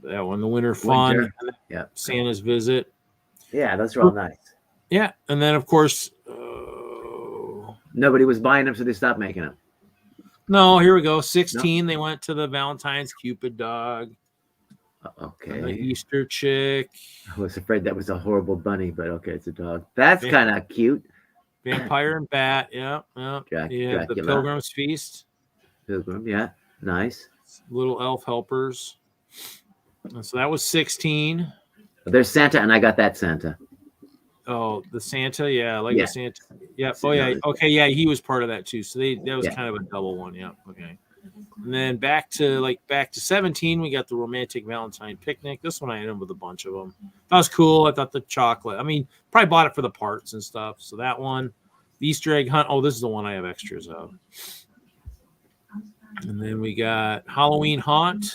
one, the winter fun. Yeah. Santa's visit. Yeah, those are all nice. Yeah, and then of course, nobody was buying them, so they stopped making them. No, here we go. 16. They went to the Valentine's Cupid dog. Okay. The Easter chick. I was afraid that was a horrible bunny, but okay, it's a dog. That's kind of cute. Vampire and bat. Yeah. Yeah. The Pilgrim's Feast. Pilgrim. Yeah. Nice. Little elf helpers. And so that was 16. There's Santa, and I got that Santa. Oh, the Santa. Yeah. Like the Santa. Yeah. Oh, yeah. Okay. Yeah. He was part of that too. So that was kind of a double one. Yeah. Okay. And then back to 17, we got the romantic Valentine picnic. This one I ended up with a bunch of them. That was cool. I thought the chocolate. I mean, probably bought it for the parts and stuff. So that one, the Easter egg hunt. Oh, this is the one I have extras of. And then we got Halloween haunt,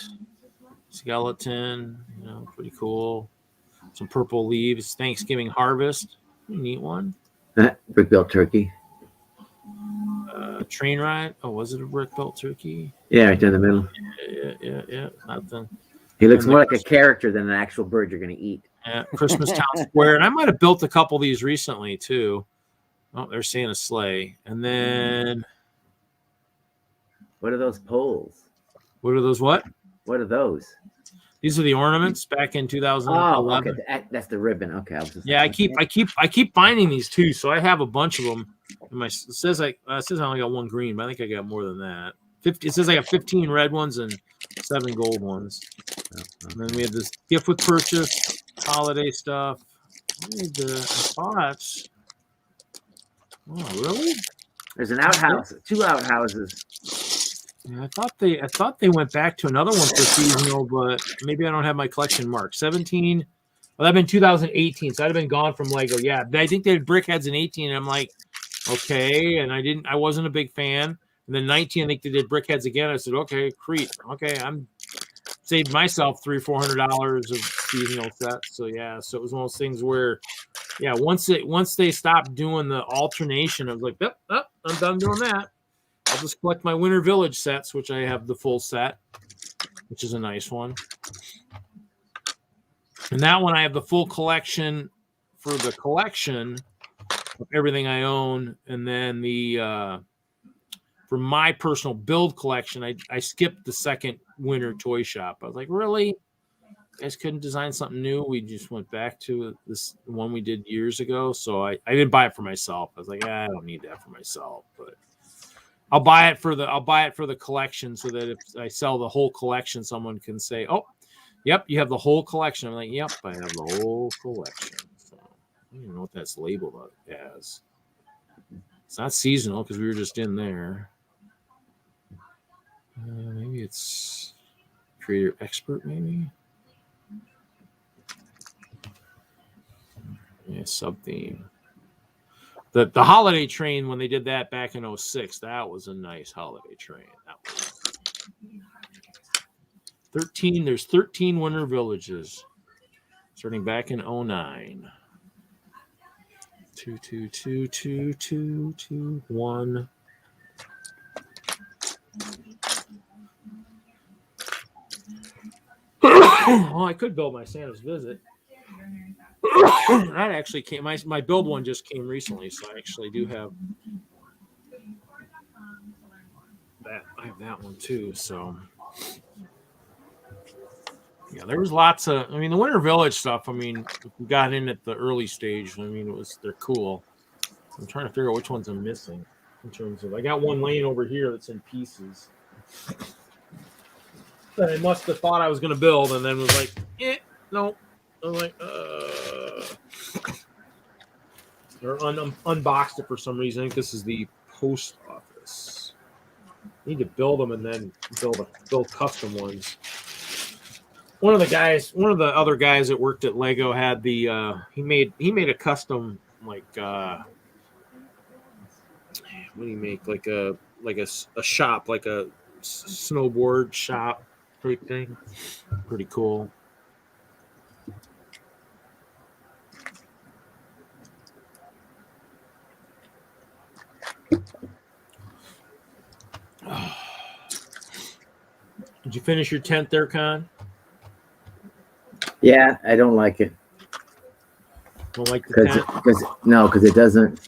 skeleton. You know, pretty cool. Some purple leaves. Thanksgiving harvest. Pretty neat one. Brick built turkey. Train ride. Oh, was it a brick built turkey? Yeah, right there in the middle. Yeah. Nothing. He looks more like a character than an actual bird you're going to eat. at Christmas Town Square, and I might have built a couple of these recently too. Oh, they're saying a sleigh, and then What are those poles? what are those? What? What are those? These are the ornaments back in 2011. Oh, okay. That's the ribbon. Okay, I was just Yeah, I keep finding these too, so I have a bunch of them. It says I only got one green, but I think I got more than that. 50. It says I got 15 red ones and 7 gold ones. And then we had this gift with purchase, holiday stuff. I thought. Oh, really? There's an outhouse, 2 outhouses. Yeah, I thought they went back to another one for seasonal, but maybe I don't have my collection marked. 17. Well, that'd been 2018, so I'd have been gone from Lego. Yeah, I think they had Brickheads in 18, and I'm like, okay, and I wasn't a big fan. And then 19, I think they did Brickheads again. I said, okay, Cr8. Okay, I'm saved myself $300-400 of seasonal sets. So yeah, so it was one of those things where, yeah, once they stopped doing the alternation, I was like, yep, I'm done doing that. I'll just collect my Winter Village sets, which I have the full set, which is a nice one. And that one I have the full collection for the collection of everything I own, and then the for my personal build collection, I skipped the second Winter Toy Shop. I was like, really? You guys couldn't design something new? We just went back to this one we did years ago. So I didn't buy it for myself. I was like, I don't need that for myself, but I'll buy it for the collection, so that if I sell the whole collection, someone can say, oh, yep, you have the whole collection. I'm like, yep, I have the whole collection. So I don't even know what that's labeled as. It's not seasonal because we were just in there. Maybe it's Creator Expert, maybe. Yeah, sub-theme. The holiday train, when they did that back in 06, that was a nice holiday train. That was 13. There's 13 Winter Villages starting back in 09. 2, 2, 2, 2, 2, 2, 1. Oh, I could build my Santa's Visit. That actually came. My build one just came recently, so I actually do have that. I have that one too. So yeah, there was lots of. I mean, the Winter Village stuff. I mean, we got in at the early stage. I mean, they're cool. I'm trying to figure out which ones I'm missing in terms of. I got one laying over here that's in pieces that I must have thought I was going to build, and then was like, no. I'm like, or unboxed it for some reason. I think this is the post office. I need to build them and then build custom ones. One of the other guys that worked at Lego had the he made a custom, like what do you make, like a shop, like a snowboard shop type thing. Pretty cool. Did you finish your tent there, Con? Yeah, I don't like it. Don't like the tent? Because it doesn't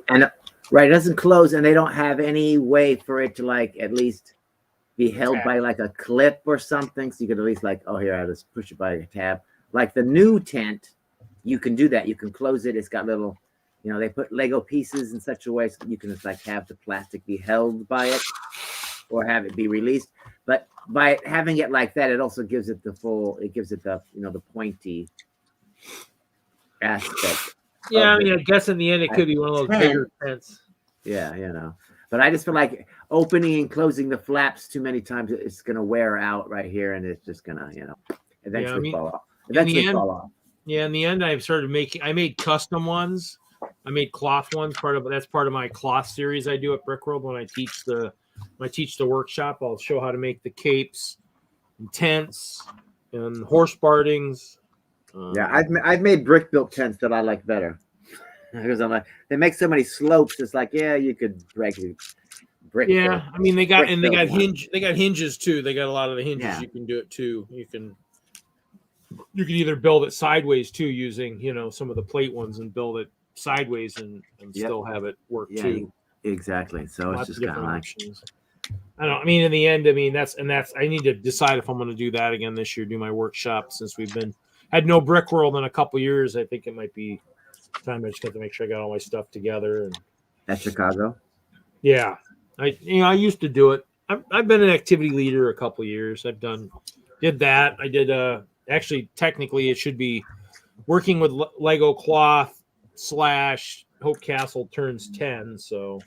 and right, it doesn't close, and they don't have any way for it to like at least be held by like a clip or something, so you could at least like, oh, here, I just push it by a tab. Like the new tent, you can do that. You can close it. It's got little, they put Lego pieces in such a way so you can just like have the plastic be held by it or have it be released. But by having it like that, it also gives it the pointy aspect. Yeah, I mean, I guess in the end, it could be one of those bigger tents. Yeah, But I just feel like opening and closing the flaps too many times, it's going to wear out right here, and it's just going to, eventually fall off. Yeah, in the end, I made custom ones. I made cloth ones. That's part of my cloth series I do at Brickworld when I teach the workshop. I'll show how to make the capes and tents and horse bardings. I've made brick built tents that I like better because I'm like, they make so many slopes. It's like, yeah, you could break it. Yeah, I mean they got hinges too. They got a lot of the hinges. Yeah. You can do it too. You can. you could either build it sideways too, using some of the plate ones, and build it sideways and still have it work too. Exactly. So Lots it's of just kind different of like options. I don't. I mean, in the end, I mean that's I need to decide if I'm going to do that again this year. Do my workshop, since we've had no Brickworld in a couple years. I think it might be time. I just got to make sure I got all my stuff together. And at Chicago. yeah, I used to do it. I've been an activity leader a couple years. Did that. I did actually technically it should be working with Lego cloth / Hope Castle turns 10. So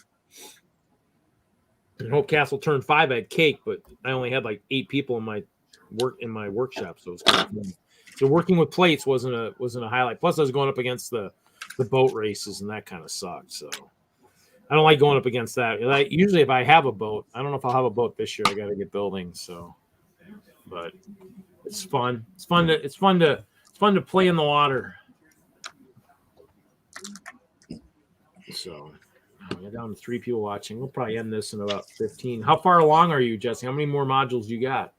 in Hope Castle turned 5, I had cake, but I only had like 8 people in my workshop, so it was kind of fun. So working with plates wasn't a highlight. Plus, I was going up against the boat races, and that kind of sucked. So I don't like going up against that. Usually, if I have a boat, I don't know if I'll have a boat this year. I got to get building. So, but it's fun. It's fun to play in the water. So we're down to 3 people watching. We'll probably end this in about 15. How far along are you, Jesse? How many more modules you got?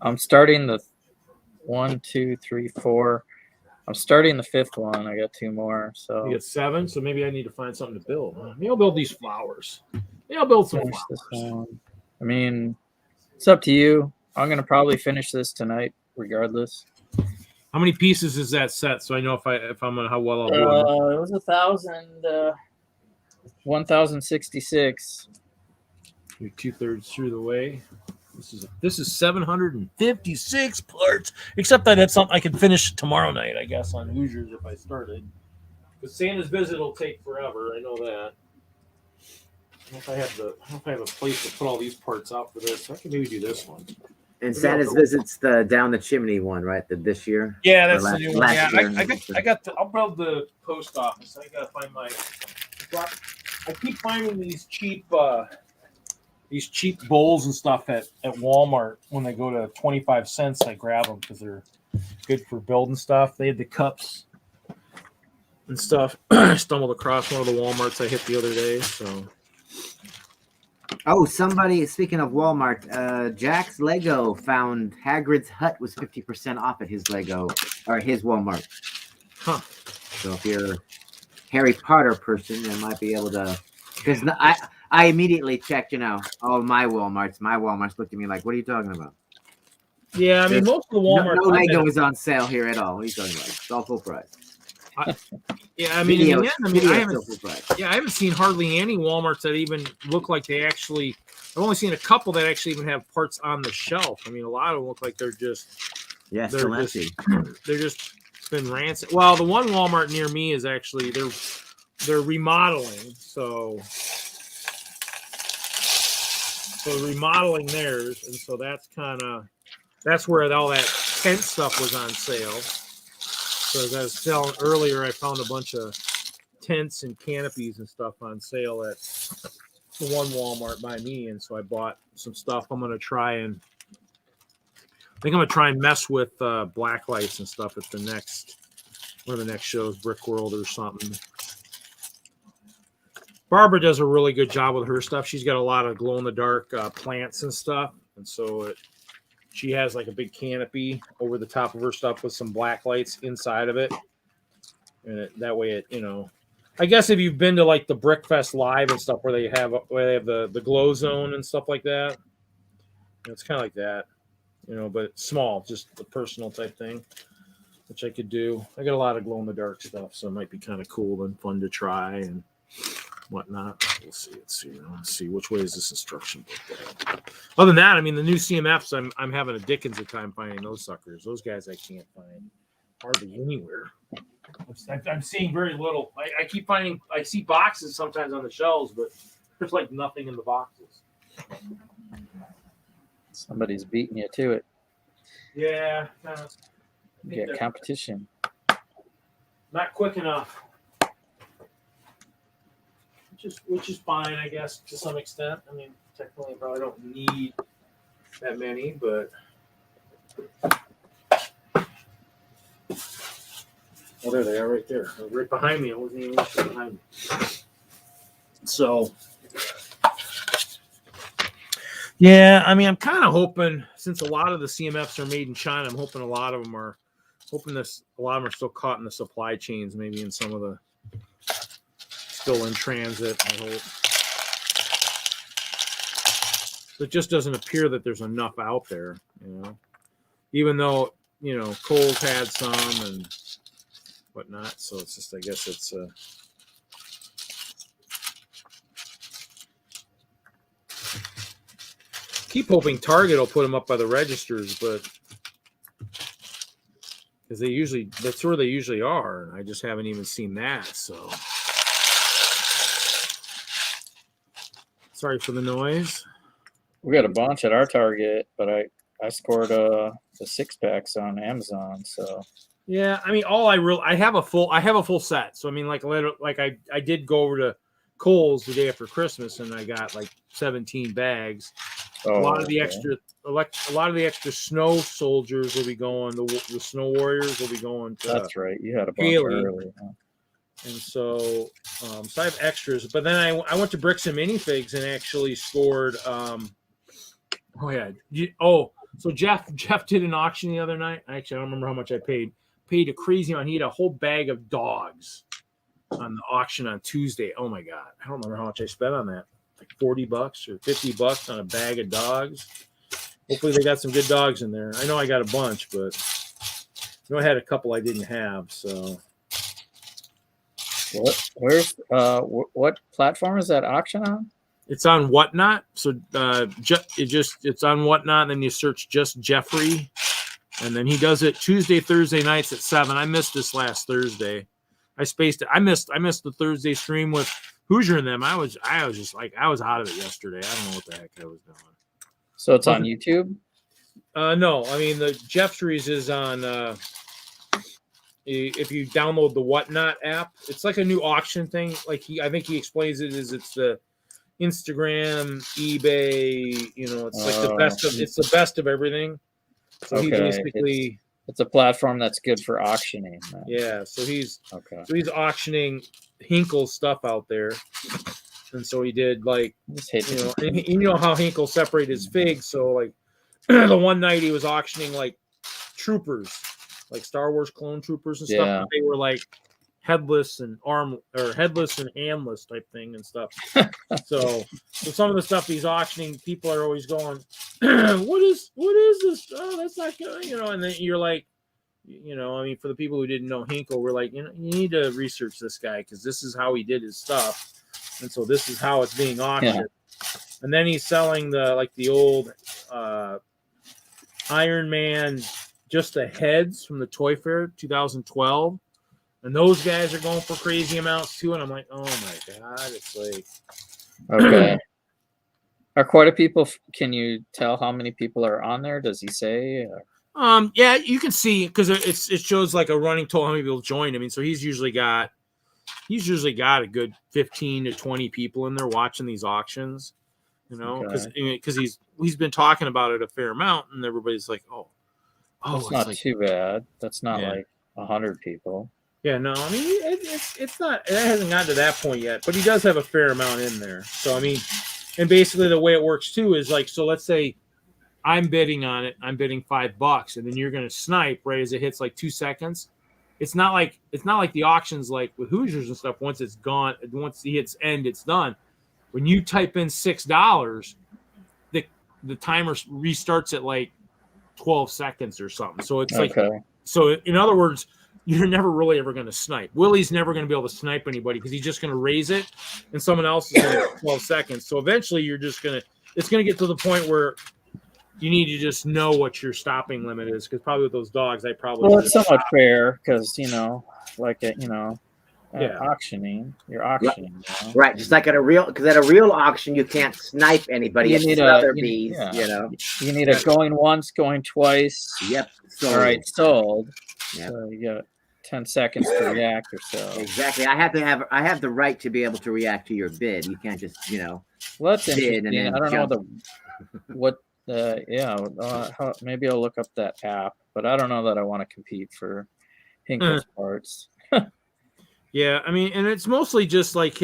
I'm starting the 1, 2, 3, 4. I'm starting the 5th one. I got 2 more. So you got 7. So maybe I need to find something to build. Maybe I'll build these flowers. Maybe I'll build some flowers. This one. I mean, it's up to you. I'm gonna probably finish this tonight, regardless. How many pieces is that set? So I know if I'm gonna how well I'll do it. It was 1,066. You're 2/3 through the way. This is 756 parts. Except that that's something I can finish tomorrow night, I guess, on Hoosiers if I started. Because Santa's visit will take forever. I know that. I don't know if I have a place to put all these parts out for this. I can maybe do this one. And Santa's visit's the down the chimney one, right? This year. Yeah, that's the new one. Yeah, I got. I'll build the post office. I gotta find I keep finding these cheap bowls and stuff at Walmart. When they go to 25 cents, I grab them because they're good for building stuff. They had the cups and stuff. I stumbled across one of the Walmarts I hit the other day. So. Oh, somebody, speaking of Walmart, Jack's Lego found Hagrid's hut was 50% off at his Lego, or his Walmart. Huh. So if you're a Harry Potter person, you might be able to, because I immediately checked, all my Walmarts. My Walmarts looked at me like, what are you talking about? Yeah, I mean, most of the Walmart. No Lego is on sale here at all. What are you talking about? It's all full price. I haven't seen hardly any Walmarts that even look like they actually. I've only seen a couple that actually even have parts on the shelf. I mean, a lot of them look like they're just. Yeah, still empty. They're just been rancid. Well, the one Walmart near me is actually they're remodeling, so remodeling theirs, and so that's where all that tent stuff was on sale. So as I was telling earlier, I found a bunch of tents and canopies and stuff on sale at the one Walmart by me, and so I bought some stuff. I'm gonna try and mess with black lights and stuff at one of the next shows, Brickworld or something. Barbara does a really good job with her stuff. She's got a lot of glow in the dark plants and stuff, and so she has like a big canopy over the top of her stuff with some black lights inside of it. And that way I guess if you've been to like the Brickfest Live and stuff where they have the glow zone and stuff like that, it's kind of like that, but it's small, just the personal type thing, which I could do. I got a lot of glow in the dark stuff, so it might be kind of cool and fun to try and whatnot. Let's see which way is this instruction book. Other than that, I mean, the new CMFs, I'm having a dickens of time finding those suckers. Those guys I can't find hardly anywhere. I'm seeing very little. I see boxes sometimes on the shelves, but there's like nothing in the boxes. Somebody's beating you to it. Yeah, you got competition. Not quick enough. Which is fine, I guess, to some extent. I mean, technically, I probably don't need that many, but oh, there they are, right there, right behind me. I wasn't even looking behind me. Yeah, I mean, I'm kind of hoping, since a lot of the CMFs are made in China, I'm hoping a lot of them are still caught in the supply chains, maybe in some of the still in transit, I hope. It just doesn't appear that there's enough out there, even though, Kohl's had some and whatnot. So it's just, I guess it's keep hoping Target will put them up by the registers, but because that's where they usually are, and I just haven't even seen that. So sorry for the noise. We got a bunch at our Target, but I scored the 6-packs on Amazon. So yeah, I mean, I have a full set. So I mean, like I did go over to Kohl's the day after Christmas, and I got like 17 bags. A lot of the extra snow soldiers will be going. The snow warriors will be going. That's right. You had a bunch early. Huh? And so I have extras. But then I went to Bricks and Minifigs and actually scored. So Jeff did an auction the other night. Actually, I don't remember how much I paid. Paid a crazy amount. He had a whole bag of dogs on the auction on Tuesday. Oh my God, I don't remember how much I spent on that. Like $40 or $50 on a bag of dogs. Hopefully they got some good dogs in there. I know I got a bunch, but I had a couple I didn't have. So what platform is that auction on? It's on Whatnot. So it's on Whatnot. And then you search just Jeffrey, and then he does it Tuesday, Thursday nights at 7. I missed this last Thursday. I spaced it. I missed the Thursday stream with Hoosier and them. I was just like, I was out of it yesterday. I don't know what the heck I was doing. So it's on YouTube? No, I mean the Jeffries is on. If you download the Whatnot app, it's like a new auction thing. Like I think he explains it as it's the Instagram, eBay. It's like the best of everything. So he basically. It's a platform that's good for auctioning. Then. Yeah, so he's auctioning Hinkle's stuff out there, and so he did like how Hinkle separated his figs. So like the one night he was auctioning like troopers, like Star Wars clone troopers and stuff. Yeah. They were like headless and handless type thing and stuff. So some of the stuff he's auctioning, people are always going, what is this? Oh, that's not good, and then you're like, I mean, for the people who didn't know Hinkle, we're like, you need to research this guy because this is how he did his stuff. And so this is how it's being auctioned. Yeah. And then he's selling the old Iron Man, just the heads from the Toy Fair 2012. And those guys are going for crazy amounts too. And I'm like, oh my God, it's like. Okay. Are quite a people, can you tell how many people are on there? Does he say? Yeah, you can see because it shows like a running total how many people joined. I mean, so he's usually got a good 15 to 20 people in there watching these auctions, because he's been talking about it a fair amount, and everybody's like, oh, that's not like, too bad. That's not like 100 people. Yeah, no, I mean it's not. It hasn't gotten to that point yet, but he does have a fair amount in there. So I mean, and basically the way it works too is like, so let's say I'm bidding on it. I'm bidding $5, and then you're going to snipe right as it hits like 2 seconds. It's not like the auctions like with Hoosiers and stuff. Once it's gone, once he hits end, it's done. When you type in $6, the timer restarts at like 12 seconds or something. So it's like, so in other words, you're never really ever going to snipe. Willie's never going to be able to snipe anybody because he's just going to raise it, and someone else is going to 12 seconds. So eventually, it's going to get to the point where you need to just know what your stopping limit is, because probably with those dogs, it's somewhat fair because auctioning, you're auctioning, right? Just like at a real auction, you can't snipe anybody. You need you need a going once, going twice. Yep. All right, sold. Yep. So you got 10 seconds to react or so. Exactly. I have the right to be able to react to your bid. You can't just Well, that's interesting. I don't know maybe I'll look up that app, but I don't know that I want to compete for Hinkle's parts. Yeah, I mean, and it's mostly just like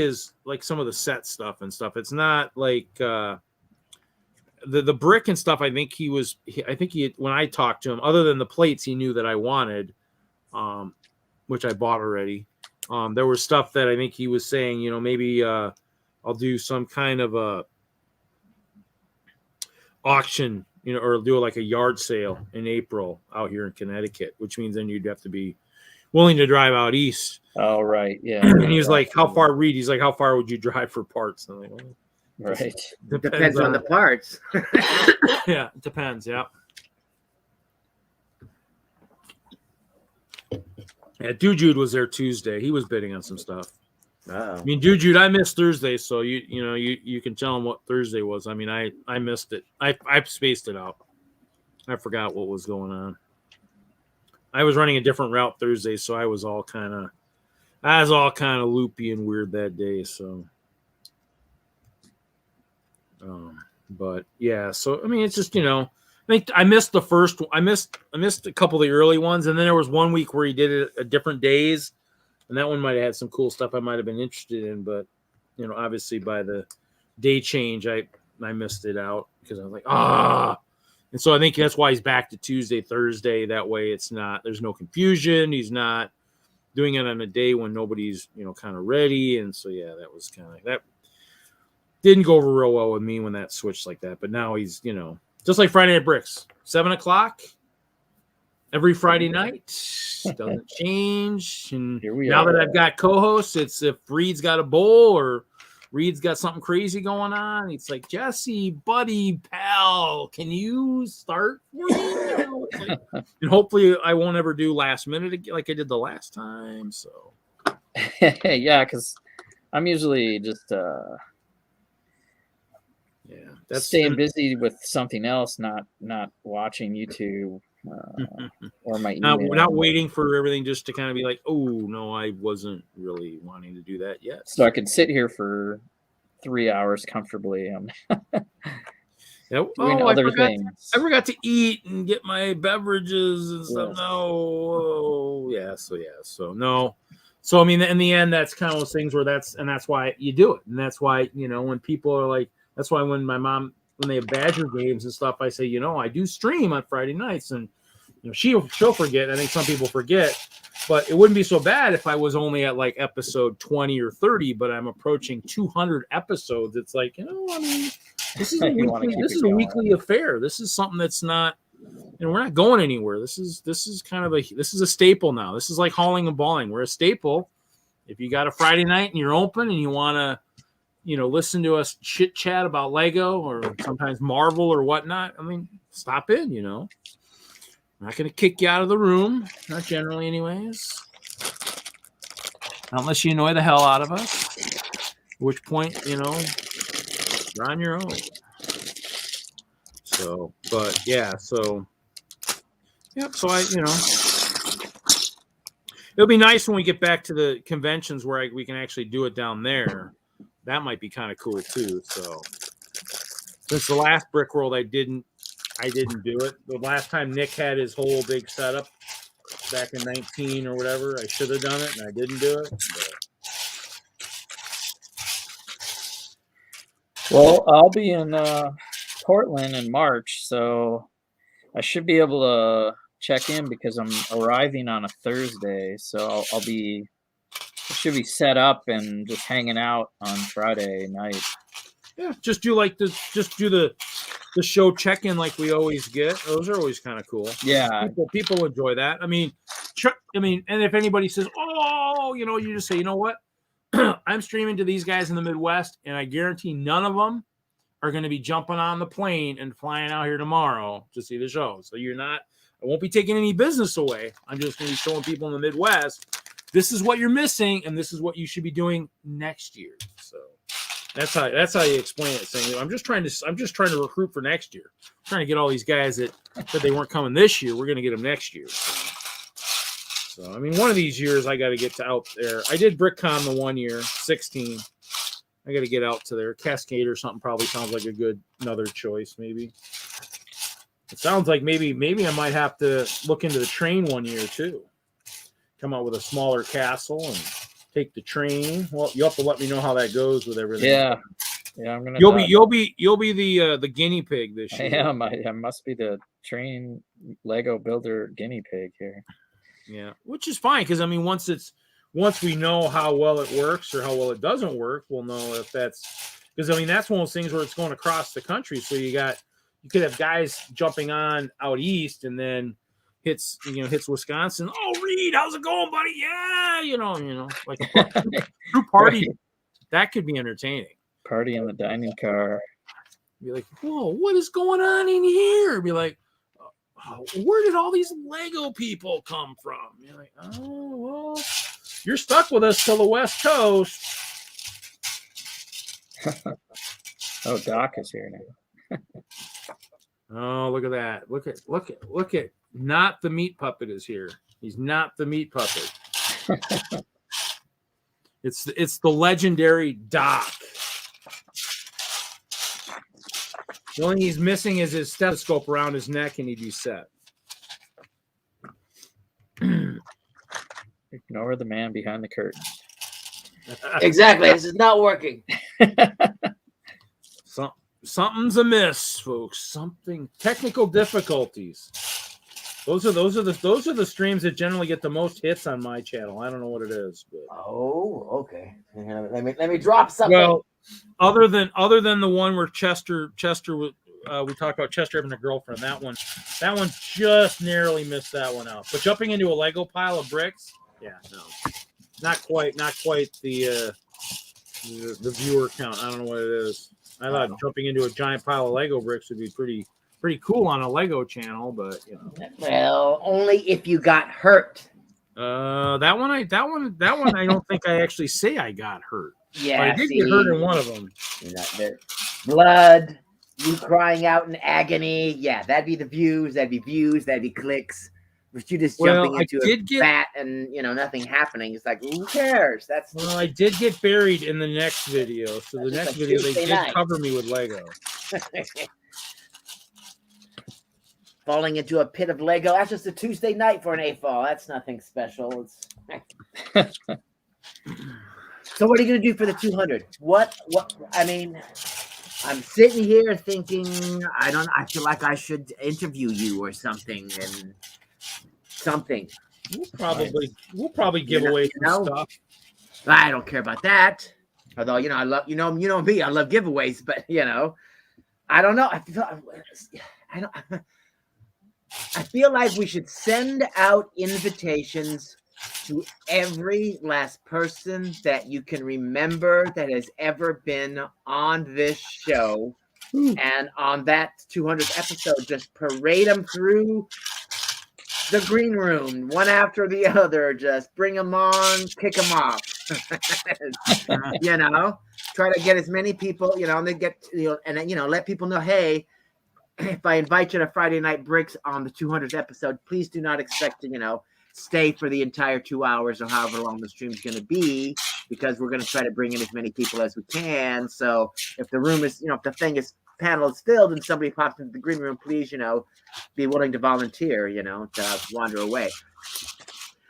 some of the set stuff and stuff. It's not like the brick and stuff, I think when I talked to him, other than the plates, he knew that I wanted, which I bought already. There was stuff that I think he was saying, you know, maybe I'll do some kind of a auction, you know, or do like a yard sale in April out here in Connecticut, which means then you'd have to be willing to drive out east. Oh, right. Yeah. And he was like, how far, Reed? He's like, how far would you drive for parts? And I'm like, well, right. Depends on the parts. Yeah, it depends. Yeah. Yeah, Dude was there Tuesday. He was bidding on some stuff. Uh-oh. I mean, Dude, I missed Thursday, so you can tell him what Thursday was. I mean, I missed it. I spaced it out. I forgot what was going on. I was running a different route Thursday, so I was all kind of loopy and weird that day. So, but yeah. So I mean, it's just, you know, I think I missed the first. I missed a couple of the early ones, and then there was one week where he did it at different days, and that one might have had some cool stuff I might have been interested in. But you know, obviously by the day change, I missed it out because I was like, and so I think that's why he's back to Tuesday, Thursday. That way, there's no confusion. He's not doing it on a day when nobody's, you know, kind of ready. And so yeah, that was kind of that. Didn't go over real well with me when that switched like that. But now he's, you know, just like Friday Night Bricks, 7:00 every Friday night. Doesn't change. And Here we now are. that I've got co-hosts, it's if Reed's got a bowl or Reed's got something crazy going on. It's like, Jesse, buddy, pal, can you start for me? You know, it's like, and hopefully I won't ever do last minute again like I did the last time. So Yeah, because I'm usually just that's staying busy with something else, not watching YouTube or my email. not waiting for everything just to kind of be like, oh no, I wasn't really wanting to do that yet. So I could sit here for 3 hours comfortably. Yeah. Doing other things. I forgot to eat and get my beverages and stuff. Yes. No. Yeah. So no. So I mean, in the end, that's kind of those things where that's why you do it, and that's why, you know, when people are like, that's why when my mom, when they have Badger games and stuff, I say, you know, I do stream on Friday nights, and you know, she'll forget. I think some people forget, but it wouldn't be so bad if I was only at like episode 20 or 30, but I'm approaching 200 episodes. It's like, you know, I mean, this is a weekly affair. This is something that's not, you know, we're not going anywhere. This is a staple now. This is like hauling and balling. We're a staple. If you got a Friday night and you're open and you want to, you know, listen to us chit chat about Lego or sometimes Marvel or whatnot, I mean, stop in, you know. I'm not going to kick you out of the room. Not generally, anyways. Unless you annoy the hell out of us. At which point, you know, you're on your own. So, but yeah, so, yep. So you know, it'll be nice when we get back to the conventions where we can actually do it down there. That might be kind of cool too. So, since the last Brickworld, I didn't do it. The last time Nick had his whole big setup back in 19 or whatever, I should have done it, and I didn't do it. But. Well, I'll be in Portland in March, so I should be able to check in because I'm arriving on a Thursday. So I should be set up and just hanging out on Friday night. Yeah, just do the show check-in like we always get. Those are always kind of cool. Yeah, people enjoy that. I mean, and if anybody says, "Oh," you know, you just say, "You know what? I'm streaming to these guys in the Midwest, and I guarantee none of them are going to be jumping on the plane and flying out here tomorrow to see the show." So I won't be taking any business away. I'm just going to be showing people in the Midwest, this is what you're missing, and this is what you should be doing next year. So that's how you explain it. Saying, I'm just trying to recruit for next year. I'm trying to get all these guys that said they weren't coming this year. We're going to get them next year. So, I mean, one of these years I got to get to out there. I did BrickCon the one year, 16. I got to get out to there. Cascade or something probably sounds like another choice. Maybe it sounds like maybe I might have to look into the train one year too. Come out with a smaller castle and take the train. Well, you have to let me know how that goes with everything. Yeah. Yeah, I'm gonna. You'll be the guinea pig this I year. am. I must be the train Lego builder guinea pig here. Yeah, which is fine because I mean, once we know how well it works or how well it doesn't work, we'll know if that's because I mean that's one of those things where it's going across the country. So you could have guys jumping on out east and then hits Wisconsin. Oh, Reed, how's it going, buddy? Yeah, like a true party. That could be entertaining. Party in the dining car. Be like, whoa, what is going on in here? Be like, where did all these Lego people come from? You're like, oh, well, you're stuck with us till the West Coast. Oh, Doc is here now. Oh, look at that. Look at not the meat puppet is here. He's not the meat puppet. It's the legendary Doc. The only thing he's missing is his stethoscope around his neck, and he'd be set. Ignore the man behind the curtain. Exactly. This is not working. Something's amiss, folks. Something technical difficulties. Those are the streams that generally get the most hits on my channel. I don't know what it is, but Oh, okay. Let me drop something. well, other than the one where Chester we talked about Chester having a girlfriend. That one just narrowly missed that one out. But jumping into a Lego pile of bricks, yeah, no, not quite the viewer count. I don't know what it is. I thought jumping into a giant pile of Lego bricks would be pretty cool on a Lego channel, but well, only if you got hurt. That one I don't think I actually say I got hurt. Yeah, but I did get hurt in one of them. Blood, you crying out in agony. Yeah, that'd be the views. That'd be views. That'd be clicks. But you just jumping into a bat and nothing happening. It's like, who cares? I did get buried in the next video. So the next video they did cover me with Lego. Falling into a pit of Lego. That's just a Tuesday night for an AFOL. That's nothing special. So what are you going to do for the 200? What? I mean, I'm sitting here thinking, I feel like I should interview you or something and something. We'll probably give away some stuff. I don't care about that. Although, I love, you know me, I love giveaways, but I don't know. I feel like we should send out invitations to every last person that you can remember that has ever been on this show. And on that 200th episode, just parade them through the green room, one after the other. Just bring them on, kick them off. Try to get as many people, and they get, and let people know, hey, if I invite you to Friday Night Bricks on the 200th episode, please do not expect to, stay for the entire 2 hours or however long the stream's going to be, because we're going to try to bring in as many people as we can. So if the room is, if the panel is filled and somebody pops into the green room, please, be willing to volunteer, to wander away.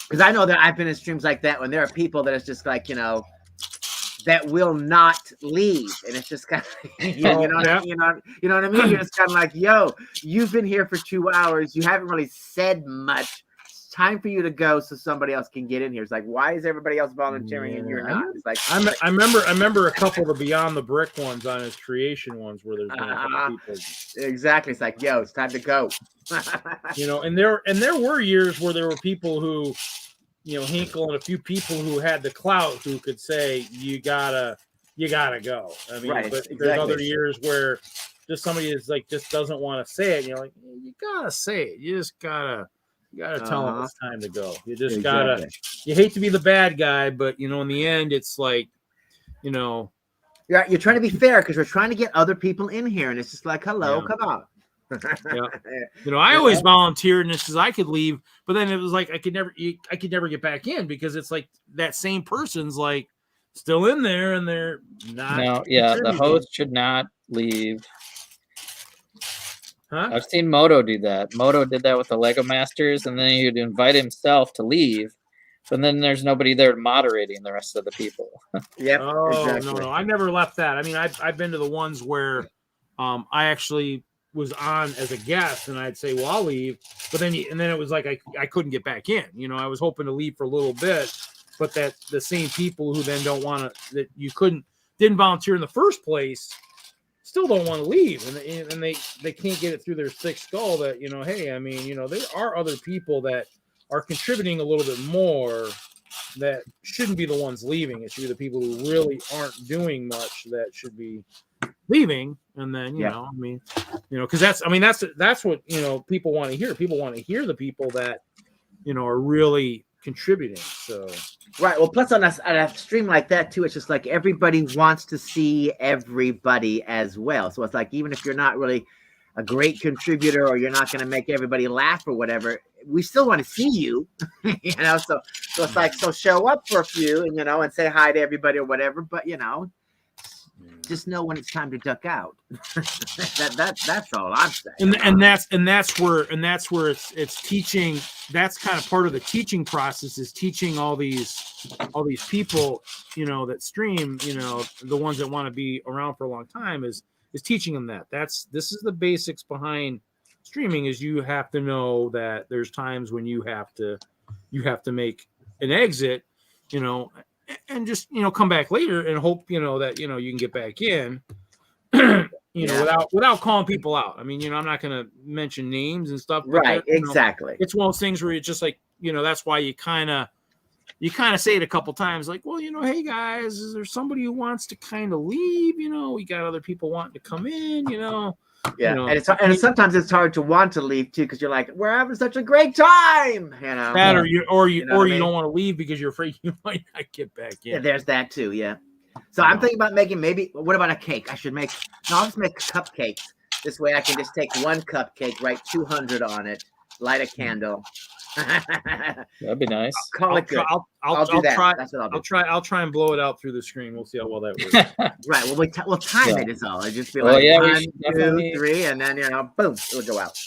Because I know that I've been in streams like that when there are people that it's just like, that will not leave, and it's just kind of you know what I mean. You're just kind of like, yo, you've been here for 2 hours, you haven't really said much. It's time for you to go so somebody else can get in here. It's like, why is everybody else volunteering and you're not? It's like, I remember a couple of the Beyond the Brick ones on his creation ones where there's been a couple people. Exactly. It's like, yo, it's time to go. And there were years where there were people who, Hinkle and a few people who had the clout who could say, you gotta go. I mean, right, but exactly. There's other years where just somebody is like, just doesn't want to say it. And you're like, you gotta say it. You just gotta tell them it's time to go. You just gotta, you hate to be the bad guy, but in the end, it's like, you're trying to be fair because we're trying to get other people in here. And it's just like, hello, come on. Yeah. I always volunteered and it's because I could leave, but then it was like I could never get back in because it's like that same person's like still in there and they're not. No, yeah, the host should not leave. Huh? I've seen Moto do that. Moto did that with the Lego Masters, and then he'd invite himself to leave, but then there's nobody there moderating the rest of the people. Yep. Oh exactly. no, I never left that. I mean, I've been to the ones where I actually was on as a guest, and I'd say, "Well, I'll leave," but then it was like I couldn't get back in. You know, I was hoping to leave for a little bit, but that the same people who then don't want to, that you didn't volunteer in the first place, still don't want to leave, and they can't get it through their thick skull that, you know, hey, I mean, you know, there are other people that are contributing a little bit more that shouldn't be the ones leaving. It should be the people who really aren't doing much that should be leaving. And then, you know, I mean, you know, because that's what, you know, people want to hear. People want to hear the people that, you know, are really contributing. So right. Well, plus on a stream like that too, it's just like everybody wants to see everybody as well. So it's like, even if you're not really a great contributor or you're not going to make everybody laugh or whatever, we still want to see you. You know, so it's like, so show up for a few and, you know, and say hi to everybody or whatever, but, you know, just know when it's time to duck out. That's all I'm saying. And that's where it's teaching. That's kind of part of the teaching process, is teaching all these people, you know, that stream, you know, the ones that want to be around for a long time, is teaching them that this is the basics behind streaming. Is you have to know that there's times when you have to make an exit, you know, and just, you know, come back later and hope, you know, that, you know, you can get back in, you know, without calling people out. I mean, you know, I'm not going to mention names and stuff. Right. Exactly. Know, it's one of those things where it's just like, you know, that's why you kind of say it a couple times, like, well, you know, hey guys, is there somebody who wants to kind of leave? You know, we got other people wanting to come in, you know. Yeah, you know, and sometimes it's hard to want to leave too, because you're like, we're having such a great time, you know. That or you mean? don't want to leave because you're afraid you might not get back in. Yeah, there's that too. Yeah. So I'm thinking about making what about a cake? I'll just make cupcakes. This way I can just take one cupcake, write 200 on it, light a candle. That'd be nice. Call it good. I'll do that. Try, That's what I'll do. I'll try and blow it out through the screen. We'll see how well that works. Right. Well, we'll time it is all. It'll just be like 1, 2, 3, and then, you know, boom, it'll go out.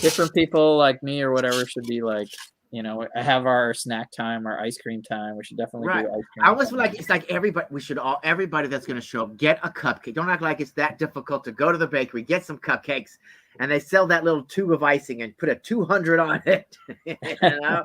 Different people like me or whatever should be like, you know, have our snack time, our ice cream time. We should definitely do ice cream. I almost feel like it's like everybody that's going to show up, get a cupcake. Don't act like it's that difficult to go to the bakery, get some cupcakes, and they sell that little tube of icing and put a 200 on it. You know?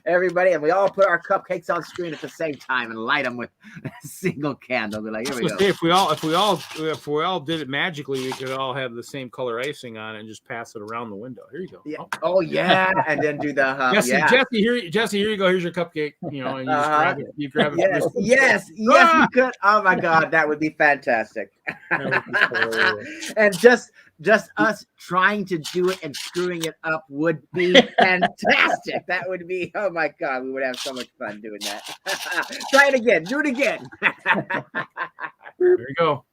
Everybody, and we all put our cupcakes on screen at the same time and light them with a single candle. We're like, here we go. If we all did it magically, we could all have the same color icing on it and just pass it around the window. Here you go. Yeah. Oh yeah, and then do the Jesse, here you go. Here's your cupcake. You know, and you just grab it. You grab it. Yes, you could. Oh my God, that would be fantastic. And just us trying to do it and screwing it up would be fantastic. That would be, oh my God, we would have so much fun doing that. Try it again. Do it again. There you go.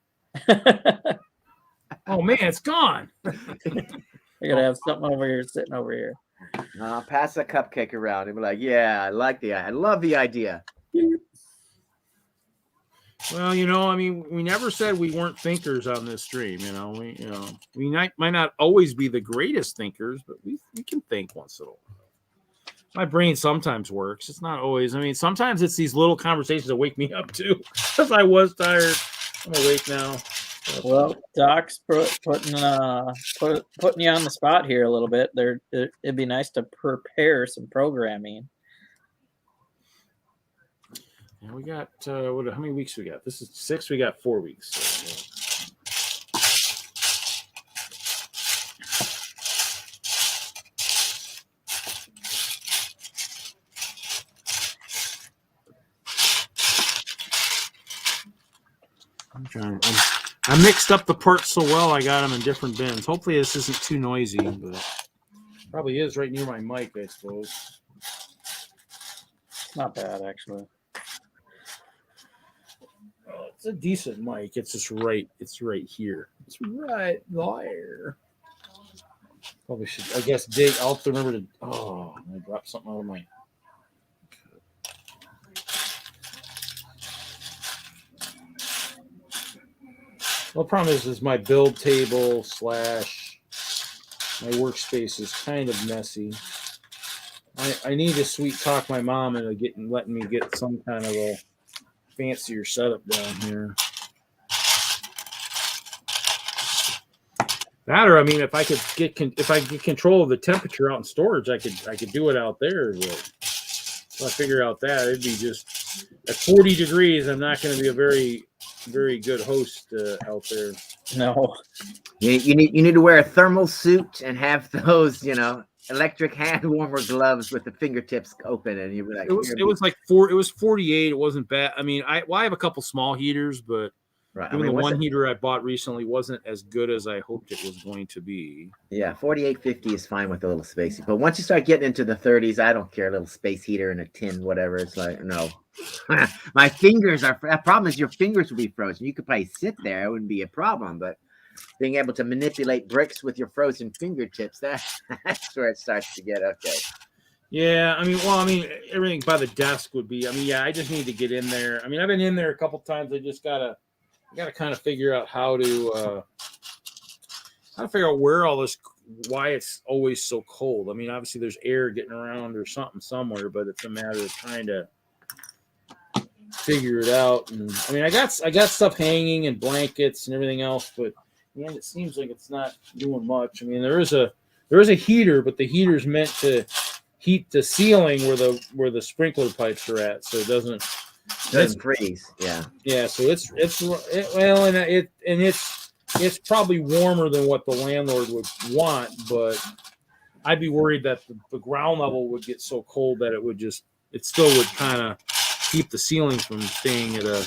Oh man, it's gone. We're gonna have something over here, sitting over here. Pass a cupcake around and be like, yeah, I love the idea. Well, you know, I mean, we never said we weren't thinkers on this stream. You know, we might not always be the greatest thinkers, but we can think once in a while. My brain sometimes works. It's not always. I mean, sometimes it's these little conversations that wake me up too, because I was tired. I'm awake now. Well, Doc's putting you on the spot here a little bit. It'd be nice to prepare some programming. Yeah, we got how many weeks we got? This is 6. We got 4 weeks. So, I mixed up the parts so well. I got them in different bins. Hopefully, this isn't too noisy, but probably is right near my mic, I suppose. Not bad, actually. Oh, it's a decent mic. It's just right. It's right here. It's right there. Probably should. I guess dig. I'll have to remember to. Oh, I dropped something out of my. Well, the problem is my build table / my workspace is kind of messy. I need to sweet talk my mom into letting me get some kind of a fancier setup down here. That, or I mean, if I get control of the temperature out in storage, I could do it out there. But if I figure out that, it'd be just at 40 degrees. I'm not going to be a very good host out there. No. You need to wear a thermal suit and have those, electric hand warmer gloves with the fingertips open, and you'd be like, it was 48. It wasn't bad. I mean, I have a couple small heaters, but right. Even the one heater I bought recently wasn't as good as I hoped it was going to be. Yeah, 4850 is fine with a little space. But once you start getting into the 30s, I don't care. A little space heater and a tin, whatever. It's like, no. My fingers are... The problem is your fingers will be frozen. You could probably sit there. It wouldn't be a problem. But being able to manipulate bricks with your frozen fingertips, that's where it starts to get okay. Yeah, I mean, everything by the desk would be... I mean, yeah, I just need to get in there. I mean, I've been in there a couple times. I just got to kind of figure out how to figure out why it's always so cold. I mean, obviously there's air getting around or something somewhere, but it's a matter of trying to figure it out. And I mean, I got stuff hanging and blankets and everything else, but man, it seems like it's not doing much. I mean, there is a heater, but the heater's meant to heat the ceiling where the sprinkler pipes are at, so it doesn't freeze. Yeah, so it's probably warmer than what the landlord would want, but I'd be worried that the ground level would get so cold that it still would kind of keep the ceiling from staying at a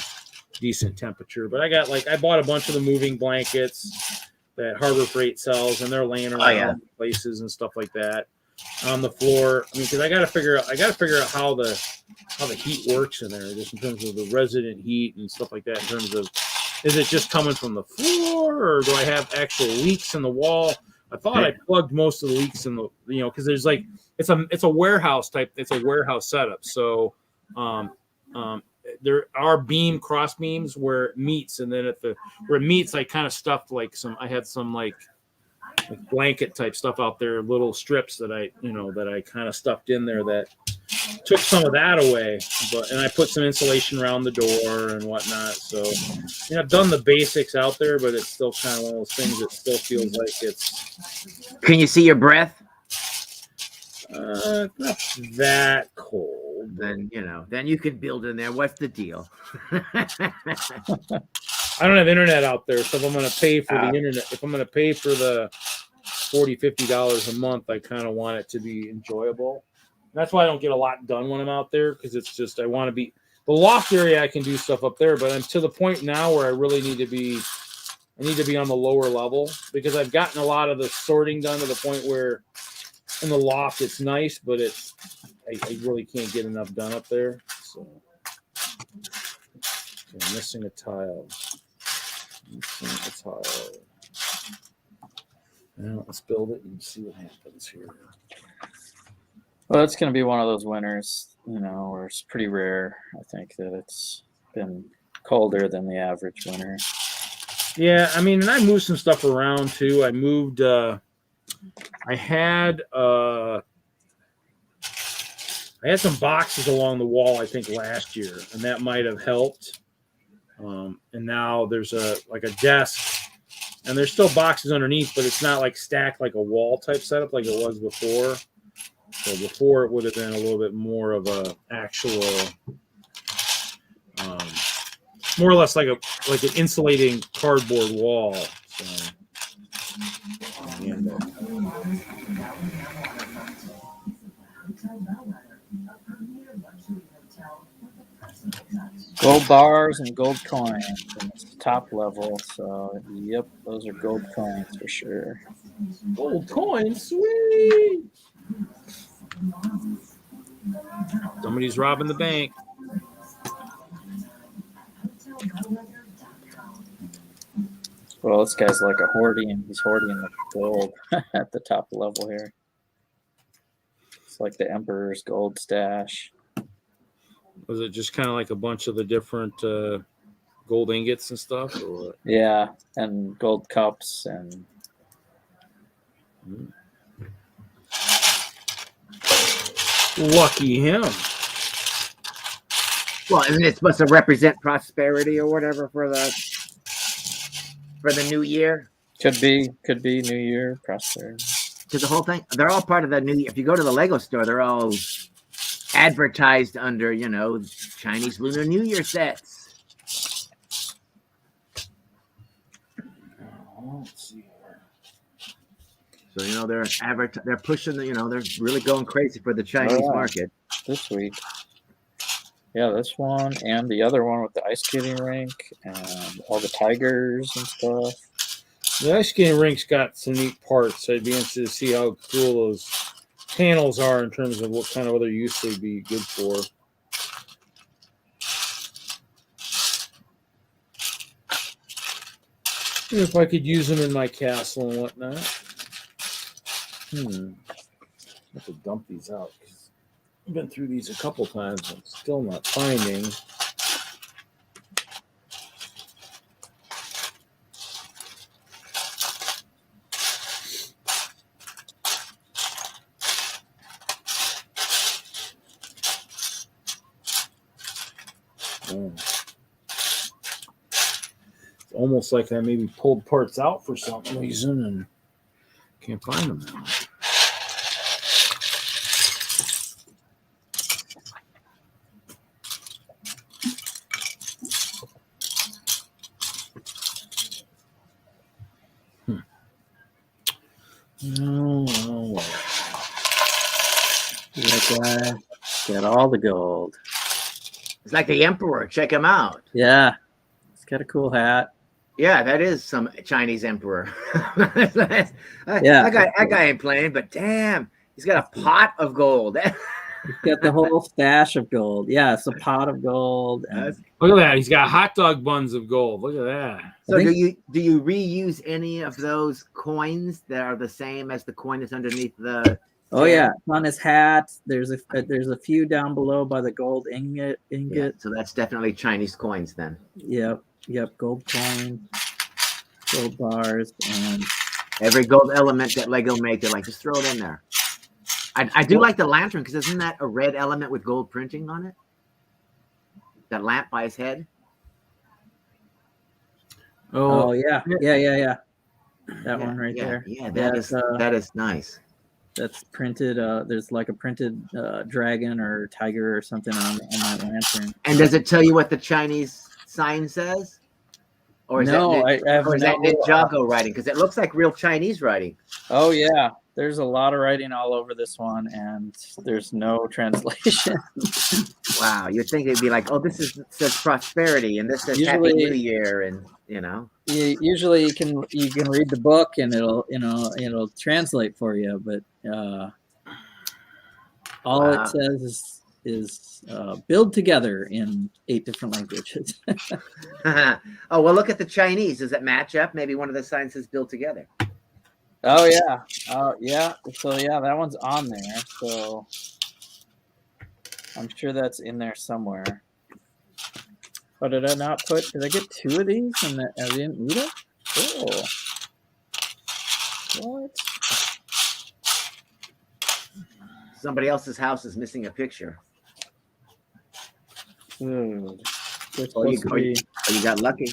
decent temperature. But I bought a bunch of the moving blankets that Harbor Freight sells, and they're laying around places and stuff like that on the floor. I mean, because I got to figure out how the heat works in there, just in terms of the resident heat and stuff like that. In terms of, is it just coming from the floor, or do I have actual leaks in the wall? I thought I plugged most of the leaks in the, because there's it's a warehouse type. It's a warehouse setup. So, there are cross beams where it meets, and then where it meets, I kind of stuffed I had some blanket type stuff out there, little strips that I kind of stuffed in there that took some of that away, and I put some insulation around the door and whatnot. So, I've done the basics out there, but it's still kind of one of those things that still feels like it's. Can you see your breath? Not that cold. Then you can build in there. What's the deal? I don't have internet out there, so if I'm going to pay for the internet, if I'm going to pay for the $40-$50 a month, I kind of want it to be enjoyable. That's why I don't get a lot done when I'm out there, because it's just I want to be the loft area. I can do stuff up there, but I'm to the point now where I really need to be. I need to be on the lower level, because I've gotten a lot of the sorting done to the point where in the loft it's nice, but I really can't get enough done up there. So I'm missing a tile. Now let's build it and see what happens here. Well, it's going to be one of those winters, where it's pretty rare, I think, that it's been colder than the average winter. Yeah, I mean, and I moved some stuff around too. I moved. I had some boxes along the wall, I think, last year, and that might have helped. And now there's a desk, and there's still boxes underneath, but it's not stacked like a wall type setup like it was before. So before it would have been a little bit more of a actual, more or less like an insulating cardboard wall. So, Gold bars and gold coins in the top level. So, yep, those are gold coins for sure. Gold coins, sweet. Somebody's robbing the bank. Well, this guy's like a hoarding. He's hoarding the gold at the top level here. It's like the Emperor's gold stash. Was it just kind of like a bunch of the different gold ingots and stuff? Or? Yeah, and gold cups and. Lucky him. Well, isn't it supposed to represent prosperity or whatever for the new year? Could be New Year, prosperity. Because the whole thing, they're all part of the new year. If you go to the Lego store, they're all advertised under, Chinese Lunar New Year sets. Let's see here. So they're pushing they're really going crazy for the Chinese market this week. Yeah, this one and the other one with the ice skating rink and all the tigers and stuff. The ice skating rink's got some neat parts. I'd be interested to see how cool those panels are in terms of what kind of other use they'd be good for. If I could use them in my castle and whatnot. I have to dump these out because I've been through these a couple times. I'm still not finding. It's almost like I maybe pulled parts out for some reason and can't find them now. Oh, That guy got all the gold. It's like the emperor. Check him out. Yeah, he's got a cool hat. Yeah, that is some Chinese emperor. Yeah. That guy ain't playing, but damn, he's got a pot of gold. He's got the whole stash of gold. Yeah, it's a pot of gold. look at that. He's got hot dog buns of gold. Look at that. So do you reuse any of those coins that are the same as the coin that's underneath the? Oh yeah, it's on his hat. There's a few down below by the gold ingot. Yeah, so that's definitely Chinese coins then. Yep, gold coin, gold bars, and every gold element that Lego made, they're like, just throw it in there. I do like the lantern because isn't that a red element with gold printing on it? That lamp by his head. Oh yeah. That one right there. Yeah, that is nice. That's printed. There's like a printed dragon or tiger or something on that lantern. And does it tell you what the Chinese sign says? Or is that Ninjago writing? Because it looks like real Chinese writing. Oh yeah, there's a lot of writing all over this one, and there's no translation. Wow, you'd think it'd be like, oh, says prosperity, and this says Happy New Year, and Usually you can read the book and it'll translate for you, but all it says is build together in 8 different languages. Oh well, look at the Chinese. Does it match up? Maybe one of the signs says build together. Oh yeah, yeah. So yeah, that one's on there. So I'm sure that's in there somewhere. Oh, did I not put? Did I get 2 of these and I didn't need it? Oh, what? Somebody else's house is missing a picture. Dude, oh, you got lucky.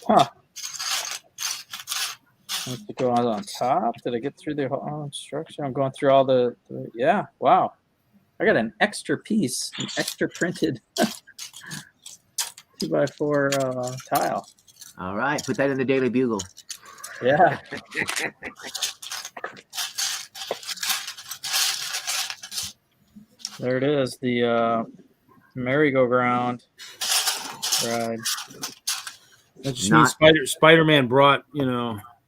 Huh. Let's go on top. Did I get through the whole instruction? I'm going through all the yeah. Wow. I got an extra piece, an extra printed 2x4 tile. All right, put that in the Daily Bugle. Yeah. There it is, the merry-go-round ride. That just means Spider-Man brought,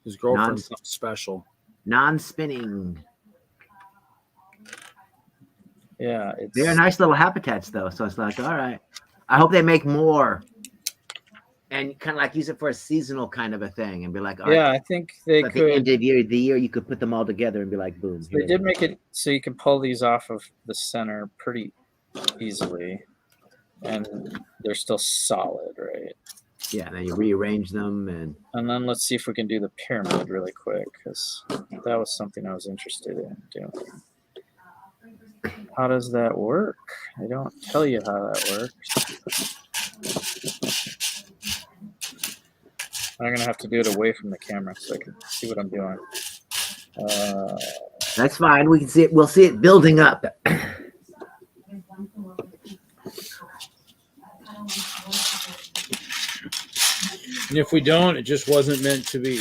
his girlfriend something special. Non-spinning. Yeah, they're nice little habitats though, so it's like, all right. I hope they make more and kind of like use it for a seasonal kind of a thing and be like, all yeah, right. I think they At could. the end of the year, you could put them all together and be like, boom. They did make it so you can pull these off of the center pretty easily, and they're still solid, right? Yeah, then you rearrange them and then let's see if we can do the pyramid really quick because that was something I was interested in doing. How does that work? I don't tell you how that works. I'm gonna have to do it away from the camera so I can see what I'm doing. That's fine. We can see it. We'll see it building up. And if we don't, it just wasn't meant to be.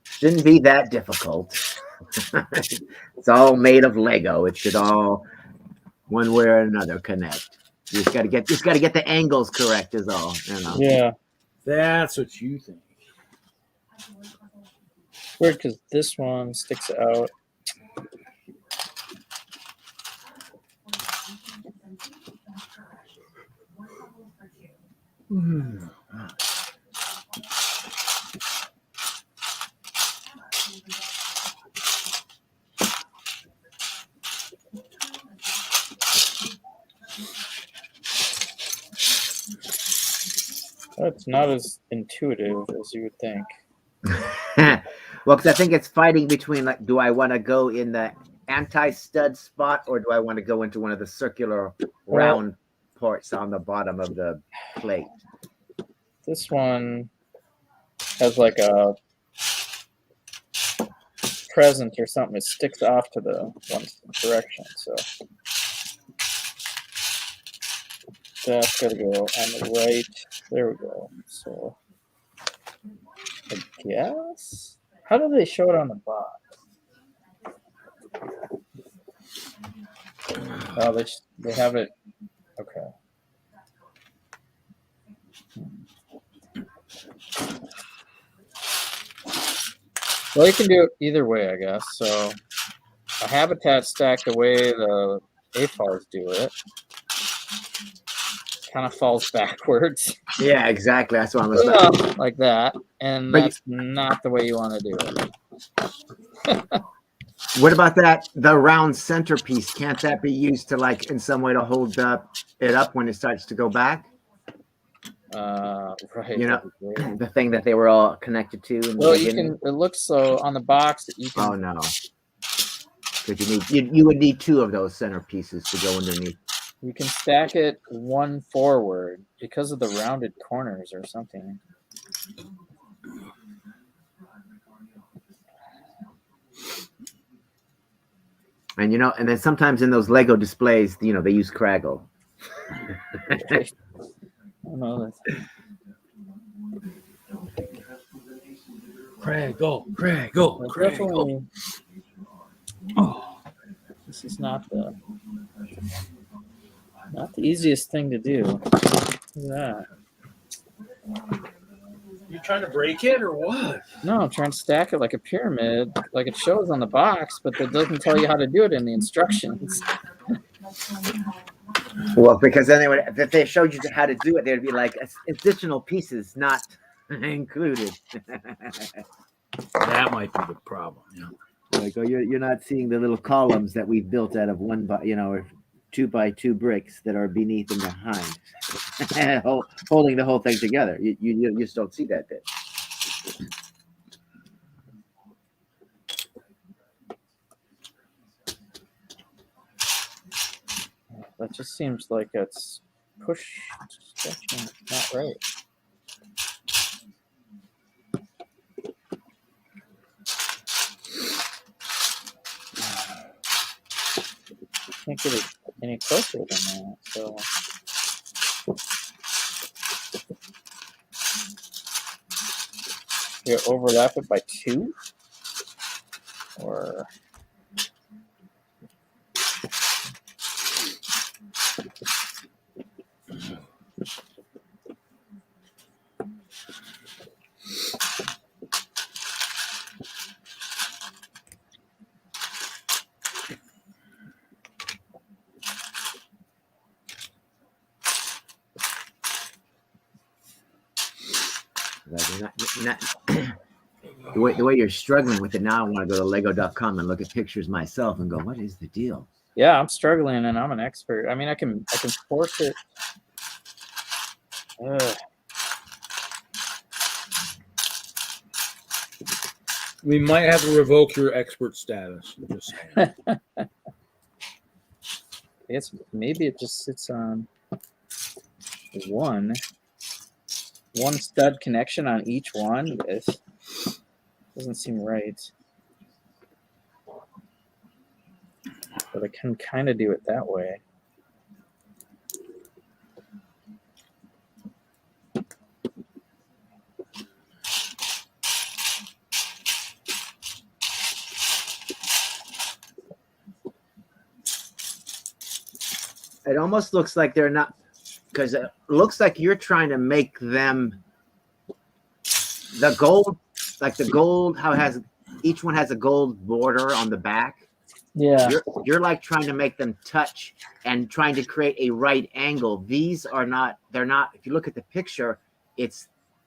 Shouldn't be that difficult. It's all made of Lego. It should all, one way or another, connect. You just gotta get the angles correct, is all. You know. Yeah. That's what you think. Weird because this one sticks out. That's not as intuitive as you would think. Well, because I think it's fighting between, like, do I want to go in the anti-stud spot or do I want to go into one of the circular round ports on the bottom of the plate? This one has like a present or something. It sticks off to the one direction, so that's got to go on the right. There we go. So I guess. How do they show it on the box? Oh, they have it. Okay. Well, you can do it either way, I guess. So a habitat stack, the way the AFOLs do it, kind of falls backwards. Yeah, exactly. That's what I was like that, and But that's not the way you want to do it. What about that? The round centerpiece, can't that be used to, like, in some way to hold it up when it starts to go back? Right. You know, the thing that they were all connected to. In Well, the you beginning? can. It looks so on the box that you can. Oh no! Because you would need two of those centerpieces to go underneath. You can stack it one forward because of the rounded corners or something. And you know, and then sometimes in those Lego displays, you know, they use Craggle. I don't know. Craig, go. Definitely. Oh, this is not the easiest thing to do. Look at that. You trying to break it or what? No, I'm trying to stack it like a pyramid, like it shows on the box, but that doesn't tell you how to do it in the instructions. Well, because then they would, if they showed you how to do it, there'd be like additional pieces not included. That might be the problem. Yeah. Like, oh, you're not seeing the little columns that we've built out of 2x2 bricks that are beneath and behind, holding the whole thing together. You just don't see that bit. That just seems like it's stretching, not right. Can't get it any closer than that. So you overlap it by 2, or The way you're struggling with it now, I want to go to lego.com and look at pictures myself and go, what is the deal? yeah, I'm struggling and I'm an expert. I mean, I can force it. We might have to revoke your expert status. Just saying. I guess maybe it just sits on one stud connection on each one. It doesn't seem right. But I can kind of do it that way. It almost looks like they're not, because it looks like you're trying to make them the gold, like the gold, how it has, each one has a gold border on the back. Yeah. You're like trying to make them touch and trying to create a right angle. These are not, they're not, if you look at the picture,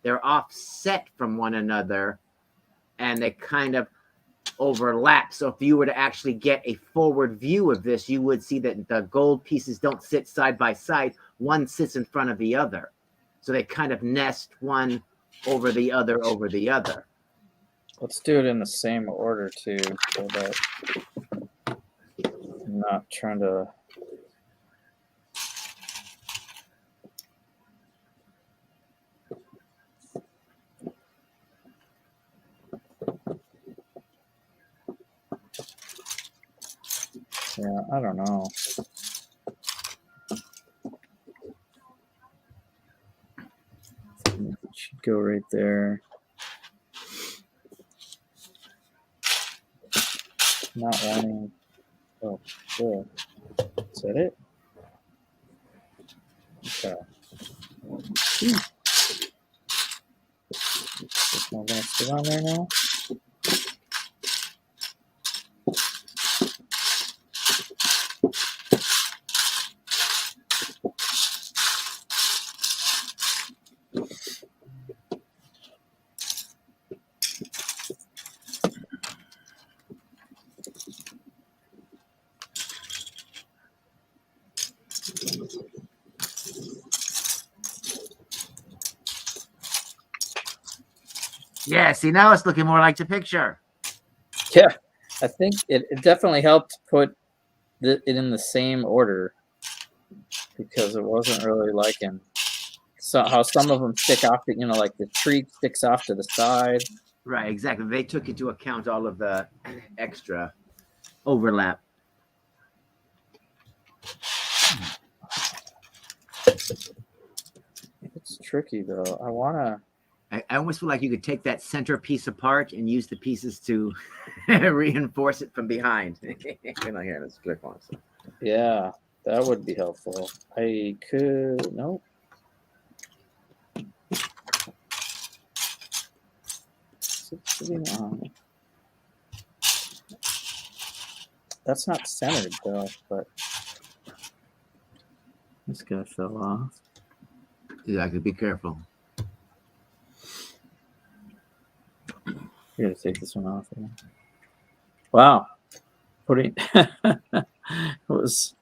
they're offset from one another and they kind of overlap. So if you were to actually get a forward view of this, you would see that the gold pieces don't sit side by side. One sits in front of the other. So they kind of nest one over the other over the other. Let's do it in the same order too, so that I'm not trying to. Yeah, I don't know. It should go right there. Not wanting. Oh, there. Is that it? Okay. This one gonna sit on there now. Yeah, see, now it's looking more like the picture. Yeah, I think it definitely helped put it in the same order because it wasn't really liking how some of them stick off, like the tree sticks off to the side. Right, exactly. They took into account all of the extra overlap. It's tricky though. I almost feel like you could take that center piece apart and use the pieces to reinforce it from behind. Here, let's click on it. Yeah, that would be helpful. I could, nope. That's not centered though, but this guy fell off. Yeah, I could be careful. You gotta take this one off. Yeah. Wow. Putting it was.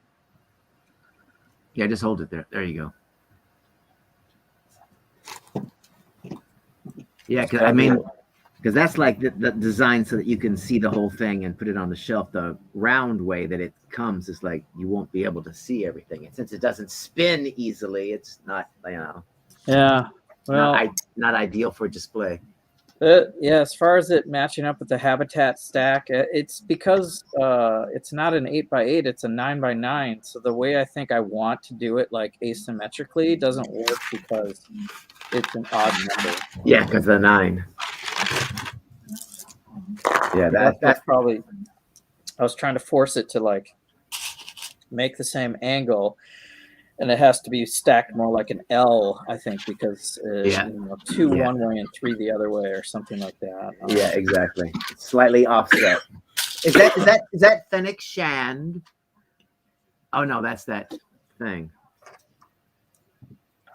Yeah, just hold it there. There you go. Yeah, because that's like the design so that you can see the whole thing and put it on the shelf. The round way that it comes is like you won't be able to see everything. And since it doesn't spin easily, it's not, Yeah. Well, not ideal for display. Yeah, as far as it matching up with the habitat stack, it's because it's not an 8x8, it's a 9x9. So the way I think I want to do it, like asymmetrically, doesn't work because it's an odd number. Yeah, because the 9. Yeah, that's probably. I was trying to force it to like make the same angle. And it has to be stacked more like an L, I think, because 2 one way and 3 the other way, or something like that. Yeah, exactly. Slightly offset. Is that Fennec Shand? Oh no, that's that thing.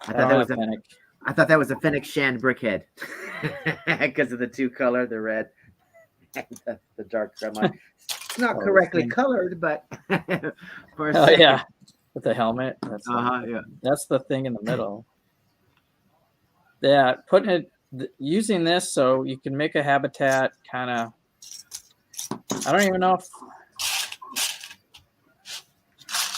I thought that was a Fennec Shand brickhead because of the 2 color, the red and the dark red. It's not correctly colored, but for a second. Yeah. With the helmet. That's yeah. That's the thing in the middle. Yeah, putting it using this, so you can make a habitat kind of. I don't even know if.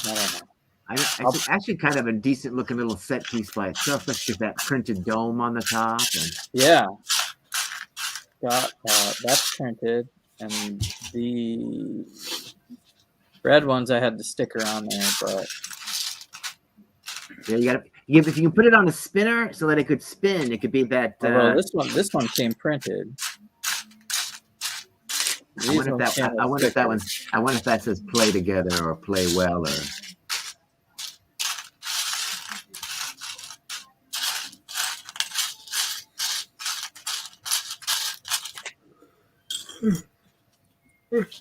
I don't know. It's actually kind of a decent looking little set piece by itself, especially with that printed dome on the top. And... Yeah. Got that's printed, and the red ones I had the sticker on there, but yeah, you got to. If you can put it on a spinner so that it could spin, it could be that. Well, this one came printed. I wonder if that says play together or play well or.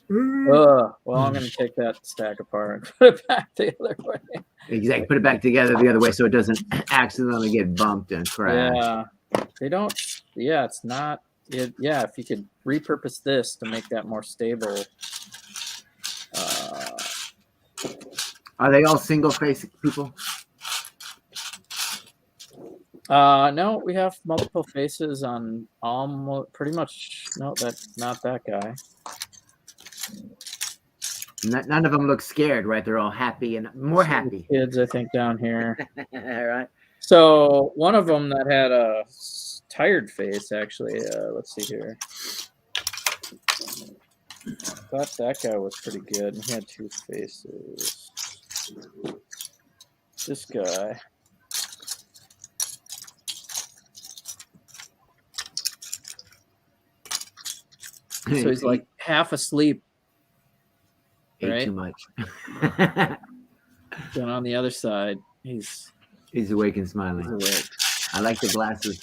Well, I'm going to take that stack apart and put it back the other way. Exactly. Put it back together the other way so it doesn't accidentally get bumped and crash. Yeah. They don't. Yeah, it's not. Yeah, if you could repurpose this to make that more stable. Are they all single face people? No, we have multiple faces on almost pretty much. No, that's not that guy. None of them look scared, right? They're all happy and more happy. Kids, I think, down here. All right. So one of them that had a tired face, actually. Let's see here. I thought that guy was pretty good. He had two faces. This guy. So he's like half asleep. Ate right? too much. Then on the other side, he's awake and smiling. awake. I like the glasses.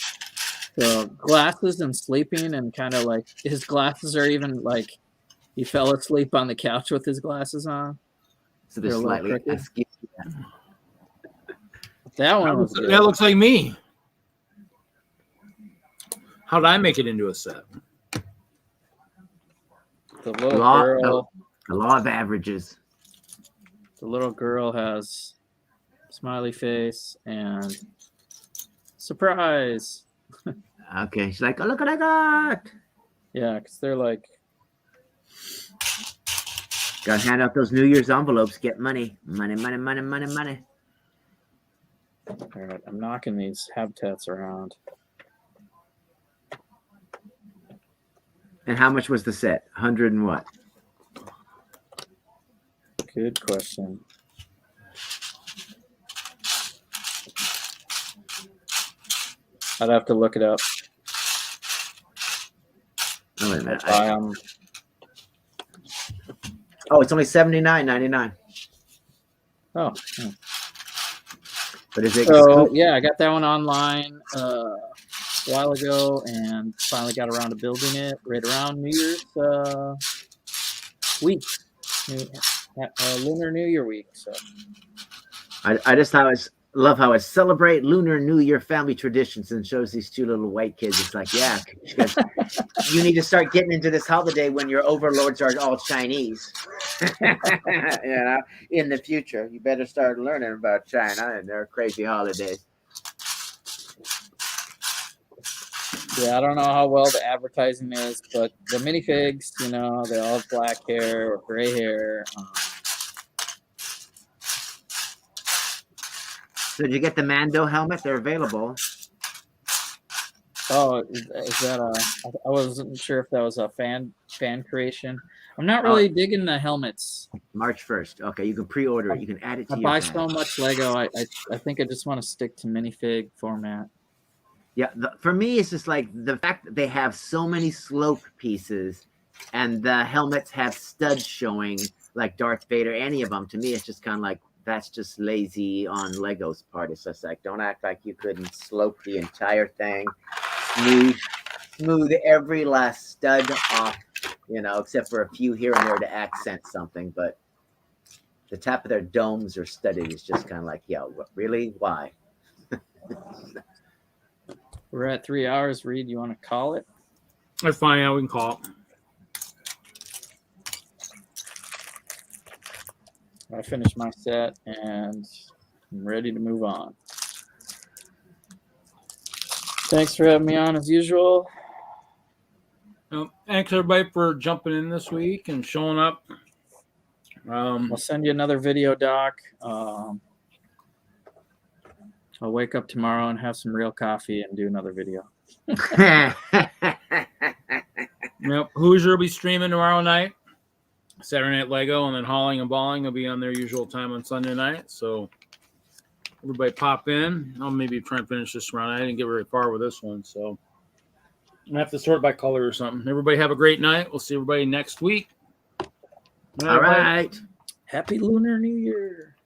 So glasses and sleeping, and kind of like his glasses are even like he fell asleep on the couch with his glasses on. So they're slightly askew. That one was good. That looks like me. How did I make it into a set? The little girl. The law of averages. The little girl has smiley face and surprise. Okay, she's like, oh, look what I got. Yeah, because they're like. Gotta hand out those New Year's envelopes. Get money. Money, money, money, money, money. All right, I'm knocking these habitats around. And how much was the set? 100 and what? Good question. I'd have to look it up. Oh, wait a minute. Oh, it's only $79.99. Oh. But is it? So yeah, I got that one online a while ago, and finally got around to building it right around New Year's week, Lunar New Year week. So I just love how I celebrate Lunar New Year family traditions and shows these two little white kids. It's like, yeah, because you need to start getting into this holiday when your overlords are all Chinese. In the future, you better start learning about China and their crazy holidays. yeah, I don't know how well the advertising is, but the minifigs, they all have black hair or gray hair. So did you get the Mando helmet? They're available. Oh, is that I wasn't sure if that was a fan creation. I'm not really digging the helmets. March 1st. Okay, you can pre-order it. You can add it to I your buy bag. so much Lego. I think I just want to stick to minifig format. Yeah, for me, it's just like the fact that they have so many slope pieces and the helmets have studs showing like Darth Vader, any of them. To me, it's just kind of like, that's just lazy on Lego's part. It's just like, don't act like you couldn't slope the entire thing, smooth every last stud off, except for a few here and there to accent something. But the top of their domes are studded. It's just kind of like, really? Why? We're at 3 hours. Reed, you want to call it? That's fine. Yeah, we can call it. I finished my set and I'm ready to move on. Thanks for having me on as usual. Thanks everybody for jumping in this week and showing up. I'll send you another video, Doc. I'll wake up tomorrow and have some real coffee and do another video. Yep. Hoosier will be streaming tomorrow night, Saturday Night Lego, and then Hauling and Balling will be on their usual time on Sunday night. So everybody pop in. I'll maybe try and finish this round. I didn't get very far with this one, so I have to sort by color or something. Everybody have a great night. We'll see everybody next week. All right. Happy Lunar New Year.